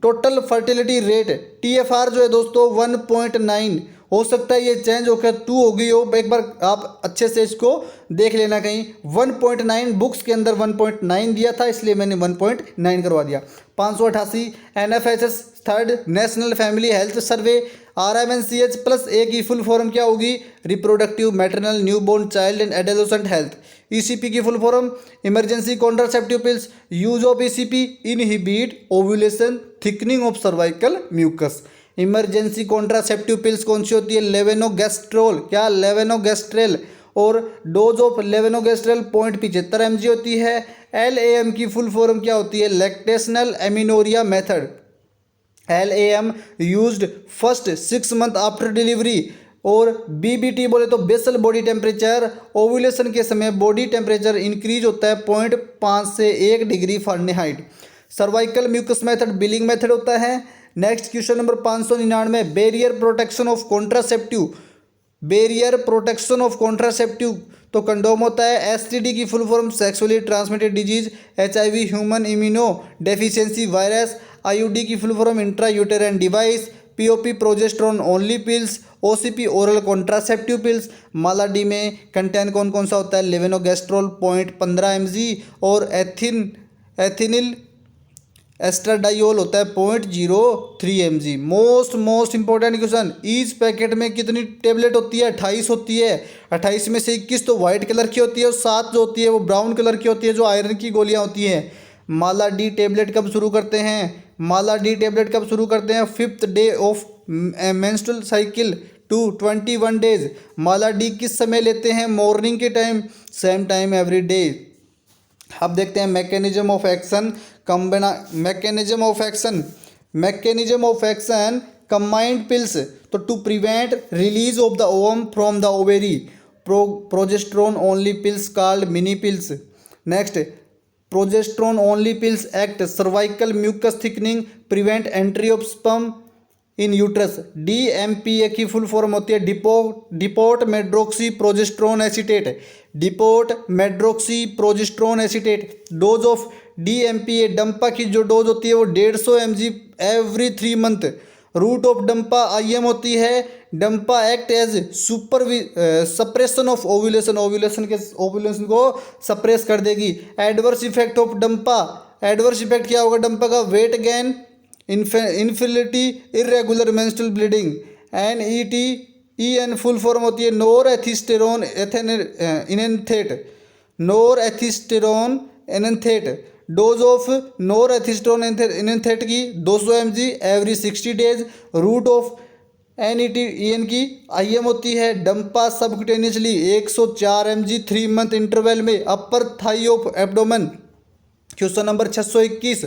टोटल फर्टिलिटी रेट TFR जो है दोस्तों 1.9, हो सकता है ये चेंज होकर 2 हो गई हो, एक बार आप अच्छे से इसको देख लेना कहीं। 1.9 बुक्स के अंदर 1.9 दिया था, इसलिए मैंने 1.9 करवा दिया। 588 NFHS third national family health survey. RMNCH plus A की फुल फॉर्म क्या होगी, reproductive maternal newborn child and adolescent health. ECP की full form emergency contraceptive pills. Use of ECP inhibit ovulation, thickening of cervical mucus. Emergency contraceptive pills कौन सी होती है, लेवेनोगेस्ट्रोल, क्या लेवेनोगेस्ट्रेल। और डोज ऑफ लेवेनोगेस्ट्रेल 0.75 mg होती है। LAM की फुल फॉर्म क्या होती है, lactational amenorrhoea method. LAM used first 6 month after delivery. और BBT बोले तो बेसल बॉडी टेम्परेचर, ओव्यूलेशन के समय बॉडी टेम्परेचर इंक्रीज होता है 0.5 से 1 degree Fahrenheit. Cervical mucus method billing method होता है। Next question number 599, barrier protection of contraceptive. Barrier protection of contraceptive तो कंडोम होता है। STD की full form sexually transmitted disease. HIV human immunodeficiency virus. IUD की full form intra uterine device. POP progesterone only pills. OCP oral contraceptive pills. Mala D में कंटेन कौन कौन सा होता है, लेवेनोगेस्ट्रोल 0.15 mg और एथिनिल एस्ट्राडाइल होता है 0.03 mg। Most important question, each packet में कितनी टेबलेट होती है, 28 होती है। 28 में से 21 तो वाइट कलर की होती है और 7 जो होती है वो ब्राउन कलर की होती है, जो आयरन की गोलियां होती हैं। माला डी टेबलेट कब शुरू करते हैं, माला डी टेबलेट कब शुरू करते हैं, 5th day of menstrual cycle to 21 days. Mala D किस समय लेते हैं, मॉर्निंग के time, same time every day. अब देखते हैं mechanism of action, mechanism of action combined pills. तो to prevent release of the ovum from the ovary, progesterone only pills called mini pills. Next, progesterone only pills act cervical mucus thickening, prevent entry of sperm, in uterus. DMPA की फुल फॉर्म होती है depot medroxyprogesterone acetate. Depot medroxyprogesterone acetate. Dose of DMPA डंपा की जो डोज होती है वो 150 mg every 3 month. Route of डंपा IM होती है। डंपा act as suppression of ovulation, ovulation को सप्रेस कर देगी। एडवर्स इफेक्ट ऑफ डंपा, एडवर्स इफेक्ट क्या होगा डंपा का? Weight gain, infertility, irregular menstrual bleeding. NET full form होती है नोर एथिस्टेरोन इनेंथेट। नोर एथिस्टेरोन इनेंथेट। डोज ऑफ नोर एथिस्टेरोन इनेंथेट की 200 mg every 60 days. Route of NET की IM होती है। डंपा सबक्यूटेनियसली 104 mg 3 मंथ इंटरवल में upper thigh of abdomen. Question number 621,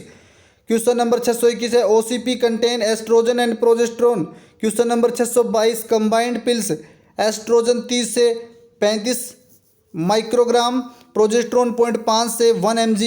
question number 621 है OCP contain oestrogen and progesterone. Question number 622 combined pills. Oestrogen 30 से 35 माइक्रोग्राम, प्रोजेस्ट्रोन 0.5 से 1 mg।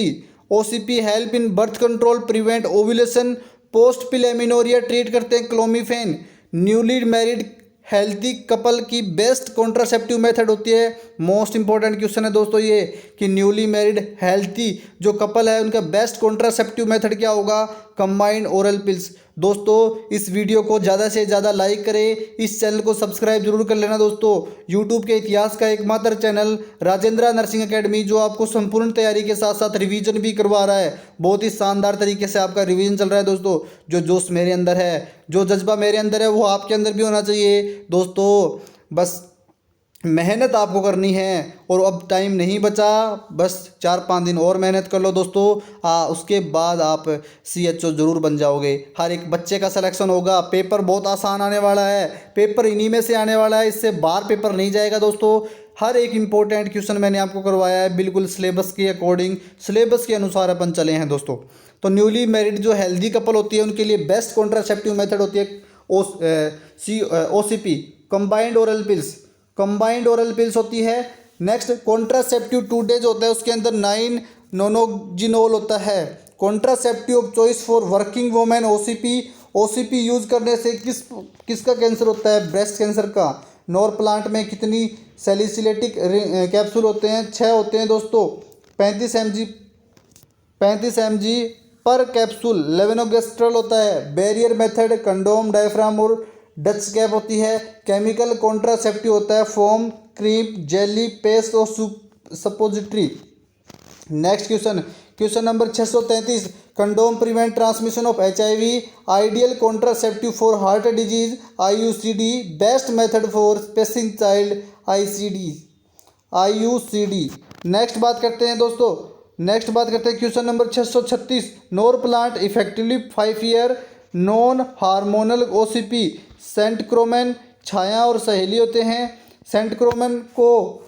OCP help in birth control, prevent ovulation, post pill amenorrhoea treat करते हैं क्लोमीफेन। न्यूली मैरिड हेल्थी कपल की बेस्ट कॉन्ट्रासेप्टिव मेथड होती है। मोस्ट इंपॉर्टेंट क्वेश्चन है दोस्तों ये कि न्यूली मैरिड हेल्थी जो कपल है उनका बेस्ट कॉन्ट्रासेप्टिव मेथड क्या होगा? Combined oral pills. दोस्तों इस वीडियो को ज़्यादा से ज़्यादा लाइक करें, इस चैनल को सब्सक्राइब जरूर कर लेना दोस्तों। यूट्यूब के इतिहास का एकमात्र चैनल राजेंद्र नर्सिंग एकेडमी जो आपको संपूर्ण तैयारी के साथ साथ रिवीजन भी करवा रहा है। बहुत ही शानदार तरीके से आपका रिवीजन चल रहा है दोस्तों। जो जोश मेरे अंदर है, जो जज्बा मेरे अंदर है वो आपके अंदर भी होना चाहिए दोस्तों। बस मेहनत आपको करनी है और अब टाइम नहीं बचा, बस 4-5 दिन और मेहनत कर लो दोस्तों। उसके बाद आप CHO ज़रूर बन जाओगे। हर एक बच्चे का सिलेक्शन होगा। पेपर बहुत आसान आने वाला है, पेपर इन्हीं में से आने वाला है, इससे बाहर पेपर नहीं जाएगा दोस्तों। हर एक इंपॉर्टेंट क्वेश्चन मैंने आपको करवाया है बिल्कुल सिलेबस के अकॉर्डिंग, सिलेबस के अनुसार अपन चले हैं दोस्तों। तो न्यूली मैरिड जो हेल्दी कपल होती है उनके लिए बेस्ट कॉन्ट्रासेप्टिव मेथड होती है OCP combined oral pills. Combined oral pills होती है। नेक्स्ट कॉन्ट्रासेप्टिव 2 डेज होता है, उसके अंदर 9 नोनोजिनोल होता है। Contraceptive of choice for working women OCP use करने से किसका कैंसर होता है? ब्रेस्ट कैंसर का। नॉर प्लांट में कितनी सैलिसिलेटिक कैप्सूल होते हैं? 6 होते हैं दोस्तों। 35 mg पर कैप्सूल। लेवेनोगेस्ट्रल होता है। बैरियर मेथड कंडोम, डायफ्राम और डच कैप होती है। केमिकल कॉन्ट्रासेप्टिव होता है फोम, क्रीम, जेली, पेस्ट और suppository. Next question number 633 condom prevent transmission of HIV, ideal contraceptive for heart disease IUCD, best method for spacing child IUCD। Next बात करते हैं दोस्तों, question number 636 Norplant effectively 5 year non hormonal OCP। Centchroman Chhaya और सहेली होते हैं। सेंटक्रोमेन को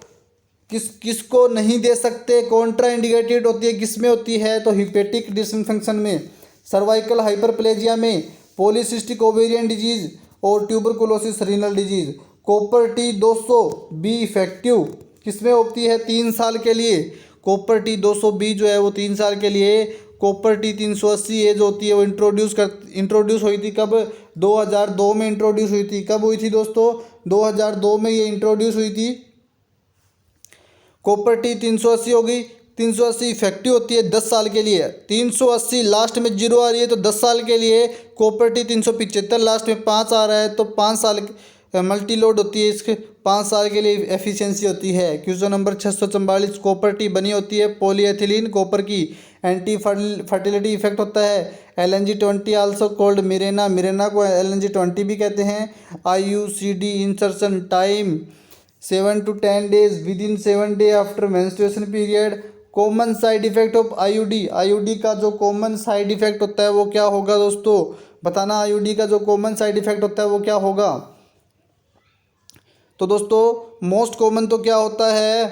किसको नहीं दे सकते? कॉन्ट्रा इंडिकेटेड होती है, किसमें होती है? तो हिपेटिक डिसफंक्शन में, सर्वाइकल हाइपरप्लेजिया में, पॉलीसिस्टिक ओवेरियन डिजीज और tuberculosis renal disease. Copper T200B effective किसमें होती है? 3 साल के लिए। कॉपर T200B जो है वो 3 साल के लिए। कॉपर T380 ये जो होती है वो इंट्रोड्यूस हुई थी कब? 2002 में इंट्रोड्यूस हुई थी। कब हुई थी दोस्तों? 2002 में ये इंट्रोड्यूस हुई थी। कॉपर T380 होगी। 380 इफेक्टिव होती है 10 साल के लिए। 380 लास्ट में 0 आ रही है तो 10 साल के लिए। कॉपर T375 लास्ट में 5 आ रहा है तो 5 साल मल्टी लोड होती है, इसके 5 साल के लिए एफिशिएंसी होती है। क्वेश्चन नंबर 644 कॉपर टी बनी होती है पॉलीएथिलीन कॉपर की। एंटी फर्टिलिटी इफेक्ट होता है। LNG-20 also called Mirena, Mirena को LNG-20 भी कहते हैं। IUCD insertion time 7 to 10 days within 7 day after menstruation period. Common side effect of IUD का जो कॉमन साइड इफेक्ट होता है वो क्या होगा दोस्तों? बताना IUD का जो कॉमन साइड इफेक्ट होता है वो क्या होगा? तो दोस्तों मोस्ट कॉमन तो क्या होता है?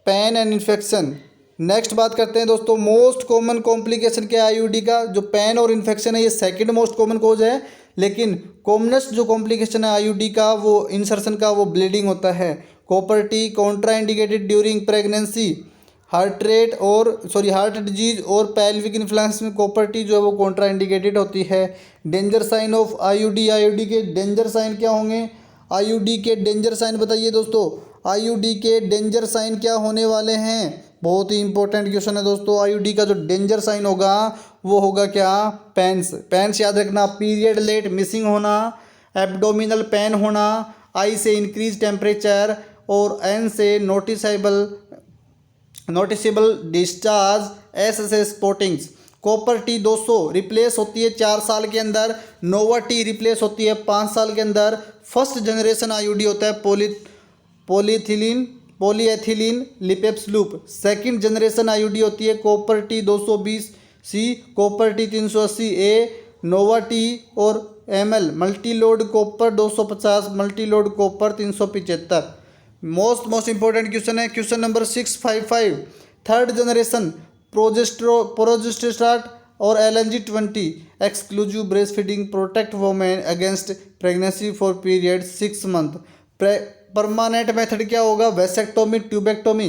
Pen and infection. नेक्स्ट बात करते हैं दोस्तों मोस्ट कॉमन कॉम्प्लिकेशन क्या है IUD का? जो पेन और इन्फेक्शन है ये सेकंड मोस्ट कॉमन कोज है, लेकिन कॉमनेस्ट जो कॉम्प्लिकेशन है IUD का वो इंसर्शन का वो ब्लीडिंग होता है। Copper T contraindicated during pregnancy. Heart disease और पेल्विक इन्फ्लुएंस में कॉपर टी जो है वो कॉन्ट्रा इंडिकेटेड होती है। Danger sign of IUD, IUD के डेंजर साइन क्या होंगे? आईयूडी के डेंजर साइन बताइए दोस्तों, आईयूडी के डेंजर साइन क्या होने वाले हैं? बहुत ही इंपॉर्टेंट क्वेश्चन है दोस्तों। आईयूडी का जो डेंजर साइन होगा वो होगा क्या? पेन्स। पेन्स याद रखना, पीरियड लेट मिसिंग होना, एब्डोमिनल पेन होना, आई से इंक्रीज टेम्परेचर और एन से नोटिसेबल डिस्चार्ज, एस से स्पॉटिंग्स। कॉपर टी 200 रिप्लेस होती है 4 साल के अंदर, नोवा टी रिप्लेस होती है 5 साल के अंदर। फर्स्ट जनरेशन आईयूडी होता है polyethylene Lippes loop. Second generation IUD होती है copper T 220 C, copper T 380 A, Nova T और ML multiload copper 250, multiload copper 375। Most important question है question number 655। Third generation progestasert और LNG-20 exclusive breast feeding protect women against pregnancy for period 6 month. Permanent method क्या होगा? Vasectomy, tubectomy.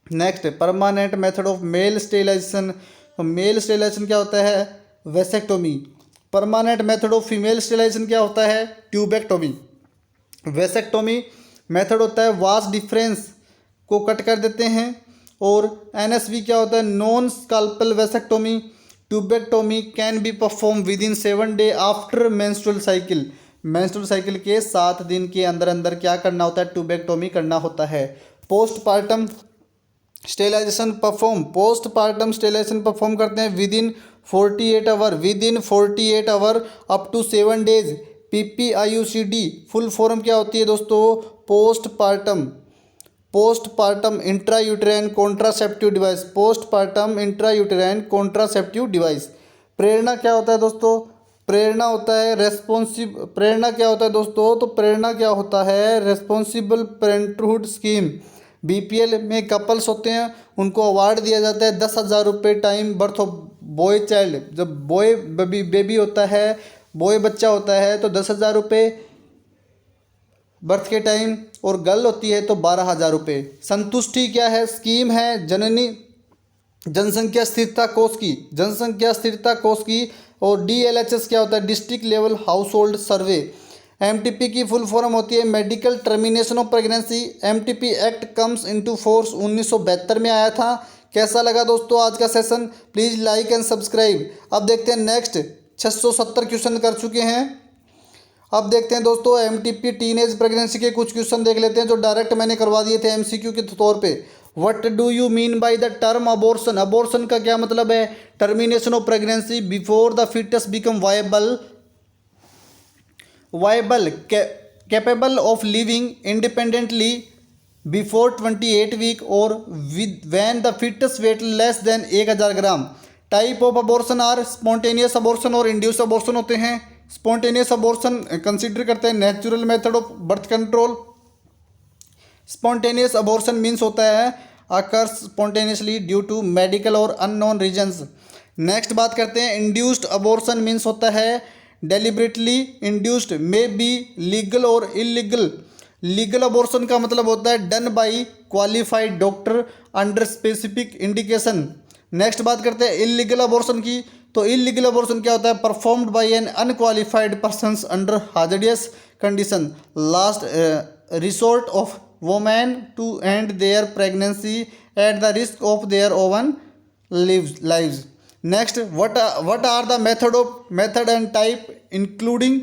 Next permanent method of male sterilisation. तो मेल स्टेरिलाइजेशन क्या होता है? Vasectomy. Permanent method of female sterilisation क्या होता है? ट्यूबेक्टोमी। वेसेक्टोमी मेथड होता है वास्ट डिफरेंस को कट कर देते हैं। और NSV क्या होता है? Non scalpel vasectomy. Tubectomy can be perform within 7 day after menstrual cycle. Menstrual cycle के 7 दिन के अंदर अंदर क्या करना होता है? ट्यूबेक्टोमी करना होता है। पोस्टपार्टम स्टेरिलाइजेशन परफॉर्म करते हैं within 48 hour up to 7 days. PPIUCD full form क्या होती है दोस्तों? Postpartum intrauterine contraceptive device. Postpartum intrauterine contraceptive device. Prerna क्या होता है दोस्तों? प्रेरणा क्या होता है? Responsible parenthood scheme. BPL में कपल्स होते हैं, उनको अवार्ड दिया जाता है 10,000 रुपये time birth of boy child. जब बॉय बेबी होता है, बॉय बच्चा होता है तो 10,000 रुपये बर्थ के टाइम, और गर्ल होती है तो 12,000 रुपये। संतुष्टि क्या है? स्कीम है जननी जनसंख्या स्थिरता कोष की। और DLHS क्या होता है? डिस्ट्रिक्ट लेवल हाउस होल्ड सर्वे। MTP की फुल फॉर्म होती है medical termination of pregnancy. MTP act comes into force 1972 में आया था। कैसा लगा दोस्तों आज का session? Please like and subscribe. अब देखते हैं नेक्स्ट 670 क्वेश्चन कर चुके हैं। अब देखते हैं दोस्तों MTP टीनेज प्रेगनेंसी के कुछ क्वेश्चन देख लेते हैं जो डायरेक्ट मैंने करवा दिए थे MCQ के तौर पे। What do you mean by the term abortion? Abortion का क्या मतलब है? Termination of pregnancy before the foetus become viable capable of living independently before 28 week और when the foetus weight less than 1000 gram. Type of abortion are spontaneous abortion और इंड्यूस अबॉर्शन होते हैं। स्पॉन्टेनियस अबॉर्शन कंसिडर करते हैं natural method of birth control. Spontaneous abortion means होता है occurs spontaneously due to medical और अननोन रीजन्स। नेक्स्ट बात करते हैं इंड्यूस्ड अबॉर्शन मीन्स होता है deliberately induced, may be legal और इलीगल। लीगल अबॉर्शन का मतलब होता है done by qualified doctor under specific indication. Next बात करते हैं इलीगल अबॉर्शन की। तो इलीगल अबॉर्शन क्या होता है? Performed by an unqualified persons under hazardous condition, last resort of women to end their pregnancy at the risk of their own lives. Next, what are the method and type including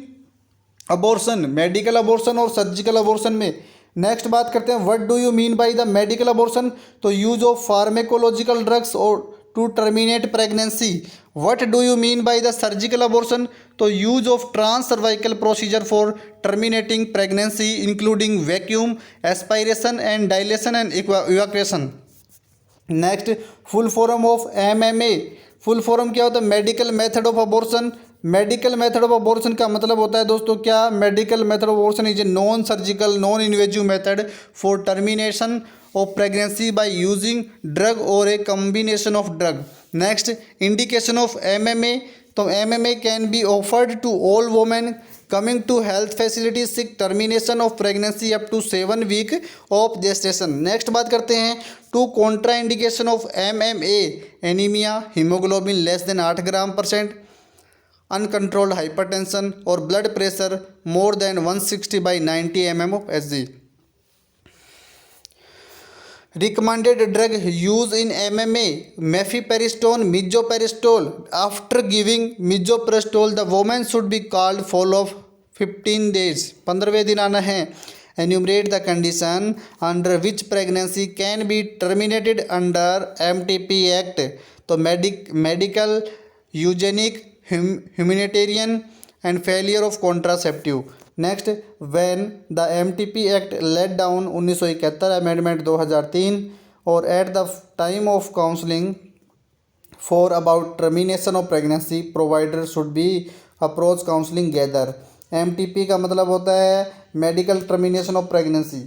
abortion, medical abortion और सर्जिकल अबॉर्शन में। नेक्स्ट बात करते हैं what do you mean by the medical abortion? तो यूज ऑफ फार्मेकोलॉजिकल ड्रग्स और to terminate pregnancy. What do you mean by the surgical abortion? तो use of transcervical procedure for terminating pregnancy including vacuum aspiration and dilation and evacuation. Next, full form of MMA। Full form क्या होता है? Medical method of abortion. Medical method of abortion का मतलब होता है दोस्तों क्या? Medical method of abortion is a non surgical non invasive method for termination of pregnancy by using drug और a combination of drug. Next, indication of MMA। तो MMA can be offered to all women coming to health facilities seek termination of pregnancy up to 7 week of gestation. Next बात करते हैं to contraindication of MMA anaemia, haemoglobin less than 8 g%, uncontrolled hypertension और blood pressure more than 160/90 mm of Hg। Recommended drug use in MMA mifepristone, misoprostol. After giving misoprostol, the woman should be called follow of 15 days, 15वें दिन आना है। Enumerate the condition under which pregnancy can be terminated under MTP Act। तो medical, eugenic, humanitarian and failure of contraceptive। Next when the MTP act let down 1971 amendment 2003 और at the time of counselling for about termination of pregnancy provider should be approach counselling gather. MTP का मतलब होता है मेडिकल टर्मिनेशन ऑफ प्रेगनेंसी।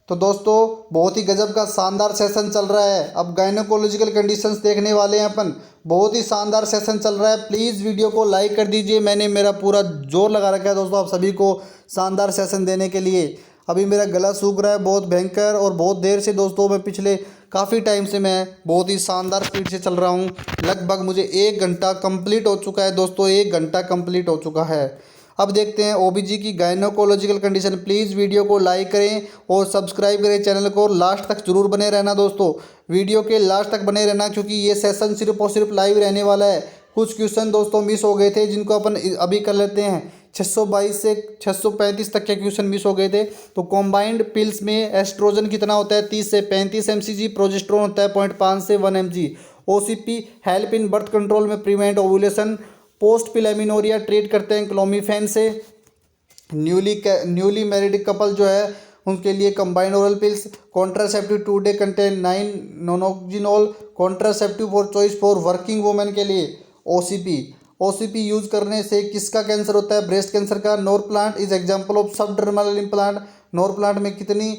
तो दोस्तों बहुत ही गजब का शानदार सेशन चल रहा है। अब गायनोकोलॉजिकल कंडीशंस देखने वाले हैं अपन। बहुत ही शानदार सेशन चल रहा है। प्लीज़ वीडियो को लाइक कर दीजिए। मैंने मेरा पूरा जोर लगा रखा है दोस्तों आप सभी को शानदार सेशन देने के लिए। अभी मेरा गला सूख रहा है बहुत भयंकर, और बहुत देर से दोस्तों मैं पिछले काफ़ी टाइम से मैं बहुत ही शानदार स्पीड से चल रहा हूँ। लगभग मुझे 1 घंटा कंप्लीट हो चुका है दोस्तों, 1 घंटा कंप्लीट हो चुका है। अब देखते हैं OBG की गायनोकोलॉजिकल कंडीशन। प्लीज़ वीडियो को लाइक करें और सब्सक्राइब करें चैनल को। लास्ट तक जरूर बने रहना दोस्तों, वीडियो के लास्ट तक बने रहना, क्योंकि ये सेशन सिर्फ और सिर्फ लाइव रहने वाला है। कुछ क्वेश्चन दोस्तों मिस हो गए थे जिनको अपन अभी कर लेते हैं। 622 से 635 तक के क्वेश्चन मिस हो गए थे। तो कॉम्बाइंड पिल्स में एस्ट्रोजन कितना होता है 30 से 35 mcg, प्रोजेस्टेरोन होता है 0.5 से 1 mg। OCP help in birth control में प्रिवेंट ओव्यूलेशन। पोस्ट पिल एमिनोरिया ट्रीट करते हैं क्लोमीफेन से। न्यूली मैरिड कपल जो है उनके लिए combined oral pills. Contraceptive today contain 9 nonoxynol. Contraceptive for choice for working women के लिए OCP यूज करने से किसका कैंसर होता है, ब्रेस्ट कैंसर का। Norplant is example of subdermal implant. Norplant में कितनी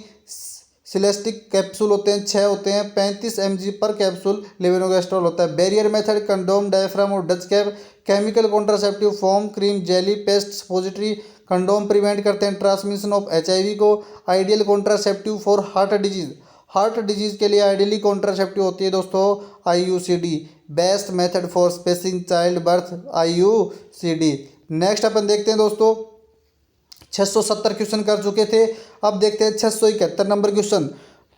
सिलेस्टिक कैप्सूल होते हैं, 6 होते हैं। 35 mg पर कैप्सूल लेवेनोगेस्ट्रॉल होता है। बैरियर मेथड कंडोम, डायफ्राम और Dutch cap. Chemical contraceptive form, cream, jelly, paste, suppository. Condom prevent करते हैं ट्रांसमिशन ऑफ HIV को। Ideal contraceptive for heart disease. Heart disease के लिए आइडियली कॉन्ट्रासेप्टिव होती है दोस्तों IUCD। Best method for spacing child birth IUCD। Next अपन देखते हैं दोस्तों 670 क्वेश्चन कर चुके थे। अब देखते हैं 671 नंबर क्वेश्चन।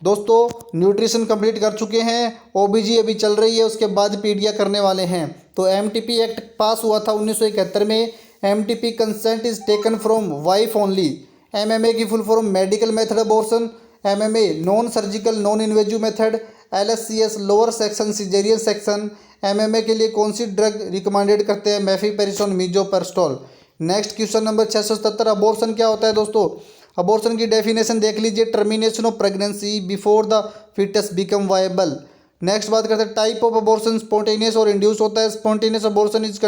दोस्तों न्यूट्रिशन कंप्लीट कर चुके हैं, OBG अभी चल रही है, उसके बाद पीडिया करने वाले हैं। तो MTP एक्ट पास हुआ था 1971 में। MTP consent is taken from wife only. MMA की फुल फॉर्म medical method abortion. MMA non surgical non invasive method. LSCS lower section caesarean section. MMA के लिए कौन सी ड्रग रिकमेंडेड करते हैं, mifepristone, misoprostol. Next question number 677 abortion क्या होता है दोस्तों। अबॉर्शन की डेफिनेशन देख लीजिए, termination of pregnancy before the foetus become viable. नेक्स्ट बात करते हैं टाइप ऑफ अबॉर्शन, स्पॉन्टेनियस और इंड्यूस होता है। Spontaneous abortion is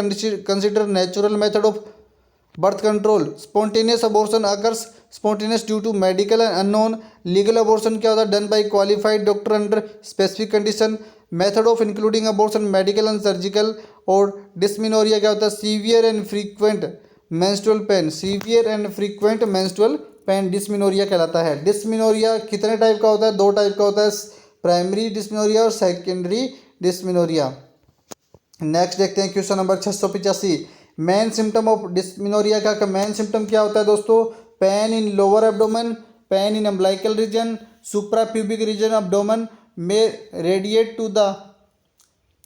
consider natural method of birth control. Spontaneous abortion occurs spontaneous due to medical and unknown. Legal abortion क्या होता है, done by qualified doctor under specific condition. Method of including abortion medical and surgical. और डिस्मिनोरिया क्या होता है, severe and frequent menstrual pain. Severe and frequent menstrual pain dysmenorrhoea कहलाता है। डिस्मिनोरिया कितने टाइप का होता है, 2 टाइप का होता है, प्राइमरी डिस्मिनोरिया और सेकेंडरी डिस्मिनोरिया। नेक्स्ट देखते हैं question number 685। Main symptom of dysmenorrhoea का मेन सिम्टम क्या होता है दोस्तों, pain in lower abdomen, pain in umbilical region, supra pubic region abdomen में radiate to the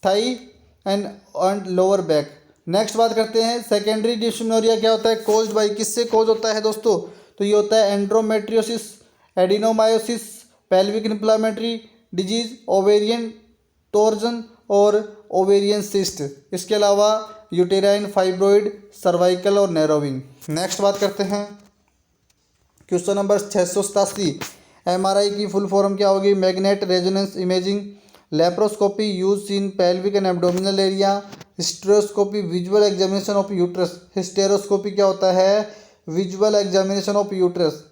thigh and lower back. Next बात करते हैं सेकेंडरी डिस्मेनोरिया क्या होता है, कॉज्ड बाय, किससे कॉज होता है दोस्तों, तो ये होता है endometriosis, adenomyosis, pelvic inflammatory disease, ovarian torsion और ओवेरियन सिस्ट। इसके अलावा यूटेराइन फाइब्रोइड, सर्वाइकल और नैरोविंग। नेक्स्ट बात करते हैं क्वेश्चन नंबर 687। MRI की फुल फॉर्म क्या होगी, magnet resonance imaging. Laparoscopy use in pelvic and abdominal area. Hysteroscopy visual examination of uterus. Hysteroscopy क्या होता है, visual examination of uterus.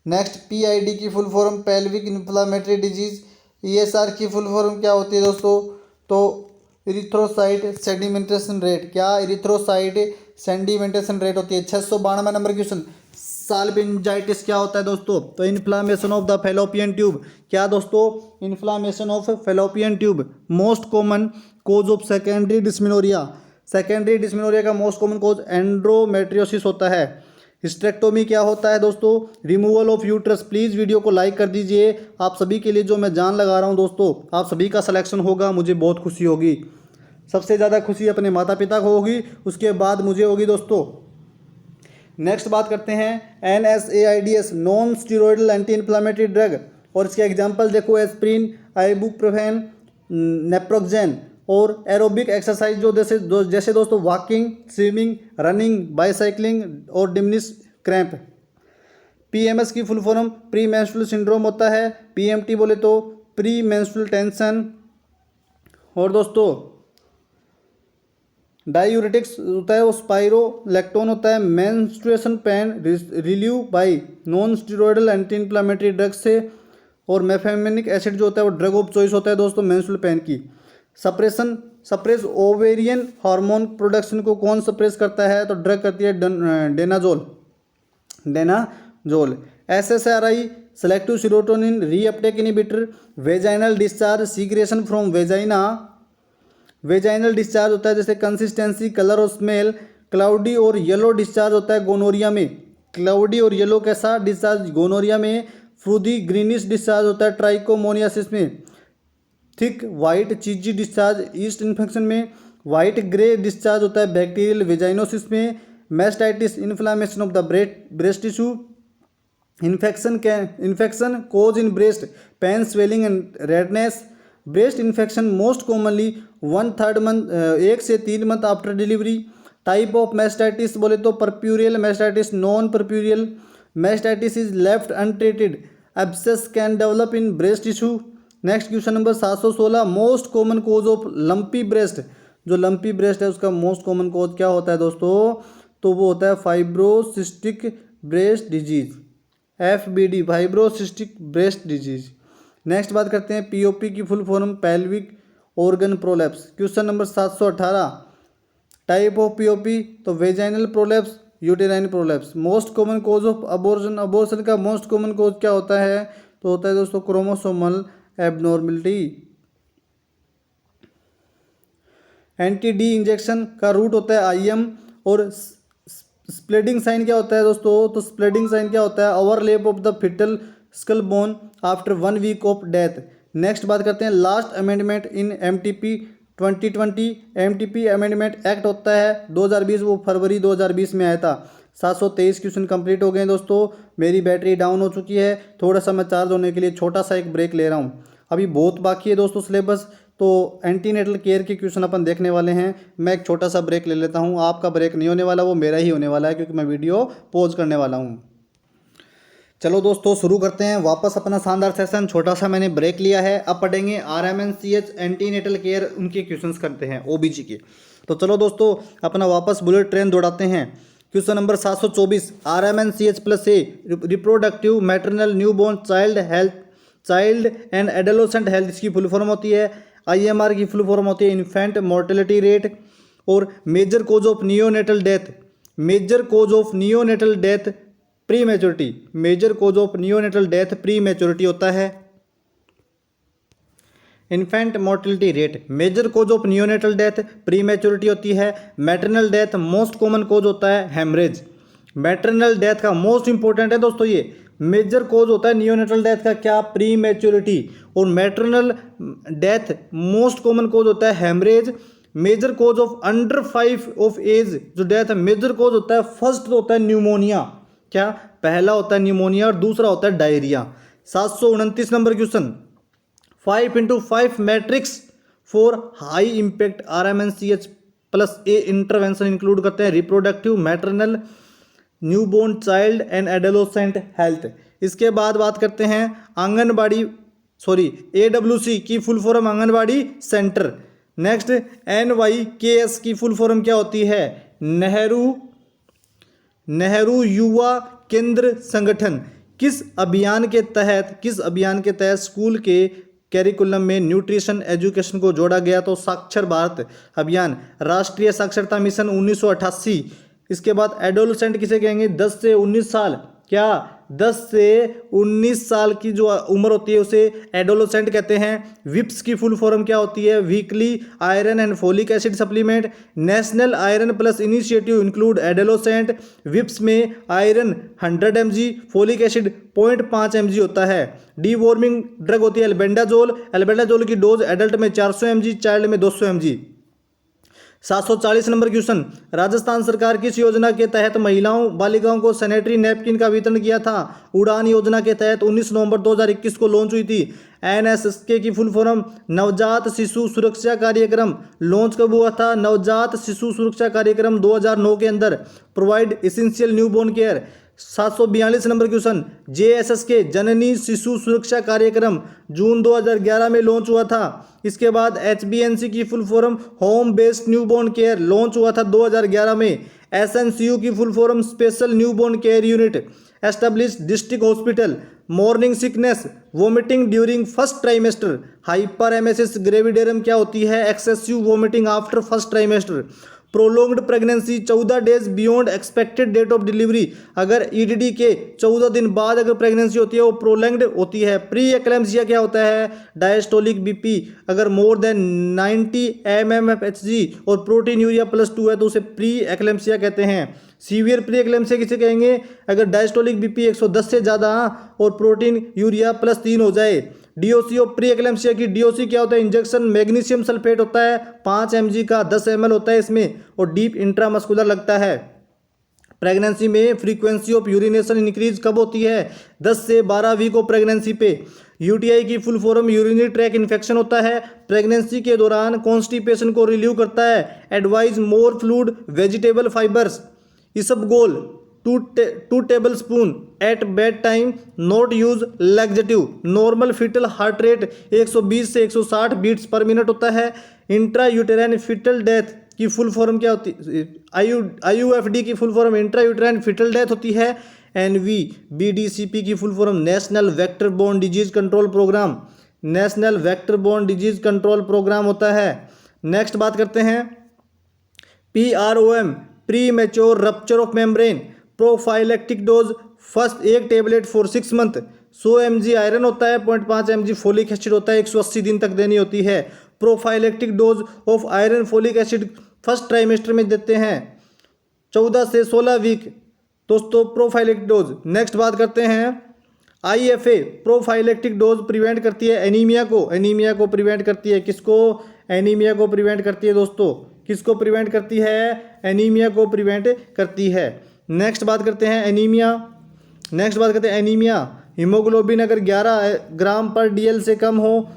Next PID की full form pelvic inflammatory disease. ESR की फुल फॉर्म क्या होती है दोस्तों, तो इरिथ्रोसाइट सेडिमेंटेशन रेट, क्या इरिथ्रोसाइट सेडिमेंटेशन रेट होती है। 692 नंबर क्वेश्चन, साल्पिंजाइटिस क्या होता है दोस्तों, तो inflammation of the fallopian tube, क्या दोस्तों, inflammation of fallopian tube. Most common cause of secondary dysmenorrhoea, secondary dysmenorrhoea का मोस्ट कॉमन कोज एंड्रोमेट्रियोसिस होता है। हिस्टेक्टोमी क्या होता है दोस्तों, removal of uterus. Please video को लाइक कर दीजिए, आप सभी के लिए जो मैं जान लगा रहा हूँ दोस्तों, आप सभी का सिलेक्शन होगा, मुझे बहुत खुशी होगी। सबसे ज़्यादा खुशी अपने माता पिता को होगी, उसके बाद मुझे होगी दोस्तों। नेक्स्ट बात करते हैं NSAIDs, non steroidal anti inflammatory drug, और इसके एग्जांपल देखो, एस्प्रिन, आइबुप्रोफेन, नेप्रोक्सेन। और एरोबिक एक्सरसाइज जैसे दोस्तों वॉकिंग, स्विमिंग, रनिंग, बाईसाइकिलिंग और डिमिनिश क्रैम्प। PMS की full form pre menstrual syndrome होता है। PMT बोले तो प्री मेंस्ट्रुअल टेंशन। और दोस्तों डायूरेटिक्स होता है वो स्पाइरोलैक्टोन होता है। Menstruation pain relieve bye non steroidal anti inflammatory drug से। और मेफेमिनिक एसिड जो होता है वो ड्रग ऑफ चॉइस होता है दोस्तों मेंस्ट्रुअल पेन की। सप्रेस ओवेरियन हार्मोन प्रोडक्शन को कौन सप्रेस करता है, तो ड्रग करती है डेनाजोल। SSRI selective serotonin reuptake inhibitor. Vaginal discharge secretion from vagina, vaginal discharge होता है जैसे कंसिस्टेंसी, कलर और स्मेल। क्लाउडी और येलो डिस्चार्ज होता है गोनोरिया में, क्लाउडी और येलो कैसा डिस्चार्ज गोनोरिया में। फ्रूदी ग्रीनिश डिस्चार्ज होता है ट्राइकोमोनियासिस में। Thick white cheesy discharge yeast infection में। वाइट ग्रे डिस्चार्ज होता है बैक्टीरियल वेजाइनोसिस में। Mastitis inflammation of the breast tissue. Infection cause in breast pain, swelling and redness. Breast infection most commonly 1/3 month, 1 से 3 month after delivery. Type of mastitis बोले तो puerperal mastitis, non puerperal mastitis is left untreated, abscess can develop in breast tissue. Next question number 716, most common cause of lumpy breast, जो लंपी ब्रेस्ट है उसका मोस्ट कॉमन कोज क्या होता है दोस्तों, तो वो होता है fibrocystic breast disease, FBD, fibrocystic breast disease. Next बात करते हैं POP की full form pelvic organ prolapse. Question number 718, type of POP, तो vaginal prolapse, uterine prolapse. Most common cause of abortion, abortion का मोस्ट कॉमन कोज क्या होता है, तो होता है दोस्तों क्रोमोसोमल एबनॉर्मलिटी। NTD इंजेक्शन का रूट होता है IM। और स्प्लिटिंग साइन क्या होता है दोस्तों, तो स्प्लिटिंग साइन क्या होता है, overlap of the foetal skull bone after 1 week of death. Next बात करते हैं last amendment in MTP 2020। MTP amendment act होता है 2020, वो फरवरी 2020 में आया था। 723 क्वेश्चन कंप्लीट हो गए दोस्तों। मेरी बैटरी डाउन हो चुकी है, थोड़ा सा मैं चार्ज होने के लिए छोटा सा एक ब्रेक ले रहा हूँ। अभी बहुत बाकी है दोस्तों सिलेबस, तो एंटीनेटल केयर के क्वेश्चन अपन देखने वाले हैं। मैं एक छोटा सा ब्रेक ले लेता हूँ, आपका ब्रेक नहीं होने वाला, वो मेरा ही होने वाला है क्योंकि मैं वीडियो पॉज करने वाला हूँ। चलो दोस्तों शुरू करते हैं वापस अपना शानदार सेशन। छोटा सा मैंने ब्रेक लिया है, अब पढ़ेंगे RMNCH एंटीनेटल केयर, उनके क्वेश्चंस करते हैं OBG के। तो चलो दोस्तों अपना वापस बुलेट ट्रेन दौड़ाते हैं। Question number 724, RMNCH+A reproductive maternal newborn child health, child and adolescent health, इसकी फुल फॉर्म होती है। IMR की फुल फॉर्म होती है इन्फेंट मोर्टेलिटी रेट। और major cause of neonatal death, major cause of neonatal death prematurity, major cause of neonatal death prematurity होता है। Infant mortality rate, major cause of neonatal death prematurity होती है। Maternal death most common cause होता है हेमरेज। मैटरनल डेथ का मोस्ट इंपॉर्टेंट है दोस्तों, ये मेजर कोज होता है नियोनेटल डेथ का क्या, प्री मैच्योरिटी। और maternal death most common cause होता है haemorrhage. Major cause of under 5 of age जो डेथ है, मेजर कोज होता है, फर्स्ट होता है न्यूमोनिया, क्या पहला होता है न्यूमोनिया और दूसरा होता है diarrhoea. 729 number question, 5x5 matrix for high impact RMNCH+A intervention include करते हैं reproductive maternal newborn child and adolescent health. इसके बाद बात करते हैं आंगनबाड़ी, AWC की full form anganwadi centre. Next NYKS की फुल फॉर्म क्या होती है, नेहरू युवा केंद्र संगठन। किस अभियान के तहत स्कूल के कैरिकुलम में न्यूट्रिशन एजुकेशन को जोड़ा गया। तो साक्षर भारत अभियान, राष्ट्रीय साक्षरता मिशन 1988। इसके बाद एडोलसेंट किसे कहेंगे, 10 से 19 साल, क्या 10 से 19 साल की जो उम्र होती है उसे एडोलसेंट कहते हैं। विप्स की फुल फॉर्म क्या होती है, weekly iron and folic acid supplement. National iron plus initiative include adolescent. विप्स में iron 100 mg, folic acid 0.5 mg होता है। डी वॉर्मिंग ड्रग होती है एल्बेंडाजोल। एल्बेंडाजोल की डोज एडल्ट में 400 mg, चाइल्ड में 200 mg। 740 नंबर क्वेश्चन, राजस्थान सरकार किस योजना के तहत महिलाओं बालिकाओं को सैनिटरी नैपकिन का वितरण किया था। उड़ान योजना के तहत 19 नवंबर 2021 को लॉन्च हुई थी। एनएसएसके की फुल फॉर्म नवजात शिशु सुरक्षा कार्यक्रम लॉन्च कब हुआ था, नवजात शिशु सुरक्षा कार्यक्रम 2009 के अंदर। Provide essential newborn care. 742 number question, JSSK Janani Shishu Suraksha कार्यक्रम जून 2011 में लॉन्च हुआ था। इसके बाद एचबीएनसी की full form home based newborn care launch हुआ था 2011 में। एसएनसीयू की full form special newborn care unit establish district hospital. Morning sickness vomiting during first trimester. Hyperemesis gravidarum क्या होती है, excessive vomiting after first trimester. Prolonged pregnancy 14 days beyond expected date of delivery, अगर ईडीडी के 14 दिन बाद अगर प्रेगनेंसी होती है वो प्रोलैंग्ड होती है। प्री एक्लेम्सिया क्या होता है, डायस्टोलिक बीपी अगर मोर देन 90 mmHg और प्रोटीन यूरिया +2 है तो उसे प्री एक्लेम्सिया कहते हैं। सीवियर प्री एक्लेम्सिया किसे कहेंगे, अगर डायस्टोलिक बीपी 110 से ज़्यादा और प्रोटीन यूरिया +3 हो जाए। डीओसी ऑफ प्री एक्लेम्सिया की डीओसी क्या होता है, इंजेक्शन मैग्नीशियम सल्फेट होता है 5 mg का 10 ml होता है इसमें और डीप इंट्रामस्कुलर लगता है। प्रेगनेंसी में फ्रीक्वेंसी ऑफ यूरिनेशन इंक्रीज कब होती है, 10 से 12 वीक ऑफ प्रेगनेंसी पे। यूटीआई की full form urinary track infection होता है। प्रेगनेंसी के दौरान कॉन्स्टिपेशन को रिलीव करता है। Advise more fluid vegetable fibres. Isabgol 2 table spoon at bed time, not use laxative. Normal foetal heart rate 120 से 160 बीट्स पर मिनट होता है। इंट्रा यूटेराइन फीटल डेथ की फुल फॉर्म क्या होती है, आईयूएफडी की full form intra uterine foetal death होती है। एनवीबीडीसीपी की full form national vector borne disease control programme, national vector borne disease control programme होता है। नेक्स्ट बात करते हैं PROM pre mature rupture of membrane. Prophylactic dose first 1 tablet for 6 month. 100 mg iron होता है, 0.5 mg फोलिक एसिड होता है, 180 दिन तक देनी होती है। Prophylactic dose of iron folic acid first trimester में देते हैं 14 से 16 वीक दोस्तों प्रोफाइलेक्टिक डोज। नेक्स्ट बात करते हैं IFA प्रोफाइलेक्टिक डोज प्रिवेंट करती है एनीमिया को, एनीमिया को प्रिवेंट करती है, किसको, एनीमिया को प्रिवेंट करती है दोस्तों, किसको प्रिवेंट करती है, एनीमिया को प्रिवेंट करती है। नेक्स्ट बात करते हैं एनीमिया, नेक्स्ट बात करते हैं एनीमिया, हीमोग्लोबिन अगर 11 ग्राम पर DL से कम हो।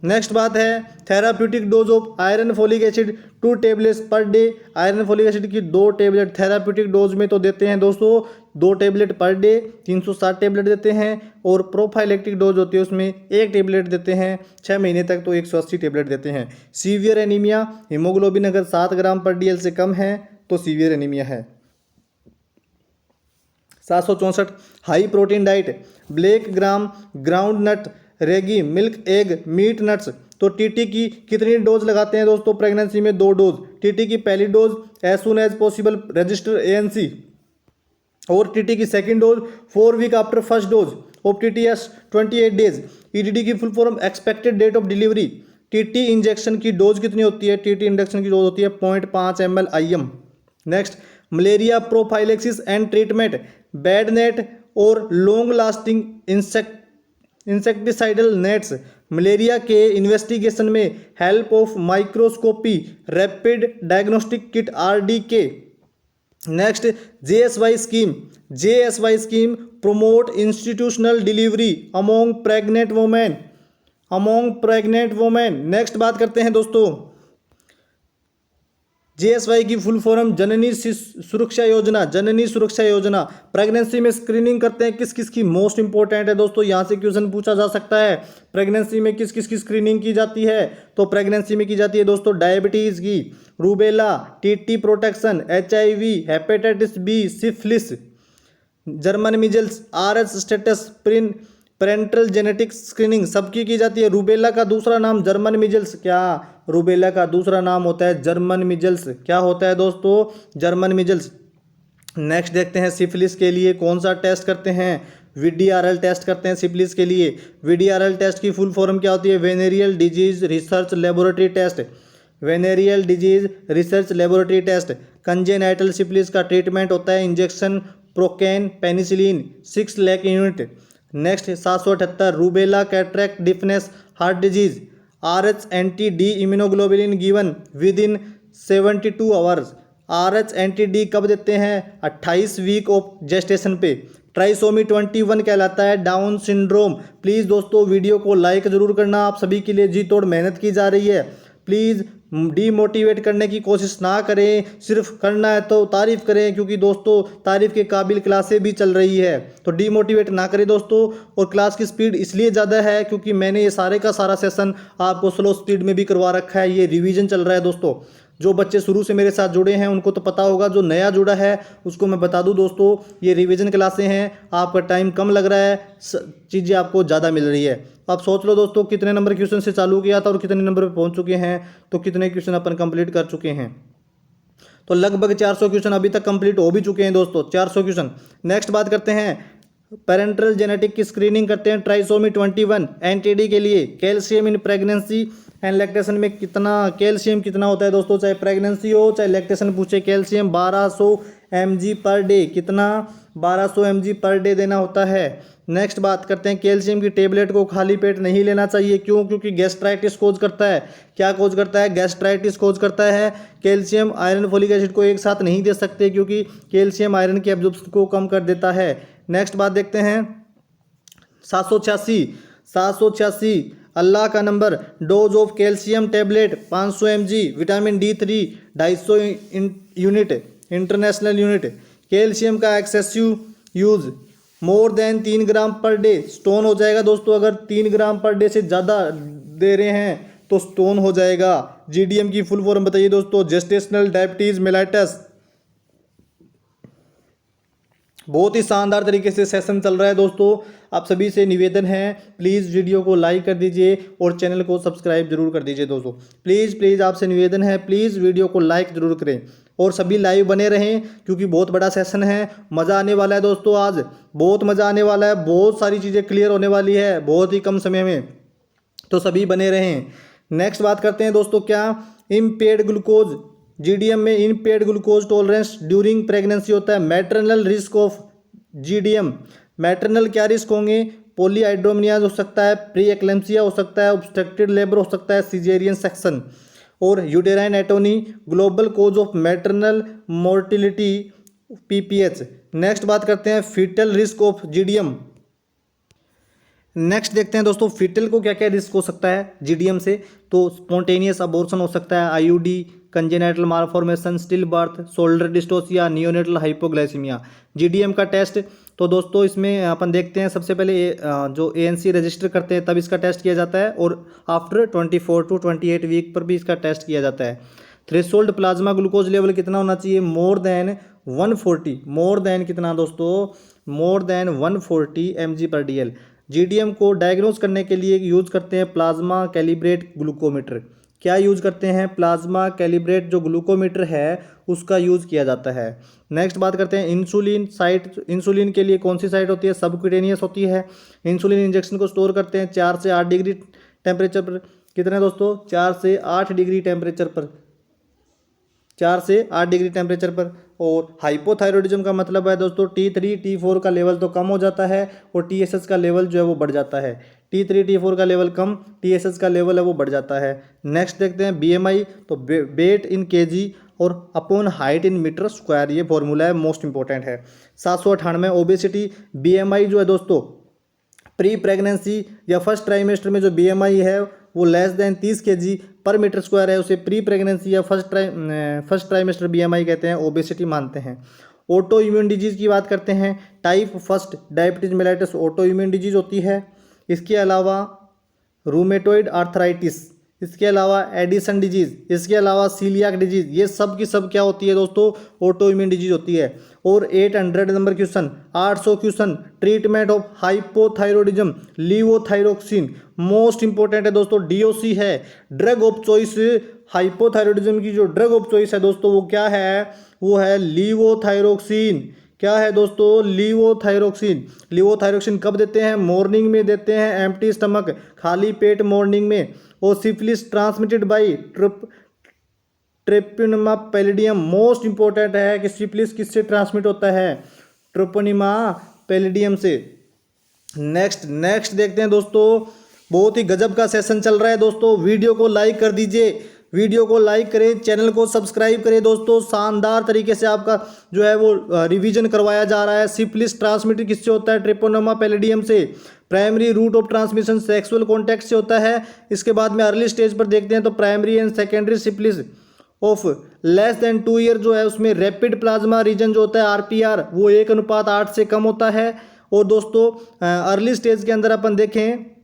नेक्स्ट बात है therapeutic dose of iron folic acid 2 tablets per day. Iron folic acid की 2 टेबलेट थेराप्यूटिक डोज में तो देते हैं दोस्तों 2 टेबलेट पर डे, 360 टेबलेट देते हैं। और प्रोफाइलेक्टिक डोज होती है उसमें 1 टेबलेट देते हैं 6 महीने तक तो 180 टेबलेट देते हैं। सीवियर एनीमिया, हीमोग्लोबिन अगर 7 ग्राम पर DL से कम है तो सीवियर एनीमिया है। 764 high protein diet, black gram, groundnut, ragi, milk, egg, meat, nuts. तो टीटी की कितनी डोज लगाते हैं दोस्तों प्रेगनेंसी में, 2 डोज। टीटी की पहली dose as soon as possible register ANC और टीटी की second dose 4 week after first dose of TTS 28 days. EDD की full form expected date of delivery. TT injection की डोज कितनी होती है, टीटी इंजेक्शन की डोज होती है 0.5 ml IM। Next malaria prophylaxis and treatment, bed net और long lasting insecticidal nets. Malaria के इन्वेस्टिगेशन में help of microscopy, rapid diagnostic kit RDK। Next JSY scheme, JSY scheme promote institutional delivery among pregnant women, among pregnant women. Next बात करते हैं दोस्तों JSY की फुल फॉर्म जननी सुरक्षा योजना, जननी सुरक्षा योजना। प्रेगनेंसी में स्क्रीनिंग करते हैं किस किस की, मोस्ट इंपॉर्टेंट है दोस्तों, यहाँ से क्वेश्चन पूछा जा सकता है। प्रेगनेंसी में किस किस की स्क्रीनिंग की जाती है, तो प्रेगनेंसी में की जाती है दोस्तों डायबिटीज़ की, rubella, TT protection, HIV, hepatitis B, syphilis, German measles, RS status, parental genetic screening सबकी की जाती है। रूबेला का दूसरा नाम जर्मन मिजल्स, क्या रूबेला का दूसरा नाम होता है जर्मन मिजल्स, क्या होता है दोस्तों, जर्मन मिजल्स। नेक्स्ट देखते हैं सिफिलिस के लिए कौन सा टेस्ट करते हैं, वीडीआरएल टेस्ट करते हैं सिफिलिस के लिए। वीडीआरएल टेस्ट की फुल फॉर्म क्या होती है, venereal disease research laboratory test, venereal disease research laboratory test. Congenital syphilis का ट्रीटमेंट होता है injection procaine penicillin 6 lakh unit. Next 778 rubella cataract deafness heart disease, RH anti D immunoglobulin given within 72 hours. RH anti D कब देते हैं, 28 वीक ऑफ जेस्टेशन पे। ट्राइसोमी 21 कहलाता है डाउन सिंड्रोम। प्लीज़ दोस्तों वीडियो को लाइक ज़रूर करना, आप सभी के लिए जी तोड़ मेहनत की जा रही है। प्लीज़ डीमोटिवेट करने की कोशिश ना करें, सिर्फ करना है तो तारीफ़ करें, क्योंकि दोस्तों तारीफ़ के काबिल क्लासें भी चल रही है, तो डीमोटिवेट ना करें दोस्तों। और क्लास की स्पीड इसलिए ज़्यादा है क्योंकि मैंने ये सारे का सारा सेशन आपको स्लो स्पीड में भी करवा रखा है, ये रिवीजन चल रहा है दोस्तों। जो बच्चे शुरू से मेरे साथ जुड़े हैं उनको तो पता होगा, जो नया जुड़ा है उसको मैं बता दूं दोस्तों, ये रिवीजन क्लासें हैं, आपका टाइम कम लग रहा है, चीज़ें आपको ज़्यादा मिल रही है। आप सोच लो दोस्तों कितने नंबर क्वेश्चन से चालू किया था और कितने नंबर पे पहुंच चुके हैं, तो कितने क्वेश्चन अपन कंप्लीट कर चुके हैं। तो लगभग 400 क्वेश्चन अभी तक कंप्लीट हो भी चुके हैं दोस्तों, 400 क्वेश्चन। नेक्स्ट बात करते हैं पेरेंटल जेनेटिक की स्क्रीनिंग करते हैं ट्राइसोमी 21 एनटीडी के लिए। Calcium in pregnancy and lactation में कितना कैल्शियम कितना होता है दोस्तों, चाहे प्रेगनेंसी हो चाहे लैक्टेशन पूछे, कैल्शियम 1200 mg पर डे, कितना 1200 mg पर डे देना होता है। नेक्स्ट बात करते हैं कैल्शियम की टेबलेट को खाली पेट नहीं लेना चाहिए, क्यों, क्योंकि गैस्ट्राइटिस कोज करता है। क्या कोज करता है, गैस्ट्राइटिस कोज करता है। कैल्शियम आयरन फोलिक एसिड को एक साथ नहीं दे सकते क्योंकि कैल्शियम आयरन की एब्जॉर्प्शन को कम कर देता है। नेक्स्ट बात देखते हैं 786 अल्लाह का number, dose of calcium tablet 500 mg, vitamin D3 250 unit international unit. Calcium का एक्सेसिव यूज़ मोर देन 3 ग्राम पर डे स्टोन हो जाएगा दोस्तों। अगर 3 ग्राम पर डे से ज़्यादा दे रहे हैं तो स्टोन हो जाएगा। GDM की फुल फॉर्म बताइए दोस्तों, जेस्टेशनल डायबिटीज़ मेलाइटस। बहुत ही शानदार तरीके से सेशन चल रहा है दोस्तों। आप सभी से निवेदन है प्लीज़ वीडियो को लाइक कर दीजिए और चैनल को सब्सक्राइब जरूर कर दीजिए दोस्तों। प्लीज़ आपसे निवेदन है, प्लीज़ वीडियो को लाइक जरूर करें और सभी लाइव बने रहें क्योंकि बहुत बड़ा सेशन है, मज़ा आने वाला है दोस्तों। आज बहुत मज़ा आने वाला है, बहुत सारी चीज़ें क्लियर होने वाली है बहुत ही कम समय में, तो सभी बने रहें। नेक्स्ट बात करते हैं दोस्तों, क्या इम्पेयर्ड ग्लूकोज, GDM में impaired glucose tolerance during pregnancy होता है। Maternal risk of GDM, maternal क्या रिस्क होंगे, पॉलीहाइड्रोमियाज हो सकता है, प्री एक्लेम्सिया हो सकता है, ऑब्स्ट्रक्टेड लेबर हो सकता है, सीजेरियन सेक्शन और uterine atony. Global cause of maternal mortality PPH। Next बात करते हैं fetal risk of GDM। Next देखते हैं दोस्तों फीटल को क्या क्या रिस्क हो सकता है GDM से। तो स्पॉन्टेनियस अबॉर्शन हो सकता है, IUD, congenital malformation, still birth, shoulder dystocia, neonatal hypoglycaemia. GDM का टेस्ट तो दोस्तों इसमें अपन देखते हैं सबसे पहले जो ANC रजिस्टर करते हैं तब इसका टेस्ट किया जाता है और आफ्टर 24 to 28 वीक पर भी इसका टेस्ट किया जाता है। थ्रेशोल्ड प्लाज्मा ग्लूकोज लेवल कितना होना चाहिए, मोर देन 140, मोर देन कितना दोस्तों, मोर देन 140 mg पर DL। GDM को डायग्नोज करने के लिए यूज करते हैं प्लाज्मा कैलिब्रेट ग्लूकोमीटर। क्या यूज करते हैं, प्लाज्मा कैलिब्रेट जो ग्लूकोमीटर है उसका यूज़ किया जाता है। नेक्स्ट बात करते हैं इंसुलिन साइट। इंसुलिन के लिए कौन सी साइट होती है, सबक्यूटेनियस होती है। इंसुलिन इंजेक्शन को स्टोर करते हैं 4 से 8 डिग्री टेम्परेचर पर। कितने दोस्तों, 4 से 8 डिग्री टेम्परेचर पर, 4 से 8 डिग्री टेम्परेचर पर। और हाइपोथायरॉयडिज्म का मतलब है दोस्तों T3 T4 का लेवल तो कम हो जाता है और TSH का लेवल जो है वो बढ़ जाता है। T3 T4 का लेवल कम, TSH का लेवल है वो बढ़ जाता है। नेक्स्ट देखते हैं BMI, तो वेट इन kg और upon height in metre square, ये फॉर्मूला है, मोस्ट इंपॉर्टेंट है। 798 ओबेसिटी। BMI जो है दोस्तों प्री प्रेगनेंसी या फर्स्ट ट्राइमेस्टर में जो BMI है वो less than 30 kg per metre square है, उसे प्री प्रेगनेंसी या फर्स्ट ट्राइमेस्टर BMI कहते हैं, ओबेसिटी मानते हैं। ऑटो इम्यून डिजीज़ की बात करते हैं, type first diabetes mellitus auto immune disease होती है। इसके अलावा रूमेटॉइड आर्थराइटिस, इसके अलावा एडिसन डिजीज़, इसके अलावा सीलियाक डिजीज़, ये सब की सब क्या होती है दोस्तों, ऑटो इम्यून डिजीज होती है। और 800 number question, 800 question, treatment of hypothyroidism, levothyroxine, most important है दोस्तों, डीओसी है, ड्रग ऑफ चॉइस। हाइपोथायरॉयडिज्म की जो ड्रग ऑफ चॉइस है दोस्तों वो क्या है, वो है लीवोथायरोक्सिन। क्या है दोस्तों, लीवोथायरोक्सिन। लीवोथायरोक्सिन कब देते हैं, मॉर्निंग में देते हैं, एम्प्टी स्टमक, खाली पेट मॉर्निंग में। और syphilis transmitted by Treponema palladium, most important है कि सिफिलिस किससे ट्रांसमिट होता है, ट्रेपोनिमा पैलिडियम से। नेक्स्ट देखते हैं दोस्तों, बहुत ही गजब का सेशन चल रहा है दोस्तों, वीडियो को लाइक कर दीजिए, वीडियो को लाइक करें, चैनल को सब्सक्राइब करें दोस्तों। शानदार तरीके से आपका जो है वो रिवीजन करवाया जा रहा है। सिफिलिस ट्रांसमिटेड किससे होता है, ट्रेपोनिमा पैलिडियम से। Primary route of transmission sexual contact से होता है। इसके बाद में अर्ली स्टेज पर देखते हैं तो primary and secondary syphilis of less than 2 year जो है उसमें रैपिड प्लाज्मा रीजन जो होता है आरपीआर वो 1:8 से कम होता है। और दोस्तों अर्ली स्टेज के अंदर अपन देखें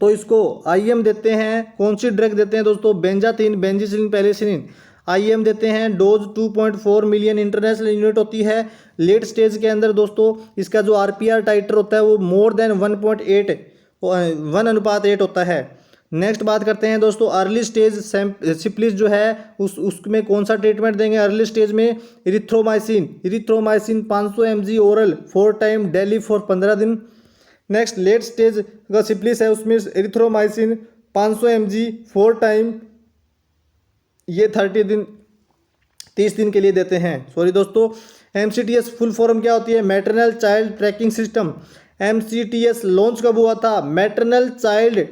तो इसको आईएम देते हैं, कौन सी ड्रग देते हैं दोस्तों, बेंजाथिन, बेंजिसिलिन, पेनिसिलिन, आईएम देते हैं। डोज 2.4 मिलियन इंटरनेशनल यूनिट होती है। लेट स्टेज के अंदर दोस्तों इसका जो आरपीआर टाइटर होता है वो मोर देन 1:8 होता है। नेक्स्ट बात करते हैं दोस्तों अर्ली स्टेज सिफिलिस जो है उसमें कौन सा ट्रीटमेंट देंगे, अर्ली स्टेज में erythromycin 500 mg oral 4 time daily for 15 दिन। नेक्स्ट लेट स्टेज का सिफिलिस है उसमें इरिथ्रोमाइसिन 500 mg 4 टाइम, ये 30 दिन के लिए देते हैं। सॉरी दोस्तों, MCTS फुल फॉर्म क्या होती है, maternal child tracking system. MCTS launch कब हुआ था, मैटरनल चाइल्ड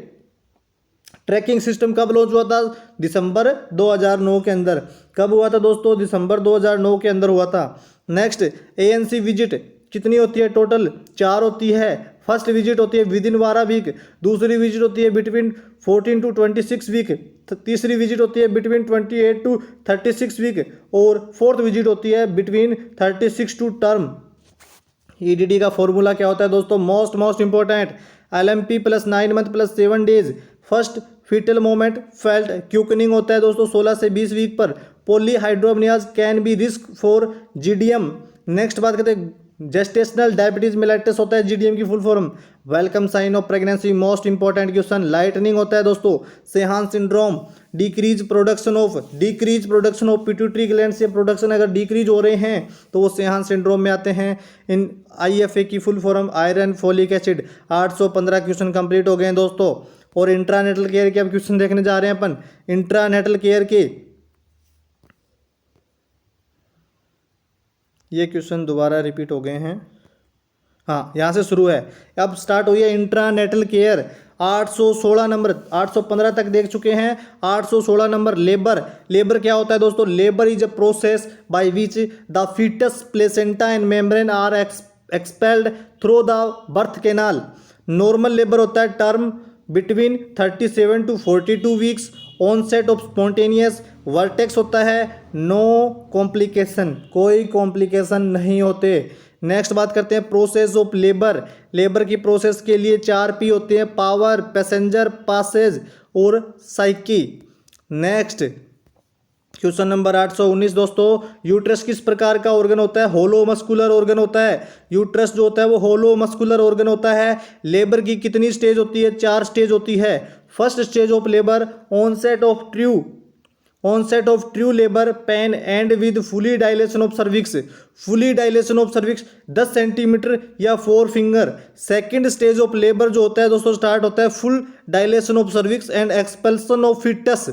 ट्रैकिंग सिस्टम कब लॉन्च हुआ था, दिसंबर 2009 के अंदर। कब हुआ था दोस्तों, दिसंबर 2009 के अंदर हुआ था। नेक्स्ट ANC विजिट कितनी होती है, टोटल 4 होती है। फर्स्ट विजिट होती है विद इन 12 वीक, दूसरी विजिट होती है बिटवीन 14 to 26 वीक, तीसरी विजिट होती है बिटवीन 28 to 36 वीक और फोर्थ विजिट होती है बिटवीन 36 टू टर्म। EDD का फॉर्मूला क्या होता है दोस्तों, most important, LMP + 9 month + 7 days. First fetal moment felt, quickening होता है दोस्तों 16 से 20 वीक पर। Polyhydramnios can be risk for GDM। Next बात करते हैं जेस्टेशनल डायबिटीज मेलाइटिस होता है GDM की full form. Welcome sign of pregnancy, most important question. Lightening होता है दोस्तों Sheehan syndrome. Decrease production of pituitary gland से प्रोडक्शन अगर डिक्रीज हो रहे हैं तो वो सेहान सिंड्रोम में आते हैं। इन IFA की full form iron folic acid. 815 question complete हो गए हैं दोस्तों। और इंट्रानेटल केयर के अब क्वेश्चन देखने जा रहे हैं अपन। इंट्रानेटल केयर के ये क्वेश्चन दोबारा रिपीट हो गए हैं, हाँ यहाँ से शुरू है। अब स्टार्ट हुई है इंट्रानेटल केयर। 816 नंबर, 815 तक देख चुके हैं। 816 नंबर लेबर क्या होता है दोस्तों, labour is a process by which the fetus placenta and membrane are expelled through the birth canal. Normal labour होता है term between 37 to 42 weeks. Onset of spontaneous. Vertex होता है नो कॉम्प्लिकेशन, कोई कॉम्प्लिकेशन नहीं होते। नेक्स्ट बात करते हैं प्रोसेस ऑफ लेबर की प्रोसेस के लिए 4 P होते हैं, पावर, पैसेंजर, पासेज और साइकी। नेक्स्ट क्वेश्चन नंबर 819 दोस्तों, यूट्रस किस प्रकार का ऑर्गन होता है, होलो मस्कुलर ऑर्गन होता है। यूट्रस जो होता है वो होलो मस्कुलर ऑर्गन होता है। लेबर की कितनी स्टेज होती है, 4 स्टेज होती है। First stage of labour onset of true labour pain and with fully dilation of cervix. 10 centimetre या 4 finger. Second stage of labour जो होता है दोस्तों स्टार्ट होता है full dilation of cervix and expulsion of fetus.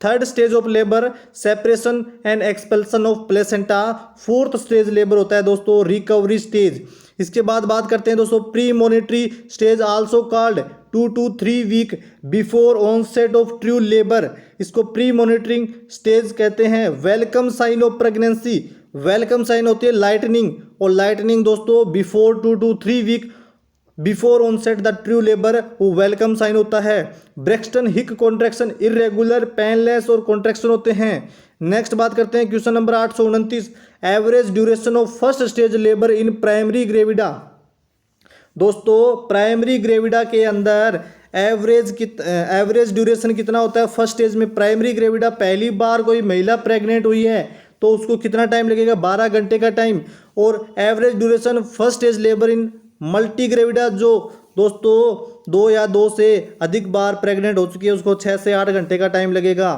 Third stage of labour separation and expulsion of placenta. Fourth stage labour होता है दोस्तों रिकवरी स्टेज। इसके बाद बात करते हैं दोस्तों premonitory stage also called 2 to 3 week before onset of true labour. इसको प्री मॉनिटरिंग स्टेज कहते हैं। Welcome sign of pregnancy, welcome sign होती है लाइटनिंग, और लाइटनिंग दोस्तों before 2 to 3 week before onset the true labour वो वेलकम साइन होता है। Braxton Hick contraction irregular, painless और कॉन्ट्रैक्शन होते हैं। नेक्स्ट बात करते हैं question number 829, average duration of first stage labour in primary gravida. दोस्तों प्राइमरी ग्रेविडा के अंदर एवरेज ड्यूरेशन कितना होता है फर्स्ट स्टेज में? प्राइमरी ग्रेविडा, पहली बार कोई महिला प्रेग्नेंट हुई है तो उसको कितना टाइम लगेगा? 12 घंटे का टाइम। और average duration first stage labour in multi gravida, जो दोस्तों 2 या 2 से अधिक बार प्रेग्नेंट हो चुकी है, उसको 6 से 8 घंटे का टाइम लगेगा।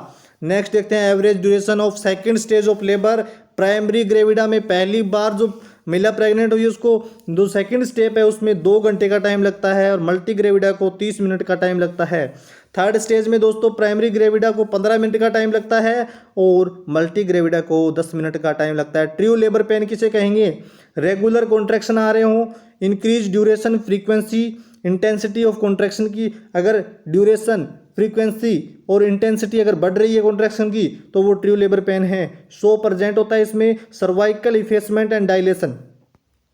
नेक्स्ट देखते हैं average duration of second stage of labour. Primary gravida में पहली बार जो महिला प्रेग्नेंट हुई उसको जो सेकंड स्टेप है उसमें 2 घंटे का टाइम लगता है और मल्टी ग्रेविडा को 30 मिनट का टाइम लगता है। थर्ड स्टेज में दोस्तों प्राइमरी ग्रेविडा को 15 मिनट का टाइम लगता है और मल्टी ग्रेविडा को 10 मिनट का टाइम लगता है। ट्रू लेबर पेन किसे कहेंगे? रेगुलर कॉन्ट्रैक्शन आ रहे हों, increase duration, frequency, intensity of contraction की अगर ड्यूरेशन, फ्रीक्वेंसी और इंटेंसिटी अगर बढ़ रही है कॉन्ट्रैक्शन की तो वो ट्रू लेबर पेन है। सो प्रेजेंट होता है इसमें cervical effacement and dilation.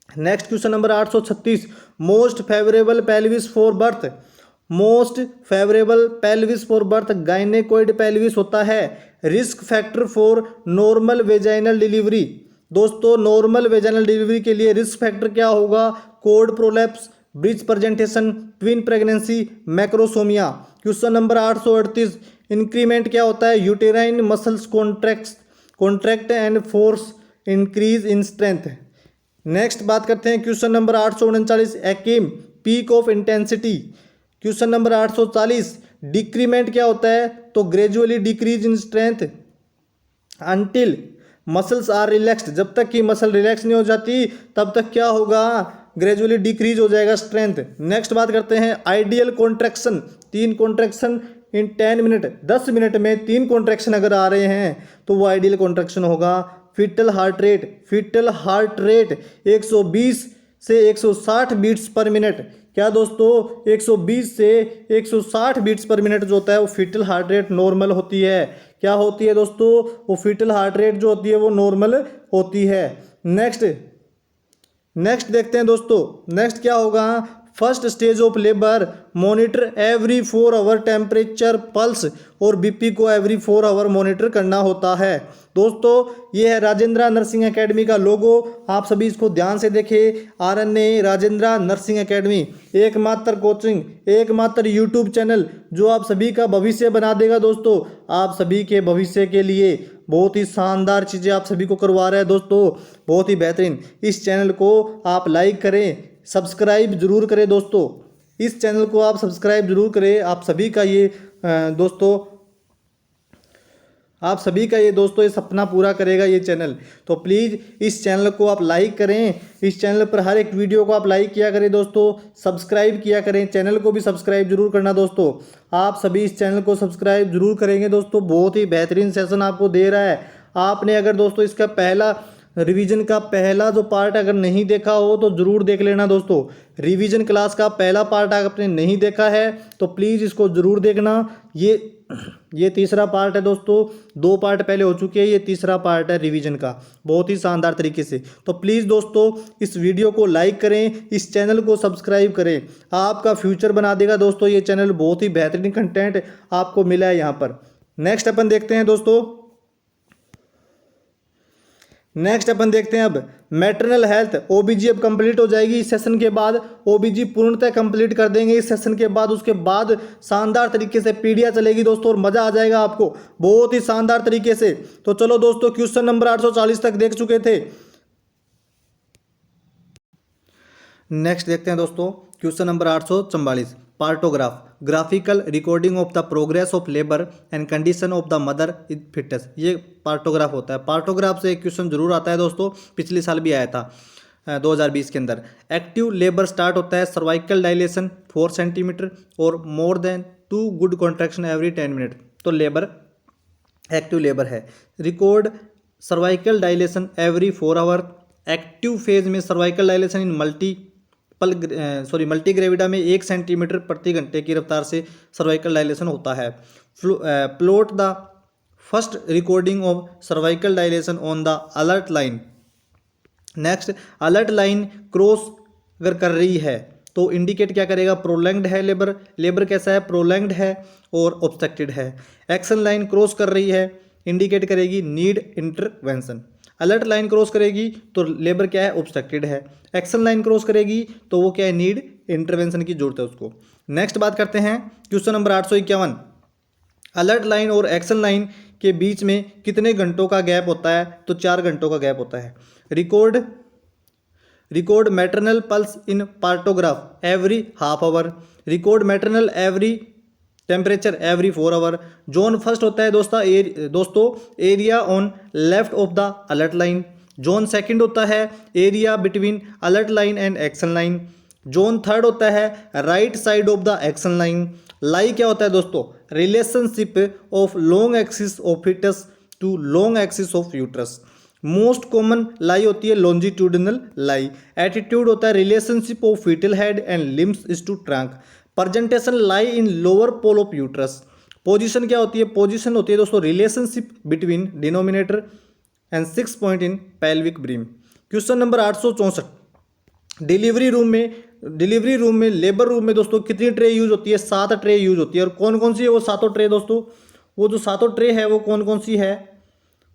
Next question number 836, most favourable pelvis for birth. Most favourable pelvis for birth गायनेकोइड pelvis होता है। Risk factor for normal vaginal delivery. दोस्तों नॉर्मल वेजाइनल डिलीवरी के लिए रिस्क फैक्टर क्या होगा? Code prolapse, bridge presentation, twin pregnancy, macrosomia. Question number 838, increment क्या होता है? Uterine muscles contract and force increase in strength. Next बात करते हैं question number 839, acme, peak of intensity. Question number 840, decrement क्या होता है? तो gradually decrease in strength until muscles are relaxed. जब तक कि मसल रिलैक्स नहीं हो जाती तब तक क्या होगा? ग्रेजुअली डिक्रीज हो जाएगा स्ट्रेंथ। नेक्स्ट बात करते हैं आइडियल कॉन्ट्रैक्शन, 3 कॉन्ट्रैक्शन इन 10 मिनट, 10 मिनट में 3 कॉन्ट्रैक्शन अगर आ रहे हैं तो वो आइडियल कॉन्ट्रैक्शन होगा। फिटल हार्ट रेट 120 से 160 बीट्स पर मिनट। क्या दोस्तों? 120 से 160 बीट्स पर मिनट जो होता है वो फिटल हार्ट रेट नॉर्मल होती है। क्या होती है दोस्तों? वो फिटल हार्ट रेट जो होती है वो नॉर्मल होती है। नेक्स्ट देखते हैं दोस्तों, नेक्स्ट क्या होगा? First stage of labour monitor every 4 hour temperature, pulse और बीपी को एवरी 4 आवर मॉनिटर करना होता है। दोस्तों ये है राजेंद्रा नर्सिंग एकेडमी का लोगो, आप सभी इसको ध्यान से देखें। आरएनए राजेंद्रा नर्सिंग एकेडमी एकमात्र कोचिंग, एकमात्र यूट्यूब चैनल जो आप सभी का भविष्य बना देगा। दोस्तों आप सभी के भविष्य के लिए बहुत ही शानदार चीज़ें आप सभी को करवा रहे हैं दोस्तों, बहुत ही बेहतरीन। इस चैनल को आप लाइक करें, सब्सक्राइब जरूर करें दोस्तों, इस चैनल को आप सब्सक्राइब जरूर करें। आप सभी का ये दोस्तों ये सपना पूरा करेगा ये चैनल। तो प्लीज़ इस चैनल को आप लाइक करें, इस चैनल पर हर एक वीडियो को आप लाइक किया करें दोस्तों, सब्सक्राइब किया करें, चैनल को भी सब्सक्राइब जरूर करना दोस्तों। आप सभी इस चैनल को सब्सक्राइब जरूर करेंगे दोस्तों, बहुत ही बेहतरीन सेशन आपको दे रहा है। आपने अगर दोस्तों इसका पहला रिवीजन का पहला जो पार्ट अगर नहीं देखा हो तो ज़रूर देख लेना दोस्तों। रिवीजन क्लास का पहला पार्ट अगर आपने नहीं देखा है तो प्लीज़ इसको ज़रूर देखना। ये तीसरा पार्ट है दोस्तों, 2 पार्ट पहले हो चुके हैं, ये तीसरा पार्ट है रिवीजन का, बहुत ही शानदार तरीके से। तो प्लीज़ दोस्तों इस वीडियो को लाइक करें, इस चैनल को सब्सक्राइब करें, आपका फ्यूचर बना देगा दोस्तों ये चैनल। बहुत ही बेहतरीन कंटेंट आपको मिला है यहाँ पर। नेक्स्ट अपन देखते हैं दोस्तों, नेक्स्ट अपन देखते हैं अब मैटरनल हेल्थ। ओबीजी अब कंप्लीट हो जाएगी इस सेशन के बाद, ओबीजी पूर्णतः कंप्लीट कर देंगे इस सेशन के बाद। उसके बाद शानदार तरीके से पीडिया चलेगी दोस्तों और मज़ा आ जाएगा आपको बहुत ही शानदार तरीके से। तो चलो दोस्तों क्वेश्चन नंबर 840 तक देख चुके थे। नेक्स्ट देखते हैं दोस्तों question number 844, partograph, graphical recording of the progress of labour and condition of the mother in fitness. ये पार्टोग्राफ होता है। पार्टोग्राफ से एक क्वेश्चन जरूर आता है दोस्तों, पिछले साल भी आया था 2020 के अंदर। एक्टिव लेबर स्टार्ट होता है सर्वाइकल डायलेशन 4 सेंटीमीटर और more than 2 good contraction every 10 minute. तो लेबर एक्टिव लेबर है। Record cervical dilation every 4 hour. Active phase में cervical dilation in multigravida में 1 सेंटीमीटर प्रति घंटे की रफ्तार से सर्वाइकल डायलेशन होता है। Plot the first recording of cervical dilation on the alert line. Next, alert line cross अगर कर रही है तो इंडिकेट क्या करेगा? प्रोलैंग्ड है लेबर, लेबर कैसा है? प्रोलैंग्ड है और ऑब्स्ट्रक्टेड है। एक्शन लाइन क्रॉस कर रही है, इंडिकेट करेगी need intervention. Alert line cross करेगी तो लेबर क्या है? ऑब्स्ट्रक्टेड है। एक्शन लाइन क्रॉस करेगी तो वो क्या है? नीड इंटरवेंशन की जरूरत है उसको। नेक्स्ट बात करते हैं क्वेश्चन नंबर 851। अलर्ट लाइन और एक्शन लाइन के बीच में कितने घंटों का गैप होता है? तो 4 घंटों का गैप होता है। Record maternal pulse in partograph every half hour. Record maternal every temperature every 4 hour. Zone first होता है दोस्तों area on left of the alert line. Zone second होता है area between alert line and action line. Zone third होता है right side of the action line. Lie क्या होता है दोस्तों? Relationship of long axis of fetus to long axis of uterus. Most common लाई होती है लॉन्जिट्यूडिनल लाई। एटीट्यूड होता है relationship of fetal head and limbs is to trunk. Presentation lie in lower pole of uterus. Position क्या होती है? पोजीशन होती है दोस्तों relationship between denominator and 6 point in pelvic brim. Question number 864। Delivery room में लेबर रूम में दोस्तों कितनी ट्रे यूज होती है? 7 ट्रे यूज होती है। और कौन कौन सी है वो 7 ट्रे दोस्तों? वो जो 7 ट्रे है वो कौन कौन सी है?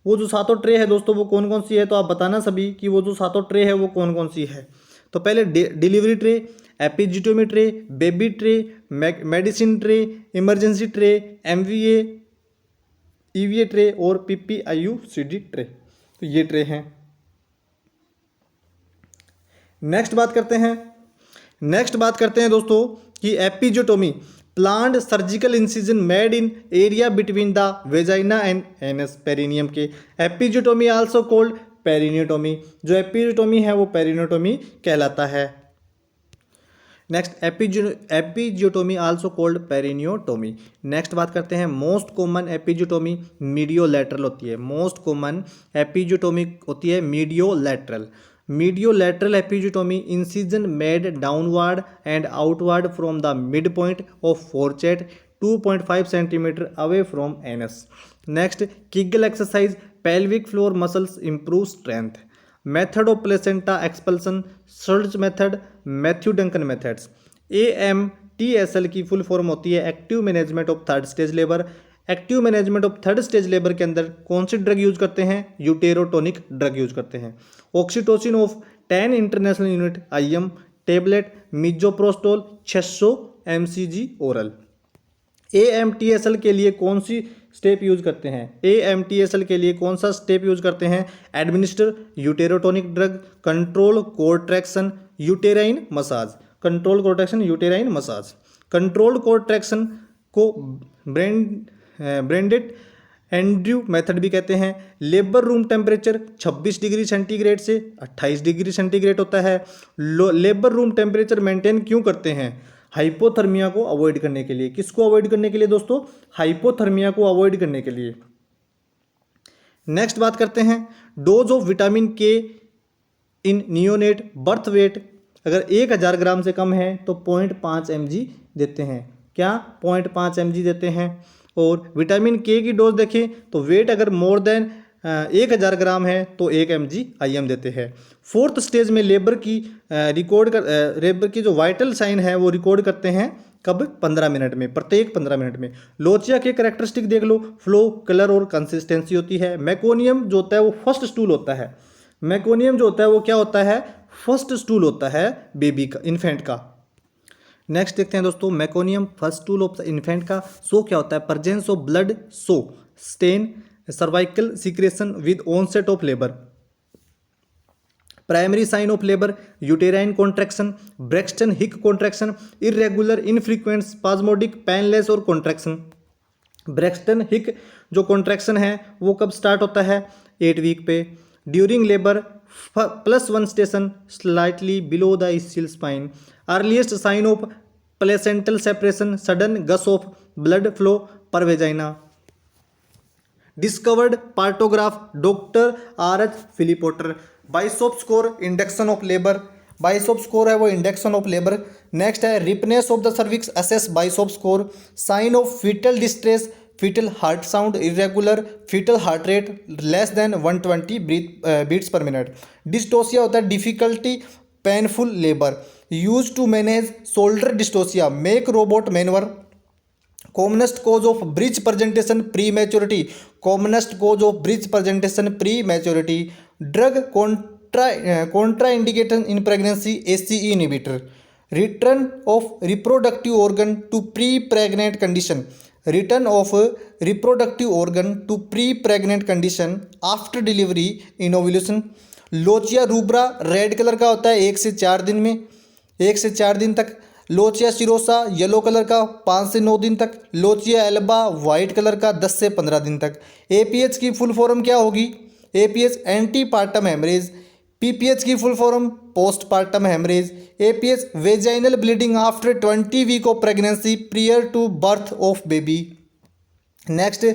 वो जो 7 ट्रे है दोस्तों वो कौन कौन सी है? तो आप बताना सभी कि वो जो 7 ट्रे है वो कौन कौन सी है। तो पहले delivery tray, episiotomy tray, baby tray, medicine tray, emergency tray, MVA EVA tray और PPIUCD ट्रे। तो ये ट्रे हैं। नेक्स्ट बात करते हैं दोस्तों कि episiotomy planned surgical incision made in area between the vagina and anus perineum के। Episiotomy also called perineotomy. जो एपिजियोटोमी है वो पेरिनियोटोमी कहलाता है। Next episiotomy also called perineotomy. Next बात करते हैं मोस्ट कॉमन एपिजियोटोमी मीडियोलैटरल होती है। मोस्ट कॉमन एपिजियोटोमी होती है मीडियोलैटरल। Mediolateral episiotomy incision made downward and outward from the midpoint of forechet 2.5 cm away from anus. Next, Kegel exercise, pelvic floor muscles improve strength. Method of placenta expulsion, Surge method, Matthew Duncan methods. AMTSL की फुल फॉर्म होती है active management of third stage labour. Active management of third stage labour के अंदर कौन सी ड्रग यूज करते हैं? यूटेरोटोनिक ड्रग यूज करते हैं। Oxytocin of 10 international unit IM tablet, misoprostol 600 mcg oral. AMTSL के लिए कौन सी स्टेप यूज करते हैं? AMTSL के लिए कौन सा स्टेप यूज करते हैं? Administer uterotonic drug, control cord traction, uterine massage. Control cord traction, uterine massage. Control cord traction को ब्रेंडेड एंड्रयू मेथड भी कहते हैं। Labour room temperature 26 degree centigrade से 28 डिग्री सेंटीग्रेड होता है। लेबर रूम टेम्परेचर मेंटेन क्यों करते हैं? हाइपोथर्मिया को अवॉइड करने के लिए। किसको अवॉइड करने के लिए दोस्तों? हाइपोथर्मिया को अवॉइड करने के लिए। नेक्स्ट बात करते हैं डोज ऑफ विटामिन के इन नियोनेट बर्थ वेट। अगर 1000 ग्राम से कम है तो 0.5 mg देते हैं। क्या? 0.5 mg देते हैं। और विटामिन के की डोज देखें तो वेट अगर मोर देन 1000 ग्राम है तो 1 mg IM देते हैं। फोर्थ स्टेज में लेबर की जो वाइटल साइन है वो रिकॉर्ड करते हैं कब? 15 मिनट में, प्रत्येक 15 मिनट में। लोचिया के कैरेक्टरिस्टिक देख लो, फ्लो, कलर और कंसिस्टेंसी होती है। मैकोनियम जो होता है वो फर्स्ट स्टूल होता है। मैकोनियम जो होता है वो क्या होता है? फर्स्ट स्टूल होता है बेबी का, इन्फेंट का। नेक्स्ट देखते हैं दोस्तों meconium first stool of infant का। सो क्या होता है? Presence of blood, so stain, cervical secretion with onset of labour. Primary sign of labour, uterine contraction, Braxton Hick contraction, irregular infrequent spasmodic painless और कॉन्ट्रैक्शन। ब्रेक्सटन हिक जो कॉन्ट्रैक्शन है वो कब स्टार्ट होता है? 8 वीक पे। During labour +1 station slightly below the ischial spine. Earliest sign of placental separation, sudden gush of blood flow per vagina. Discovered partograph doctor RH Philpott. Bishop score induction of labour. Bishop score है वो इंडक्शन ऑफ लेबर। नेक्स्ट है ripeness of the cervix, assess Bishop score. Sign of fetal distress, fetal heart sound irregular, fetal heart rate less than 120 beats per minute. Dystocia होता है difficulty painful labour. Use to manage shoulder dystocia, McRoberts manoeuvre. Commonest cause of breech presentation prematurity, commonest cause of breech presentation prematurity. Drug contraindication in pregnancy ACE inhibitor. Return of reproductive organ to pre pregnant condition, return of reproductive organ to pre pregnant condition after delivery in ovulation. Lochia rubra red colour का होता है 1 से 4 दिन में, 1 से 4 दिन तक। लोचिया सिरोसा येलो कलर का 5 से 9 दिन तक। लोचिया एल्बा वाइट कलर का 10 से 15 दिन तक। एपीएच की फुल फॉर्म क्या होगी? APH ante partum haemorrhage. PPH की full form post partum haemorrhage. APH vaginal bleeding after 20 week of pregnancy prior to birth of baby. Next,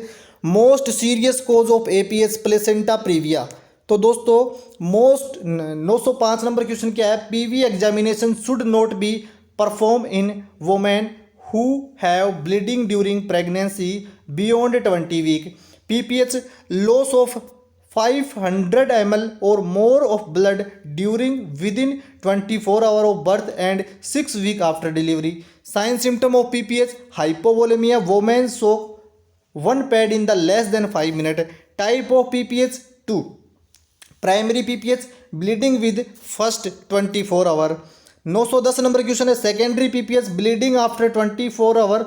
most serious cause of APH placenta praevia. तो दोस्तों मोस्ट 905 नंबर क्वेश्चन क्या है? PV examination should not be perform in women who have bleeding during pregnancy beyond 20 week. PPH loss of 500 ml और more of blood during within 24 hours of birth and 6 weeks after delivery. Sign symptom of PPH: hypovolemia, woman soak one pad in the less than 5 minutes. Type of PPH 2. Primary PPH bleeding with first 24 hour. 910 number question है secondary PPH bleeding after 24 hour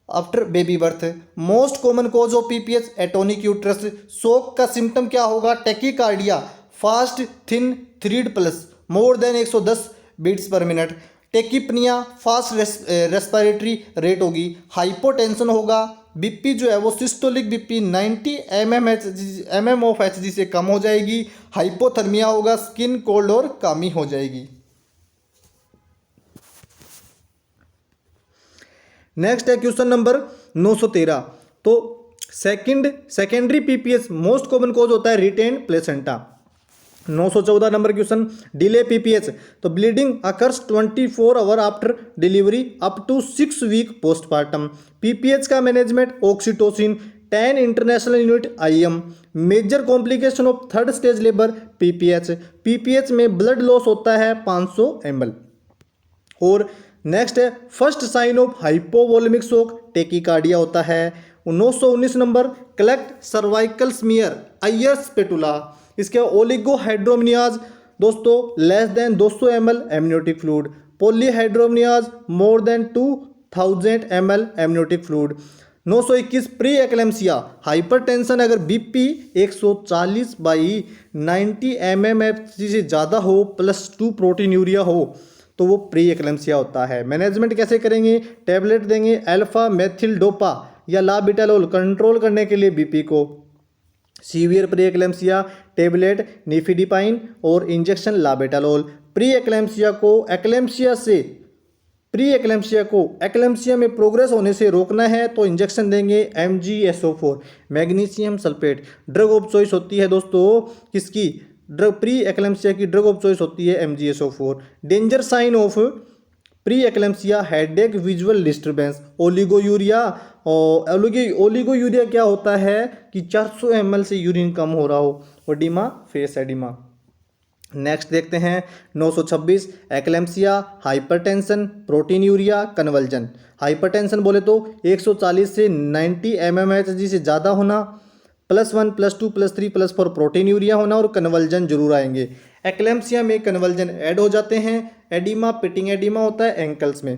after baby birth. Most common cause of PPH atonic uterus. Shock का सिम्टम क्या होगा? Tachycardia, fast thin thready pulse, more than 110 beats per minute. Tachypnoea, fast respiratory rate होगी। हाइपोटेंशन होगा, बीपी जो है वो systolic BP 90 mm of Hg से कम हो जाएगी। हाइपोथर्मिया होगा, स्किन कोल्ड और कामी हो जाएगी। नेक्स्ट है क्वेश्चन नंबर 913। तो secondary PPH most common cause होता है retain placenta. 914 number question delay PPH. तो bleeding occurs 24 hour after delivery up to 6 week postpartum. PPH का management oxytocin 10 international unit IM. Major complication of third stage labour PPH. PPH में ब्लड लॉस होता है 500 ml। और नेक्स्ट है first sign of hypovolaemic shock tachycardia होता है। 919 number collect cervical smear Aires spatula. इसके ओलिगोहाइड्रोमनियाज दोस्तों less than 200 ml amniotic fluid. Polyhydramnios more than 2000 ml amniotic fluid. 921 pre eclampsia hypertension अगर बीपी 140/90 mmHg से ज़्यादा हो +2 प्रोटीन यूरिया हो तो वो प्री एक्लेम्सिया होता है। मैनेजमेंट कैसे करेंगे? टैबलेट देंगे अल्फा मेथिल डोपा या लाबिटालोल कंट्रोल करने के लिए बीपी को। Severe preeclampsia tablet nifedipine और इंजेक्शन लाबिटालोल। प्री एक्लेम्सिया में प्रोग्रेस होने से रोकना है तो इंजेक्शन देंगे MgSO4 magnesium sulphate. Drug of choice होती है दोस्तों किसकी? प्री एक्लेम्सिया की ड्रग ऑफ चॉइस होती है MgSO4। Danger sign of preeclampsia headache, visual disturbance, oliguria. और ओलिगोयूरिया क्या होता है कि 400 ml से यूरिन कम हो रहा हो। Oedema, face oedema. नेक्स्ट देखते हैं 926 eclampsia hypertension protein urea conversion. Hypertension बोले तो 140 से 90 mmHg से ज़्यादा होना, +1 +2 +3 +4 प्रोटीन यूरिया होना और कन्वर्जन जरूर आएंगे। एक्लेम्सिया में कन्वर्जन ऐड हो जाते हैं। एडिमा पिटिंग एडिमा होता है एंकल्स में।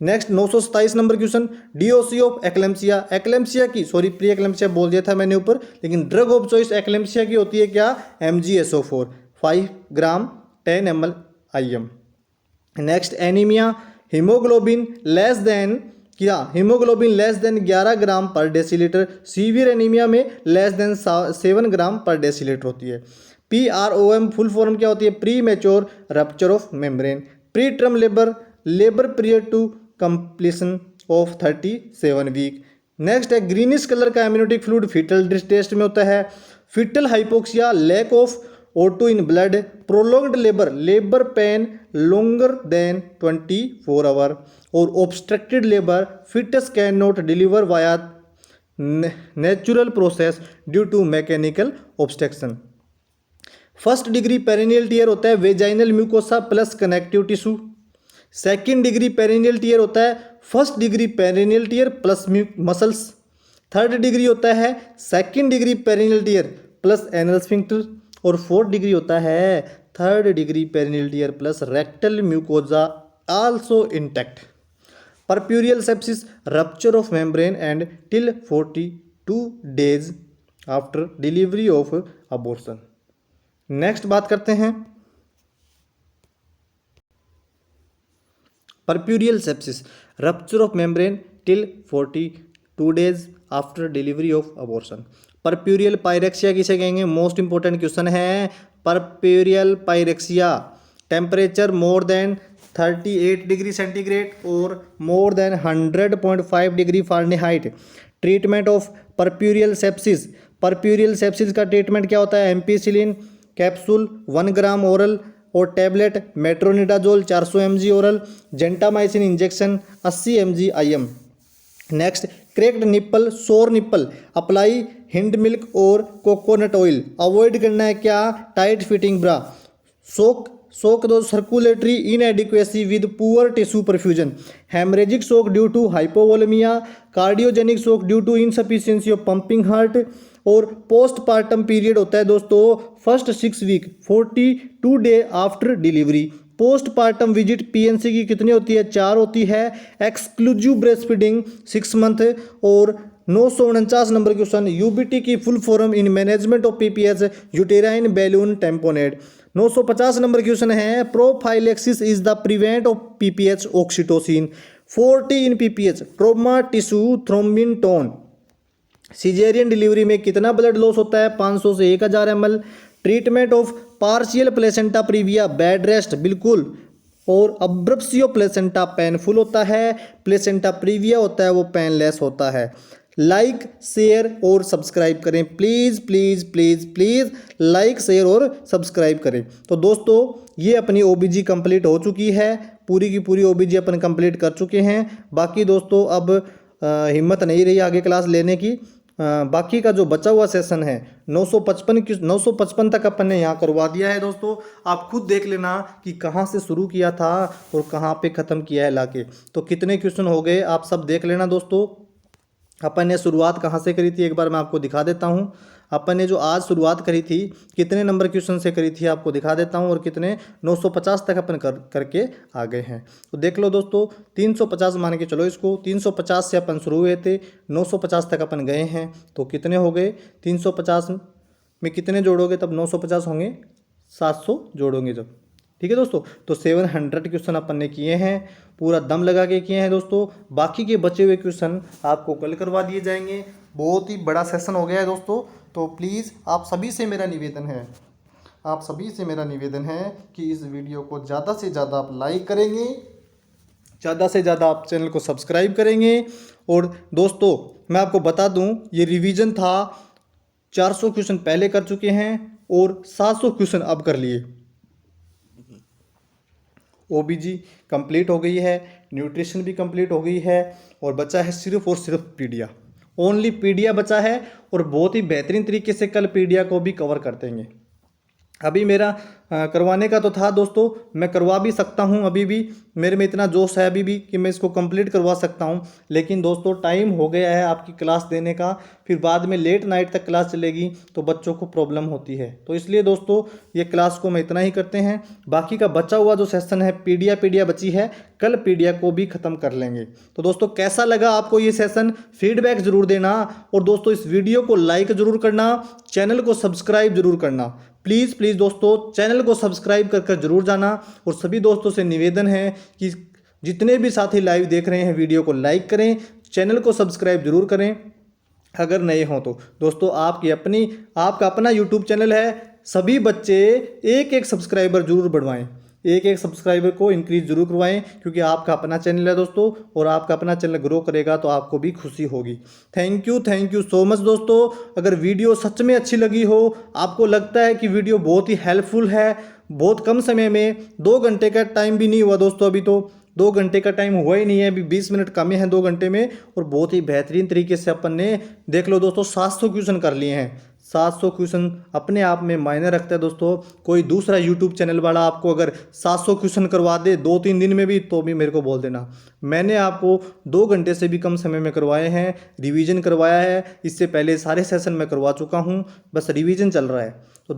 Next 927 number question DOC of eclampsia. Eclampsia की प्री एक्लेम्सिया बोल दिया था मैंने ऊपर, लेकिन ड्रग ऑफ चॉइस एक्लेम्सिया की होती है क्या? MgSO4 5 ग्राम 10 ml IM। Next anaemia haemoglobin less then 11 ग्राम पर डेसीलीटर। सीवियर एनीमिया में लेस देन 7 ग्राम पर डेसीलीटर होती है। PROM फुल फॉर्म क्या होती है? Premature rupture of membrane. Preterm labour period to completion of 37 week. Next है ग्रीनिश कलर का एमनियोटिक फ्लूइड फीटल टेस्ट में होता है। Fetal hypoxia lack of O2 in blood. Prolonged labour pain longer than 24 hour. और obstructed labour fetus can not deliver via natural process due to mechanical obstruction. First degree perineal tear होता है vaginal mucosa plus connective tissue. Second degree perineal tear होता है first degree perineal tear plus muscles. Third degree होता है second degree perineal tear plus anal sphincter. और फोर्थ डिग्री होता है third degree perineal tear plus rectal mucosa also intact. Perpurial sepsis, rupture of membrane and till 42 days after delivery of abortion. Next बात करते हैं puerperal sepsis, rupture of membrane till 42 days after delivery of abortion. Puerperal pyrexia किसे कहेंगे? मोस्ट इंपॉर्टेंट क्वेश्चन है. Puerperal pyrexia, temperature more than 38 degree centigrade और more than 100.5 degree Fahrenheit. Treatment of puerperal sepsis. Puerperal sepsis का ट्रीटमेंट क्या होता है? एम्पीसिलिन कैप्सूल 1 ग्राम ओरल और tablet metronidazole 400 mg oral, gentamicin injection 80 mg IM. Next, cracked nipple, sore nipple, apply hind milk और कोकोनट ऑयल. अवॉइड करना है क्या? Tight fitting bra. सोक दो circulatory inadequacy with poor tissue perfusion. Haemorrhagic shock due to hypovolaemia, cardiogenic shock due to insufficiency of pumping heart. और पोस्टपार्टम पीरियड होता है दोस्तों first 6 week 42 day after delivery. Postpartum visit PNC की कितनी होती है? 4 होती है. Exclusive breast feeding 6 month. और 949 नंबर क्वेश्चन, यूबीटी की full form in management of PPH, uterine balloon tamponade. 950 number question है, prophylaxis is the prevent of PPH oxytocin. 40 in PPH, trauma tissue thrombin tone. Caesarean delivery में कितना ब्लड लॉस होता है? 500 से 1000 ml. Treatment of partial placenta previa, bed rest बिल्कुल. और अब्रप्सियो प्लेसेंटा पेनफुल होता है, प्लेसेंटा प्रीविया होता है वो पेनलेस होता है. लाइक शेयर और सब्सक्राइब करें please please please please. Like share और सब्सक्राइब करें. तो दोस्तों ये अपनी ओबीजी कंप्लीट हो चुकी है, पूरी की पूरी ओबीजी अपन कंप्लीट कर चुके हैं. बाकी दोस्तों अब हिम्मत नहीं रही आगे क्लास लेने की. बाकी का जो बचा हुआ सेशन है 955 तक अपन ने यहाँ करवा दिया है दोस्तों. आप खुद देख लेना कि कहाँ से शुरू किया था और कहाँ पे ख़त्म किया है लाके. तो कितने क्वेश्चन हो गए आप सब देख लेना दोस्तों. अपन ने शुरुआत कहाँ से करी थी एक बार मैं आपको दिखा देता हूँ. अपन ने जो आज शुरुआत करी थी कितने नंबर क्वेश्चन से करी थी आपको दिखा देता हूँ और कितने 950 तक अपन करके आ गए हैं. तो देख लो दोस्तों 350 मान के चलो इसको. 350 से अपन शुरू हुए थे, 950 तक अपन गए हैं. तो कितने हो गए? 350 में कितने जोड़ोगे तब 950 होंगे? 700 जोड़ोगे जब. ठीक है दोस्तों. तो 700 क्वेश्चन अपन ने किए हैं, पूरा दम लगा के किए हैं दोस्तों. बाकी के बचे हुए क्वेश्चन आपको कल करवा दिए जाएंगे. बहुत ही बड़ा सेशन हो गया है दोस्तों. तो प्लीज़ आप सभी से मेरा निवेदन है कि इस वीडियो को ज़्यादा से ज़्यादा आप लाइक करेंगे, ज़्यादा से ज़्यादा आप चैनल को सब्सक्राइब करेंगे. और दोस्तों मैं आपको बता दूं ये रिवीजन था, 400 क्वेश्चन पहले कर चुके हैं और 700 क्वेश्चन अब कर लिए. ओबीजी कंप्लीट हो गई है, न्यूट्रिशन भी कंप्लीट हो गई है और बचा है सिर्फ और सिर्फ पीडिया. ओनली पीडिया बचा है और बहुत ही बेहतरीन तरीके से कल पीडिया को भी कवर कर देंगे. अभी मेरा करवाने का तो था दोस्तों, मैं करवा भी सकता हूं. अभी भी मेरे में इतना जोश है अभी भी कि मैं इसको कंप्लीट करवा सकता हूं. लेकिन दोस्तों टाइम हो गया है आपकी क्लास देने का, फिर बाद में लेट नाइट तक क्लास चलेगी तो बच्चों को प्रॉब्लम होती है. तो इसलिए दोस्तों ये क्लास को मैं इतना ही करते हैं. बाकी का बचा हुआ जो सेशन है पीडिया बची है, कल पीडिया को भी ख़त्म कर लेंगे. तो दोस्तों कैसा लगा आपको ये सेशन? फीडबैक ज़रूर देना. और दोस्तों इस वीडियो को लाइक ज़रूर करना, चैनल को सब्सक्राइब ज़रूर करना. प्लीज़ प्लीज़ दोस्तों चैनल को सब्सक्राइब कर जरूर जाना. और सभी दोस्तों से निवेदन है कि जितने भी साथी लाइव देख रहे हैं वीडियो को लाइक करें, चैनल को सब्सक्राइब जरूर करें अगर नए हों तो. दोस्तों आपका अपना यूट्यूब चैनल है, सभी बच्चे एक सब्सक्राइबर जरूर बढ़वाएं, एक सब्सक्राइबर को इंक्रीज जरूर करवाएं, क्योंकि आपका अपना चैनल है दोस्तों और आपका अपना चैनल ग्रो करेगा तो आपको भी खुशी होगी. थैंक यू सो मच दोस्तों. अगर वीडियो सच में अच्छी लगी हो, आपको लगता है कि वीडियो बहुत ही हेल्पफुल है, बहुत कम समय में 2 घंटे का टाइम भी नहीं हुआ दोस्तों, अभी तो 2 घंटे का टाइम हुआ ही नहीं है, अभी 20 मिनट कम है 2 घंटे में. और बहुत ही बेहतरीन तरीके से अपन ने देख लो दोस्तों 700 क्वेश्चन कर लिए हैं. 700 क्वेश्चन अपने आप में मायने रखता है दोस्तों. कोई दूसरा यूट्यूब चैनल वाला आपको अगर 700 क्वेश्चन करवा दे 2-3 दिन में भी, तो भी मेरे को बोल देना. मैंने आपको 2 घंटे से भी कम समय में करवाए हैं, रिवीजन करवाया है. इससे पहले सारे सेशन मैं करवा चुका हूँ, बस रिवीजन चल रहा है. तो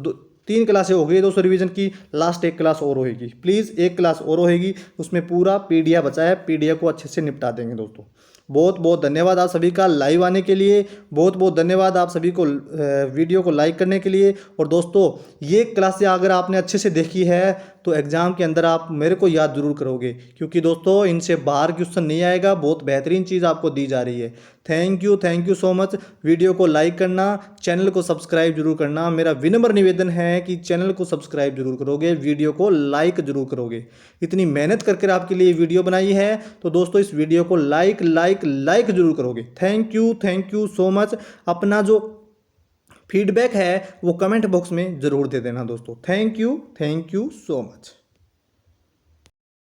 3 क्लासें हो गई दोस्तों रिवीजन की, लास्ट एक क्लास और होगी, प्लीज़ एक क्लास और होगी, उसमें पूरा पीडीएफ बचा है, पीडीएफ को अच्छे से निपटा देंगे दोस्तों। बहुत बहुत धन्यवाद आप सभी का लाइव आने के लिए, बहुत बहुत धन्यवाद आप सभी को वीडियो को लाइक करने के लिए। और दोस्तों ये क्लासें अगर आपने अच्छे से देखी है तो एग्ज़ाम के अंदर आप मेरे को याद ज़रूर करोगे, क्योंकि दोस्तों इनसे बाहर क्वेश्चन नहीं आएगा, बहुत बेहतरीन चीज़ आपको दी जा रही है। Thank you so much. Video को लाइक करना, चैनल को सब्सक्राइब जरूर करना, मेरा विनम्र निवेदन है कि चैनल को सब्सक्राइब जरूर करोगे, वीडियो को लाइक जरूर करोगे। इतनी मेहनत करके आपके लिए वीडियो बनाई है तो दोस्तों इस वीडियो को लाइक जरूर करोगे। Thank you so much. अपना जो फीडबैक है वो कमेंट बॉक्स में ज़रूर दे देना दोस्तों। Thank you so much.